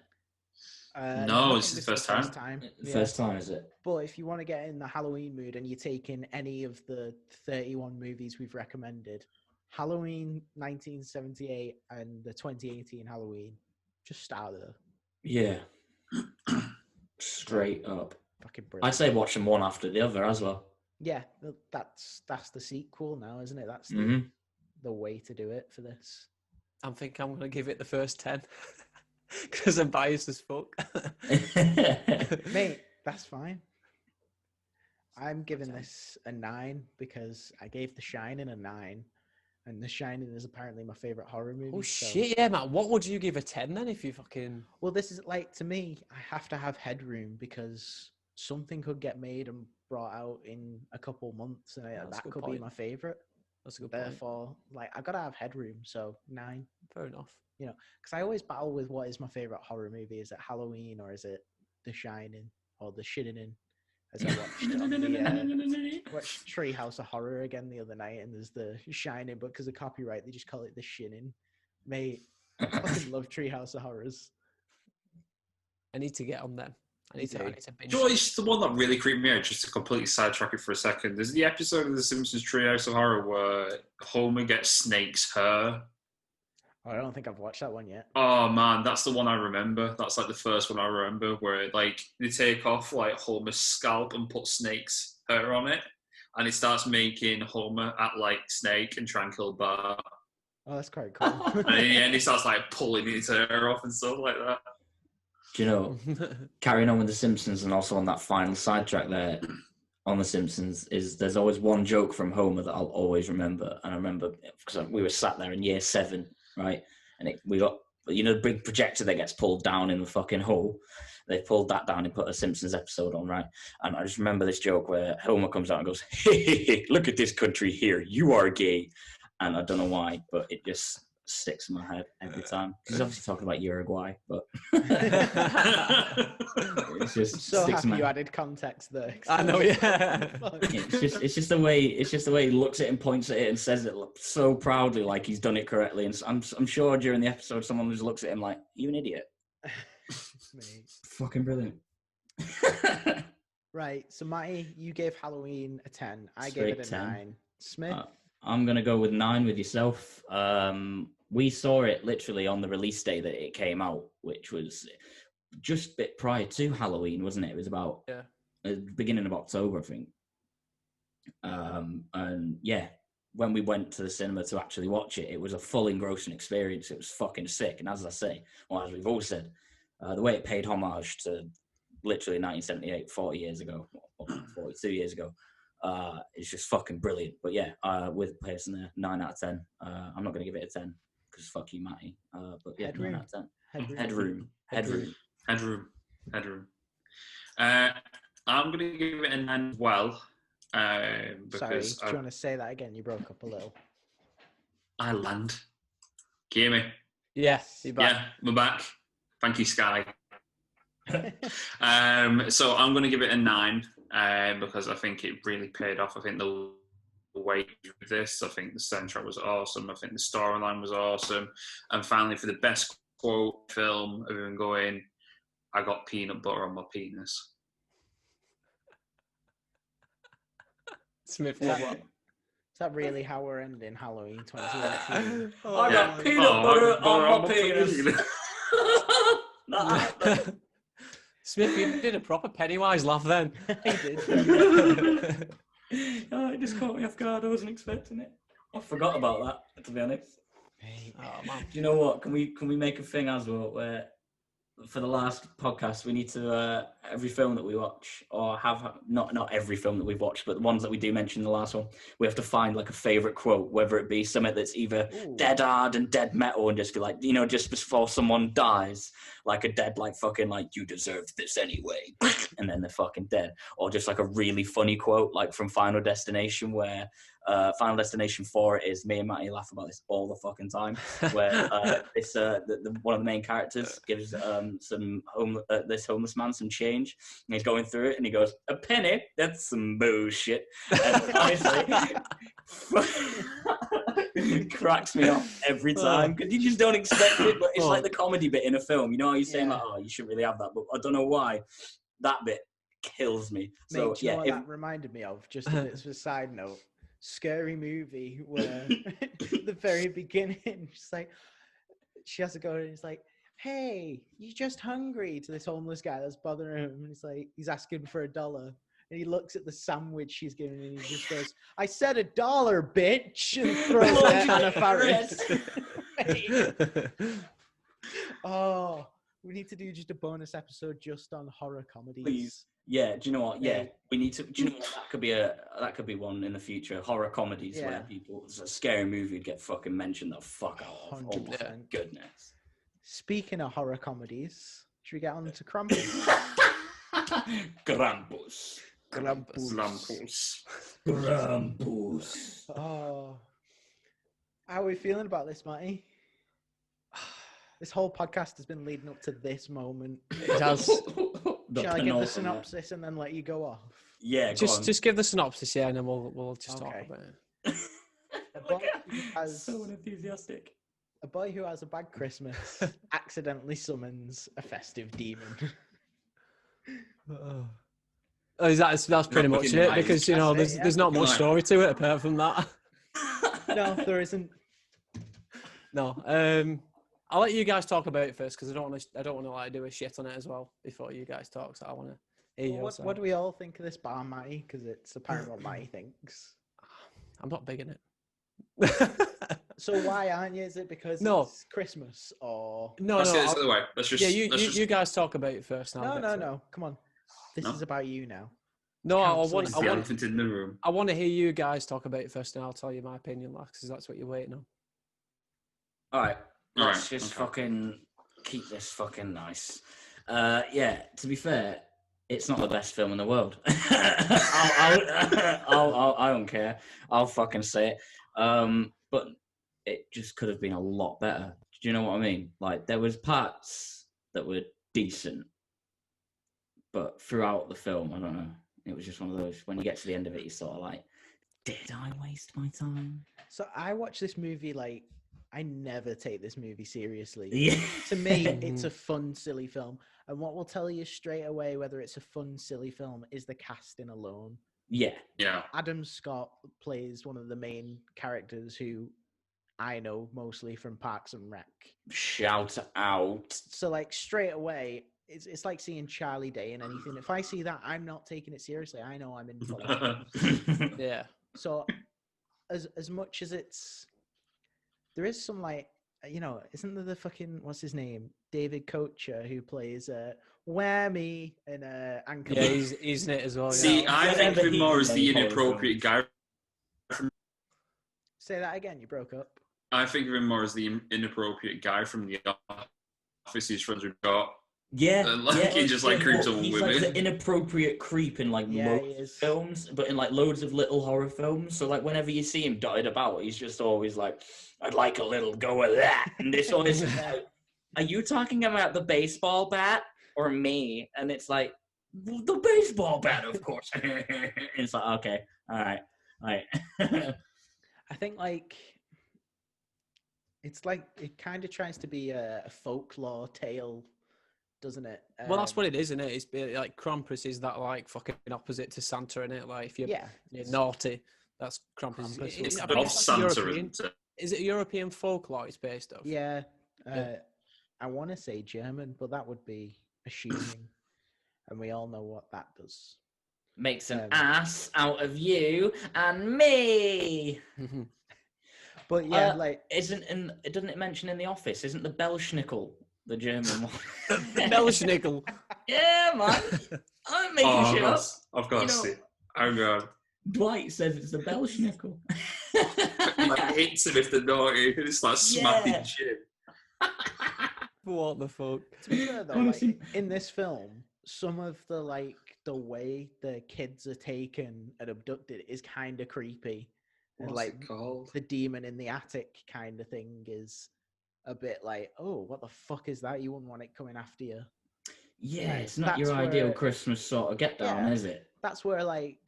No, I this think is the first time. The Yeah. first time, is it? But if you want to get in the Halloween mood and you're taking any of the 31 movies we've recommended, Halloween 1978 and the 2018 Halloween, just start there. Yeah. Straight up. Fucking I'd brilliant. say watch them one after the other as well. Yeah, that's the sequel now, isn't it? That's hmm the way to do it for this. I think I'm gonna give it the first 10 because I'm biased as fuck. Mate, that's fine. I'm giving this a 9 because I gave The Shining a 9, and The Shining is apparently my favorite horror movie. Oh so- shit, yeah, man. What would you give a 10 then if you fucking? Well, this is like, to me, I have to have headroom because something could get made and brought out in a couple months, and That's a that good could be point. my favorite. That's a good point. Therefore, like, I gotta have headroom, so 9. Fair enough. Because I always battle with what is my favorite horror movie. Is it Halloween or is it The Shining or The Shining? As I watched on the watched Treehouse of Horror again the other night, and there's The Shining, but because of copyright, they just call it The Shining. Mate, I fucking love Treehouse of Horrors. I need to get on them. I need to binge. Joyce, the one that really creeped me out, just to completely sidetrack it for a second, there's the episode of The Simpsons Treehouse of Horror where Homer gets Snake's hair. Oh, I don't think I've watched that one yet. Oh man, that's the one I remember. That's like the first one I remember where like they take off like Homer's scalp and put Snake's hair on it, and it starts making Homer act like Snake and try and kill Bart. Oh, that's quite cool. And in the end, he starts like pulling his hair off and stuff like that. Do you know, carrying on with The Simpsons and also on that final sidetrack there on The Simpsons is there's always one joke from Homer that I'll always remember. And I remember because we were sat there in year 7, right? and we got the big projector that gets pulled down in the fucking hole. They pulled that down and put a Simpsons episode on, right? And I just remember this joke where Homer comes out and goes, "Hey, look at this country here. You are gay." And I don't know why, but it just sticks in my head every time. He's obviously talking about Uruguay, but it's just I'm so sticks in happy my you head. added context there. I know, yeah. It's just the way he looks at it and points at it and says it so proudly, like he's done it correctly. And I'm sure during the episode, someone just looks at him like, "You an idiot." Mate. Fucking brilliant. Right, so Matty, you gave Halloween a 10. I Straight gave it a 10. 9. Smith? I'm gonna go with 9 with yourself. We saw it literally on the release day that it came out, which was just a bit prior to Halloween, wasn't it? It was about the beginning of October, I think. And yeah, when we went to the cinema to actually watch it, it was a full engrossing experience. It was fucking sick. And as I say, as we've all said, the way it paid homage to literally 1978, 40 years ago, or 42 years ago, it's just fucking brilliant. But yeah, with Pearson there, 9 out of 10. I'm not going to give it a 10 because fuck you, Matty. But yeah, Headroom. 9 out of 10. Headroom. I'm going to give it a 9 as well. Sorry, Because do you want to say that again? You broke up a little. I land. Can you hear me? Yes, you're back. Yeah, we're back. Thank you, Sky. So I'm going to give it a 9 because I think it really paid off. I think the way with this, I think the soundtrack was awesome. I think the storyline was awesome. And finally, for the best quote film of even going, I got peanut butter on my penis. Smith, Is what? Is that really how we're ending Halloween 2018? I got peanut butter on my penis. Smith, you did a proper Pennywise laugh then. He did. Oh, it just caught me off guard. I wasn't expecting it. I forgot about that, to be honest. Oh man. Do you know what? Can we make a thing as well where for the last podcast we need to every film that we watch, or have not every film that we've watched, but the ones that we do mention in the last one, we have to find like a favorite quote, whether it be something that's either dead hard and dead metal and just be like, just before someone dies, like a dead like fucking like you deserved this anyway, and then they're fucking dead, or just like a really funny quote like from Final Destination where Final Destination 4 is, me and Matty laugh about this all the fucking time, where one of the main characters gives this homeless man some change, and he's going through it, and he goes, "A penny? That's some bullshit." And honestly, it cracks me up every time because you just don't expect it, but it's like the comedy bit in a film. You know how you're saying like, "Oh, you shouldn't really have that," but I don't know why that bit kills me. Mate, So do you know what yeah, that reminded me of? Just a bit of a side note. Scary movie where the very beginning, she has to go and it's like, "Hey, you just hungry?" to this homeless guy that's bothering him, and he's asking for $1, and he looks at the sandwich she's giving him, and he just goes, "I said $1, bitch," and throws it at Anna Faris. Oh, we need to do just a bonus episode just on horror comedies. please. Yeah, do you know what? Yeah, we need to. Do you know what? That could be one in the future. Horror comedies where it's a scary movie would get fucking mentioned the fuck out of. Oh my 100%. goodness. Speaking of horror comedies, should we get on to Krampus? Krampus. Krampus. Oh, how are we feeling about this, Matty? This whole podcast has been leading up to this moment. It has. Shall I give the synopsis and then let you go off? Yeah, Just give the synopsis, and then we'll just talk about it. A boy who has so enthusiastic. a boy who has a bad Christmas accidentally summons a festive demon. That's pretty much it, because there's not much story to it apart from that. No, there isn't. No. I'll let you guys talk about it first because I don't want to like do a shit on it as well before you guys talk. So I want to hear What do we all think of this bar, Matty? Because it's apparently what Matty thinks. I'm not big in it. So why aren't you? Is it because it's Christmas or No, let's get this out of the way. Let's just you guys talk about it first. No. Come on, this is about you now. No, I the elephant in the room. I want to hear you guys talk about it first, and I'll tell you my opinion, because that's what you're waiting on. All right. Let's just fucking keep this fucking nice. Yeah, to be fair, it's not the best film in the world. I don't care. I'll fucking say it. But it just could have been a lot better. Do you know what I mean? Like, there was parts that were decent, but throughout the film, I don't know. It was just one of those, when you get to the end of it, you're sort of like, did I waste my time? So I watched this movie, like, I never take this movie seriously. Yeah. To me, it's a fun, silly film. And what will tell you straight away whether it's a fun, silly film is the casting alone. Yeah. Adam Scott plays one of the main characters who I know mostly from Parks and Rec. Shout out. So, like, straight away, it's like seeing Charlie Day in anything. If I see that, I'm not taking it seriously. I know I'm in for that. Yeah. So, as much as there is some, like, you know, isn't there the fucking, what's his name? David Kocher, who plays Whammy in Anchorman. Yeah, he's in it as well. See, yeah. I think of him more as the inappropriate guy. Say that again, you broke up. I think of him more as the inappropriate guy from the office he's friends with got. Yeah, And, like, he just, like, creeps on he's women. like the inappropriate creep in, like, Yeah, he loads of is. films, but in, like, loads of little horror films. So, like, whenever you see him dotted about, he's just always like, I'd like a little go of that. And it's always like, are you talking about the baseball bat or me? And it's like, the baseball bat, of course. It's like, okay, all right. I think, like, it's like, it kind of tries to be a folklore tale, doesn't it? Well, that's what it is, isn't it? It's like Krampus is that, like, fucking opposite to Santa, in it. Like, if you're naughty, that's Krampus. It's I not think Santa, European. isn't it? Is it European folklore it's based off? Yeah. I want to say German, but that would be assuming. And we all know what that does. Makes an ass out of you and me. But yeah, like, doesn't it mention in The Office? Isn't the Belschnickel the German one? Belschnickel. Yeah, man. I'm making shit up. I've got to see. Oh god. Dwight says it's the Belschnickel. Like, hates him if they're naughty. It's like smacking shit. What the fuck? to be fair though, like, in this film, some of the way the kids are taken and abducted is kind of creepy. And What's like it called? the demon in the attic kind of thing is a bit like, oh, what the fuck is that? You wouldn't want it coming after you. Yeah, Like, it's not your that's ideal where- Christmas sort of get down, Yeah. is it? That's where, like,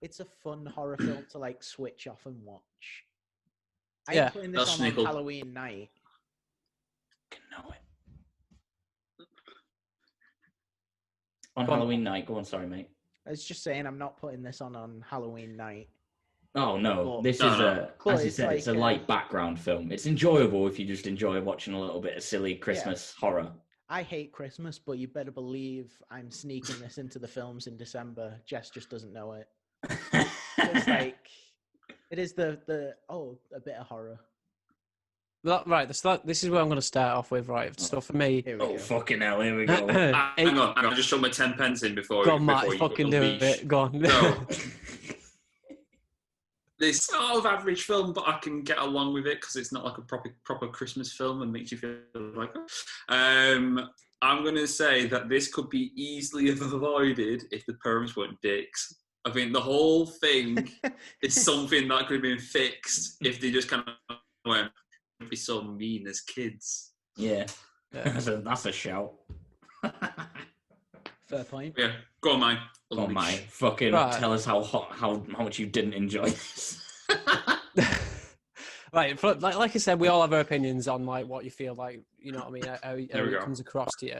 it's a fun horror film to, like, switch off and watch. I'm Yeah, putting this that's on nickel. Halloween night. I know it. On Halloween night, go on, sorry, mate. I was just saying, I'm not putting this on Halloween night. Oh no, Well, this no, is no. Well, as you it's said, it's a like, light background film. It's enjoyable if you just enjoy watching a little bit of silly Christmas horror. I hate Christmas, but you better believe I'm sneaking this into the films in December. Jess just doesn't know it. It's like, it is a bit of horror. Right, this is where I'm going to start off with, right? So for me... Here we Oh go. fucking hell, here we go. Hang on. I just showed my 10 pence in before. Go on, Matt, before you fucking do unleash. it. Go on. So, it's sort of average film, but I can get along with it because it's not like a proper Christmas film and makes you feel like. I'm going to say that this could be easily avoided if the parents weren't dicks. I think the whole thing is something that could have been fixed if they just kind of went, "Don't be so mean as kids." Yeah, that's a shout. Fair point. Yeah, go on, mate. Go on, mate. Fucking Right. tell us how much you didn't enjoy this. Right, like I said, we all have our opinions on like what you feel like, you know what I mean, how we it go. comes across to you.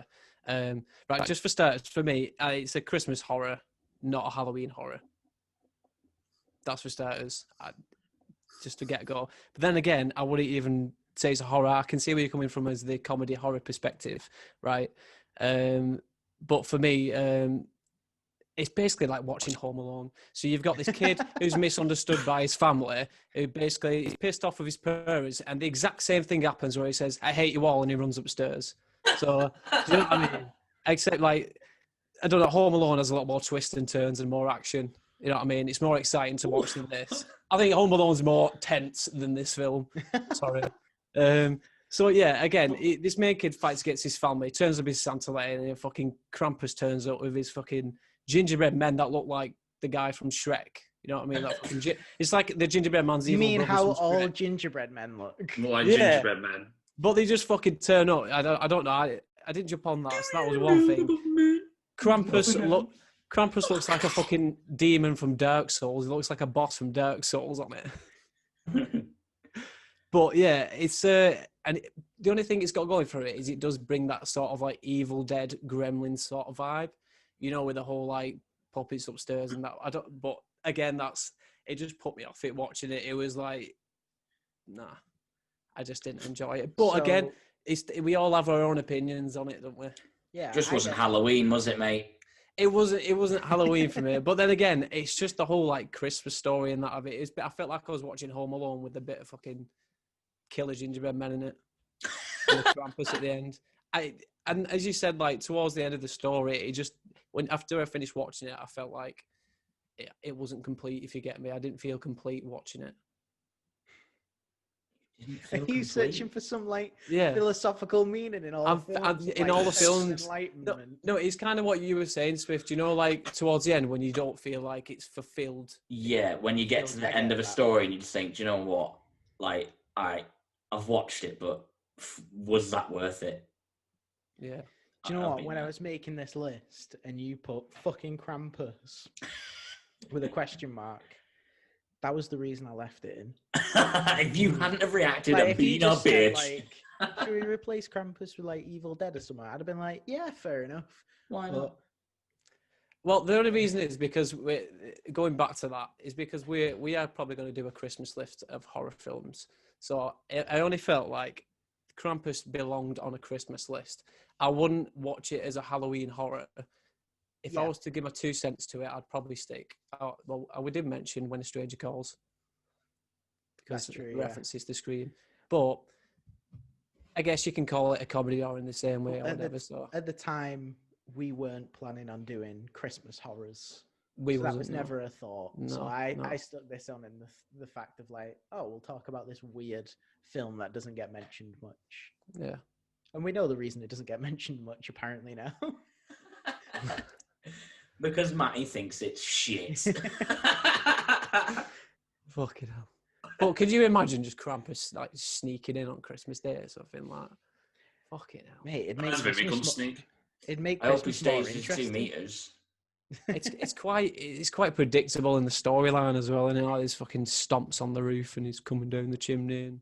Right, just for starters, for me, it's a Christmas horror, not a Halloween horror. That's for starters, just to get go. But then again, I wouldn't even say it's a horror. I can see where you're coming from as the comedy horror perspective, right? But for me, it's basically like watching Home Alone. So you've got this kid who's misunderstood by his family, who basically is pissed off with his parents, and the exact same thing happens where he says, "I hate you all," and he runs upstairs. So, do you know what I mean? Except, like, I don't know, Home Alone has a lot more twists and turns and more action. You know what I mean? It's more exciting to watch than this. I think Home Alone's more tense than this film. Sorry. So yeah, again, this main kid fights against his family, turns up his Santa letter, and then fucking Krampus turns up with his fucking gingerbread men that look like the guy from Shrek. You know what I mean? That fucking it's like the gingerbread man's You evil mean brothers how from all Shrek. gingerbread men look? More like Yeah. gingerbread man. But they just fucking turn up. I don't know. I didn't jump on that. So that was one thing. Krampus looks like a fucking demon from Dark Souls. He looks like a boss from Dark Souls on it. But yeah, it's the only thing it's got going for it is it does bring that sort of like Evil Dead Gremlin sort of vibe, you know, with the whole like puppets upstairs and that. But again, it just put me off it watching it. It was like, nah, I just didn't enjoy it. But again, we all have our own opinions on it, don't we? Yeah, Just wasn't Halloween, was it, mate? It wasn't Halloween for me. But then again, it's just the whole like Christmas story and that of it. I felt like I was watching Home Alone with a bit of fucking killer gingerbread men in it. And the Krampus at the end. And as you said, like towards the end of the story, it just after I finished watching it, I felt like it wasn't complete. If you get me, I didn't feel complete watching it. Are you searching for some like Yeah. philosophical meaning in all the films? In all the films. Enlightenment? No, it's kind of what you were saying, Swift. You know, like towards the end when you don't feel like it's fulfilled. Yeah, when you get to the end of a story and you just think, do you know what? Like, I've watched it, but was that worth it? Yeah. Do you know what? When I was making this list and you put fucking Krampus with a question mark, that was the reason I left it in. If you hadn't have reacted Like, and if you been a just said, bitch. like, should we replace Krampus with like Evil Dead or something? I'd have been like, yeah, fair enough. Why not? Well, the only reason is because we're going back to that is because we are probably going to do a Christmas list of horror films. So I only felt like Krampus belonged on a Christmas list. I wouldn't watch it as a Halloween horror. If I was to give my 2 cents to it, I'd probably stick. Well, we did mention When a Stranger Calls because That's true, it references the Scream, but I guess you can call it a comedy or in the same way or whatever. So at the time, we weren't planning on doing Christmas horrors. that was never a thought. So No, I stuck this on in the fact of like, oh, we'll talk about this weird film that doesn't get mentioned much. Yeah. And we know the reason it doesn't get mentioned much apparently now. Because Matty thinks it's shit. Fucking hell. But could you imagine just Krampus like sneaking in on Christmas Day or something like? Fucking hell. Mate, it'd make That's a bit Christmas sneak. it'd make I hope he Christmas more stays just 2 interesting. meters. It's quite predictable in the storyline as well, and you know, like, there's fucking stomps on the roof and he's coming down the chimney and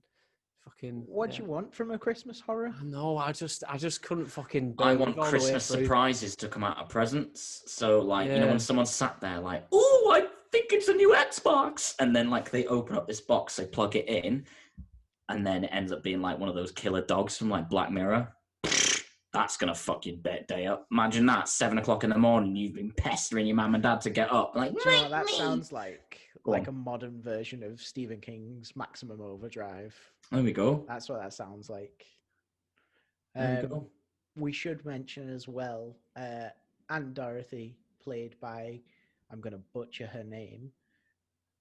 fucking. What do you want from a Christmas horror? No, I just couldn't fucking. I believe want all the way Christmas through. surprises to come out of presents. So, like, you know, Yeah. when someone sat there like, oh, I think it's a new Xbox. And then, like, they open up this box, they plug it in, and then it ends up being, like, one of those killer dogs from, like, Black Mirror. That's going to fuck your day up. Imagine that, 7 o'clock in the morning, you've been pestering your mum and dad to get up. Like, Do you know what that "Wake me." sounds like? Go Like on. a modern version of Stephen King's Maximum Overdrive. There we go. That's what that sounds like. There we go. We should mention as well, Aunt Dorothy, played by, I'm going to butcher her name,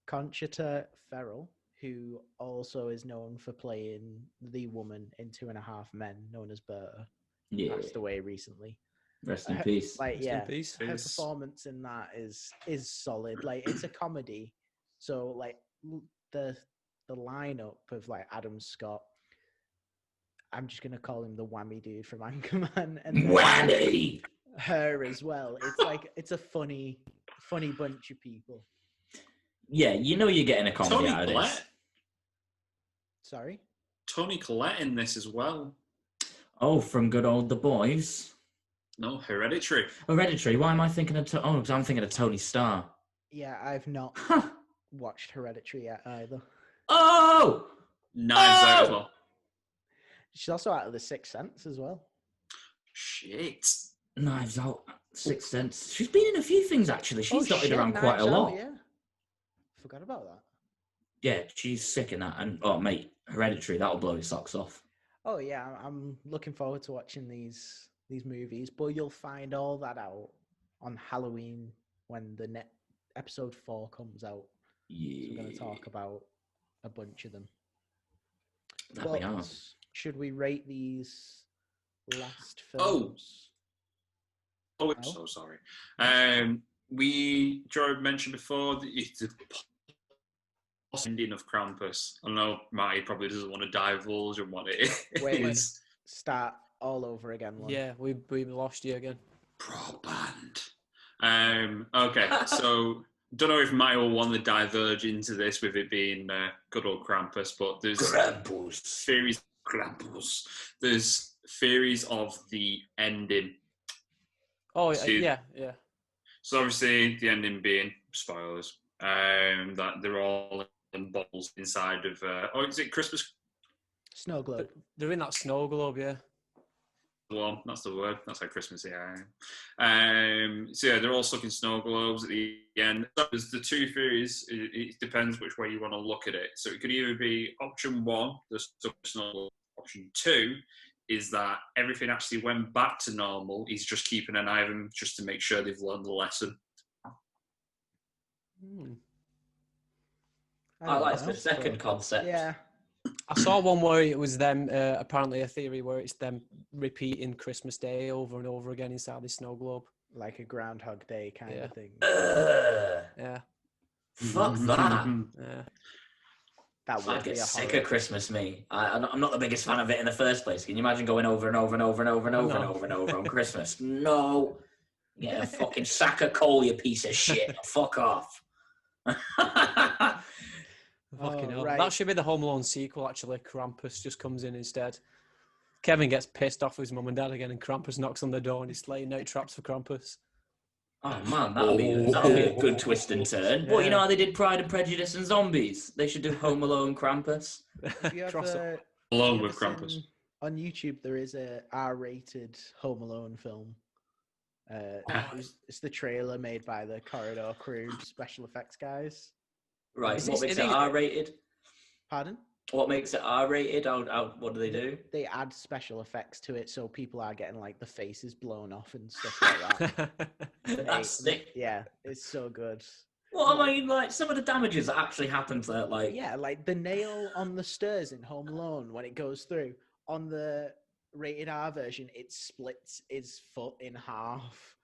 Conchita Ferrell, who also is known for playing the woman in 2.5 Men, known as Berta. Yeah. Passed away recently. Rest in Her- peace. Like, Rest in yeah, peace. her performance in that is solid. Like, it's a comedy, so like the lineup of like Adam Scott. I'm just gonna call him the whammy dude from Anchorman, and then Whammy! her as well. It's like it's a funny bunch of people. Yeah, you know you're getting a comedy Tony out of this. Collette. Sorry. Tony Collette in this as well. Oh, from good old The Boys. No, Hereditary. Hereditary. Why am I thinking of... because I'm thinking of Tony Starr. Yeah, I've not Huh. watched Hereditary yet either. Oh! Knives Out as Oh! well. She's also out of The Sixth Sense as well. Shit. Knives Out. Sixth Sense. She's been in a few things, actually. She's dotted shit, around quite a Knives Out, lot. yeah. Forgot about that. Yeah, she's sick in that. And, oh, mate, Hereditary, that'll blow your socks off. Oh yeah, I'm looking forward to watching these movies, but you'll find all that out on Halloween when the episode 4 comes out. Yeah. So we're going to talk about a bunch of them. That we But are. should we rate these last Oh. films? Oh, I'm so sorry. Joe mentioned before that it's the ending of Krampus. I know Matty probably doesn't want to divulge on what it is. Start all over again. Lon. Yeah, we lost you again. Pro band. Okay, so don't know if Matty will want to diverge into this with it being good old Krampus, but there's Krampus. There's theories of the ending. Oh, So- yeah. So obviously the ending being spoilers. That they're all in bottles inside of. Is it Christmas? Snow globe. They're in that snow globe, yeah. Well, that's the word. That's how Christmas, yeah. So yeah, they're all stuck in snow globes at the end. So there's the two theories. It depends which way you want to look at it. So it could either be option one, the stuck in snow globe. Option two is that everything actually went back to normal. He's just keeping an eye on them just to make sure they've learned the lesson. I like the second concept. Yeah. I saw one where it was them, apparently a theory where it's them repeating Christmas Day over and over again inside the snow globe. Like a Groundhog Day kind of thing. Yeah. Fuck that. Yeah. That would I'd be get a sick horror. of Christmas, me. I'm not the biggest fan of it in the first place. Can you imagine going over and over and over and over and over and over and over on Christmas? No. Get a fucking sack of coal, you piece of shit. Fuck off. Fucking hell. right. That should be the Home Alone sequel, actually. Krampus just comes in instead. Kevin gets pissed off with his mum and dad again, and Krampus knocks on the door and he's laying out traps for Krampus. Oh man, that'll be a good twist and turn. Well, you know how they did Pride and Prejudice and Zombies? They should do Home Alone Krampus. If you Cross it. ever, Along you with ever Krampus. seen- on YouTube, there is a R-rated Home Alone film. It's the trailer made by the Corridor Crew special effects guys. Right, Is what this- makes it R-rated? Pardon? What makes it R-rated? What do they do? They add special effects to it, so people are getting like the faces blown off and stuff like that. That's sick. Yeah, it's so good. Well, I mean, like, some of the damages that actually happened to that, like... Yeah, like the nail on the stairs in Home Alone when it goes through. On the rated R version, it splits his foot in half.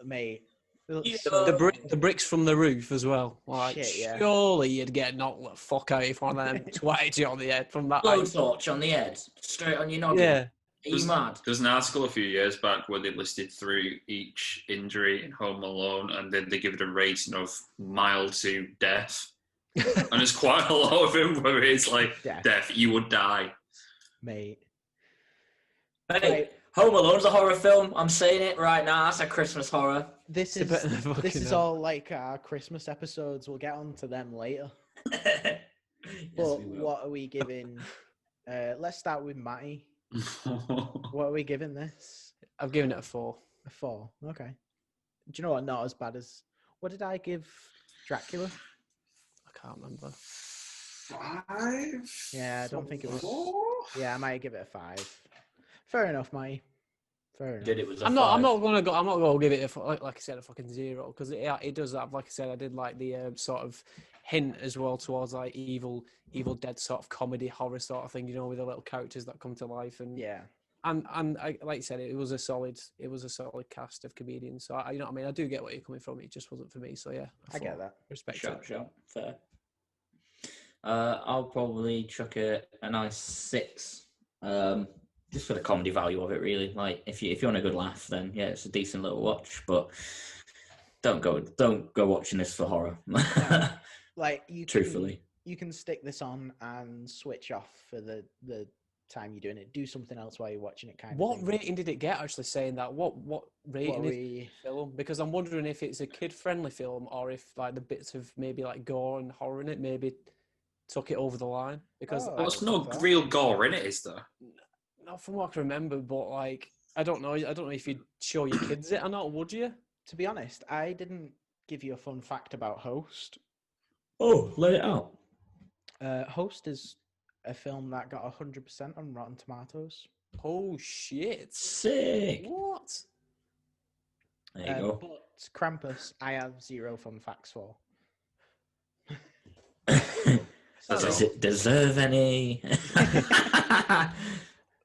Mate. It looks Yeah, so the good. bricks from the roof as well. Like, Shit, yeah. surely you'd get knocked the fuck out if one of them twatted you on the head from that. height. Blowtorch on the head, straight on your noggin. Yeah. Are you mad? There's an article a few years back where they listed through each injury in Home Alone, and then they give it a rating of mild to death. And there's quite a lot of them where it's like death, you would die. Mate. Hey, Right. Home Alone's a horror film. I'm saying it right now. That's a Christmas horror. This It's a is bit of a this fucking is hell. all like our Christmas episodes. We'll get on to them later. Yes, But we will. what are we giving? Let's start with Matty. What are we giving this? I've given it a 4. A 4. Okay. Do you know what? Not as bad as. What did I give Dracula? I can't remember. 5? Yeah, I don't think it was. Yeah, I might give it a 5. Fair enough, Matty. Fair enough. Did it was a I'm not five. gonna go. I'm not gonna give it like I said a fucking 0 because it does have, like I said, I did like the sort of hint as well towards like Evil Dead sort of comedy horror sort of thing, you know, with the little characters that come to life and Yeah. and I, like you said, it was a solid cast of comedians. So you know what I mean. I do get where you're coming from. It just wasn't for me. So yeah, I get that. Respect Sure, it. sure. Fair. I'll probably chuck a nice 6. Just for the comedy value of it, really. Like, if you want a good laugh, then yeah, it's a decent little watch. But don't go watching this for horror. Like you. Truthfully. You can stick this on and switch off for the time you're doing it. Do something else while you're watching it. Kind of. What thing. rating did it get? Actually, saying that, what rating What is we? the film? Because I'm wondering if it's a kid-friendly film or if like the bits of maybe like gore and horror in it maybe took it over the line. Because Oh. Well, there's no real gore in it, is there? not from what I can remember, but like I don't know if you'd show your kids it or not, would you? To be honest, I didn't give you a fun fact about Host. Oh, let it out. Host is a film that got 100% on Rotten Tomatoes. Oh shit! Sick. What? There you go. But Krampus, I have 0 fun facts for. Does it deserve any?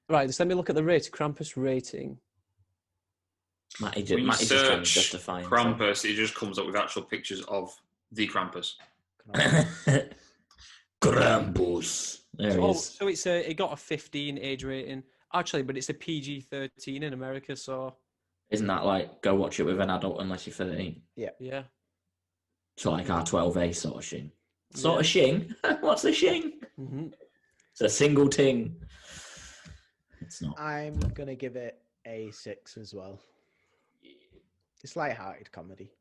Right, just let me look at the Krampus rating. When you Matty's just trying to search justify himself. Krampus, it just comes up with actual pictures of the Krampus. Krampus. There he is. So it got a 15 age rating. Actually, but it's a PG-13 in America, so... Isn't that like, go watch it with an adult unless you're 13? Yeah. So like R12A sort of shing. Sort of shing? What's a shing? Mm-hmm. It's a single ting. It's not. I'm going to give it a 6 as well. It's light-hearted comedy.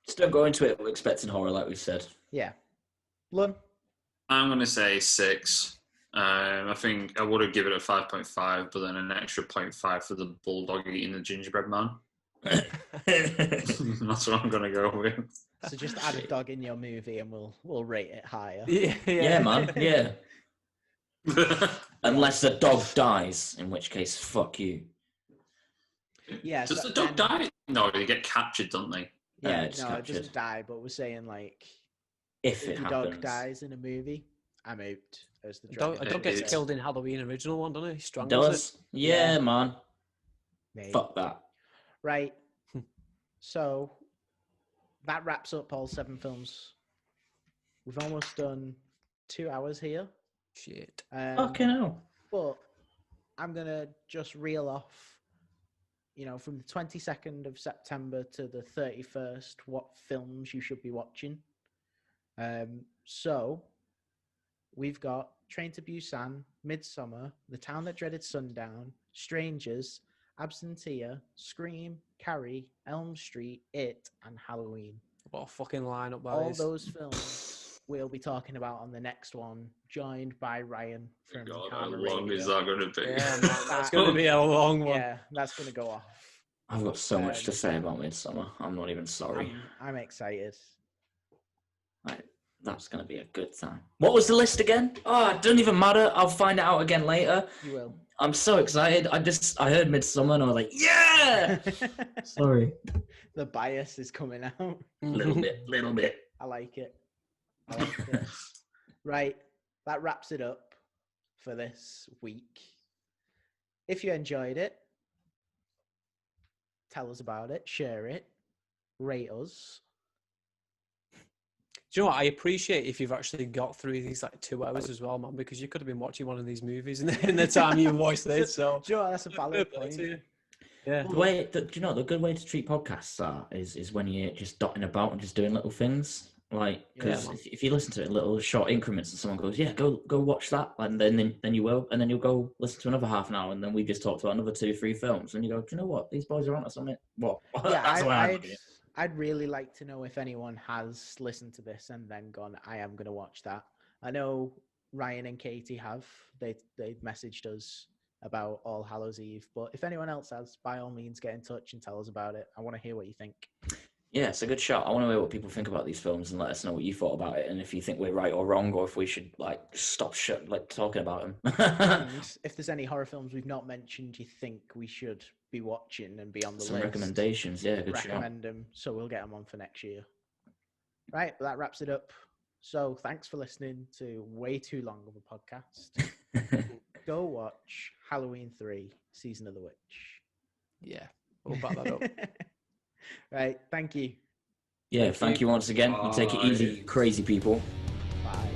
Just don't go into it expecting horror like we said. Yeah. Lun? I'm going to say 6. I think I would have given it a 5.5, but then an extra 0.5 for the bulldog eating the gingerbread man. That's what I'm going to go with. So just add a dog in your movie and we'll rate it higher. Yeah, man. Yeah. Unless the dog dies, in which case, fuck you. Yeah. Does the dog die? No, they get captured, don't they? Yeah, it's no, it captured. doesn't die, but we're saying like If it your happens. dog dies in a movie, I'm out as the A dog dragon. gets It's- killed in Halloween original one, doesn't he? It Strangles does? Yeah, man. Maybe. Fuck that. Right. So that wraps up all 7 films. We've almost done 2 hours here. Shit. Fucking hell. But I'm going to just reel off, from the 22nd of September to the 31st, what films you should be watching. So we've got Train to Busan, Midsummer, The Town That Dreaded Sundown, Strangers, Absentia, Scream, Carrie, Elm Street, It, and Halloween. What a fucking lineup that All is. those films we'll be talking about on the next one, joined by Ryan from God, how Karma long Radio. is that going to be? Yeah, man, that's going to be a long one. Yeah, that's going to go off. I've got so much to say about Midsummer. I'm not even sorry. I'm excited. Right, that's going to be a good time. What was the list again? Oh, it doesn't even matter. I'll find it out again later. You will. I'm so excited. I heard Midsummer and I was like, yeah! Sorry. The bias is coming out. Little bit. I like it. Right, that wraps it up for this week. If you enjoyed it, tell us about it, share it, rate us. Do you know what? I appreciate if you've actually got through these 2 hours as well, man, because you could have been watching one of these movies in the time you watched this. So, Do you know what? That's a valid point. Yeah. Do you know the good way to treat podcasts is when you're just dotting about and just doing little things. Like, because Yeah, if you listen to it in little short increments and someone goes, yeah, go watch that, and then you will, and then you'll go listen to another half an hour, and then we just talked about another 2-3 films, and you go, do you know what? These boys are on to something. What? Yeah, That's the way I look at it. I'd really like to know if anyone has listened to this and then gone, I am going to watch that. I know Ryan and Katie have. They messaged us about All Hallows Eve, but if anyone else has, by all means, get in touch and tell us about it. I want to hear what you think. Yeah, it's a good shot. I want to hear what people think about these films and let us know what you thought about it, and if you think we're right or wrong, or if we should stop talking about them. And if there's any horror films we've not mentioned you think we should be watching and be on the Some list, recommendations, yeah, good shot. recommend them so we'll get them on for next year. Right, well, that wraps it up. So thanks for listening to way too long of a podcast. Go watch Halloween 3, Season of the Witch. Yeah, we'll back that up. Right, thank you. Yeah, thank you once again. You take it easy, Bye. crazy people. Bye.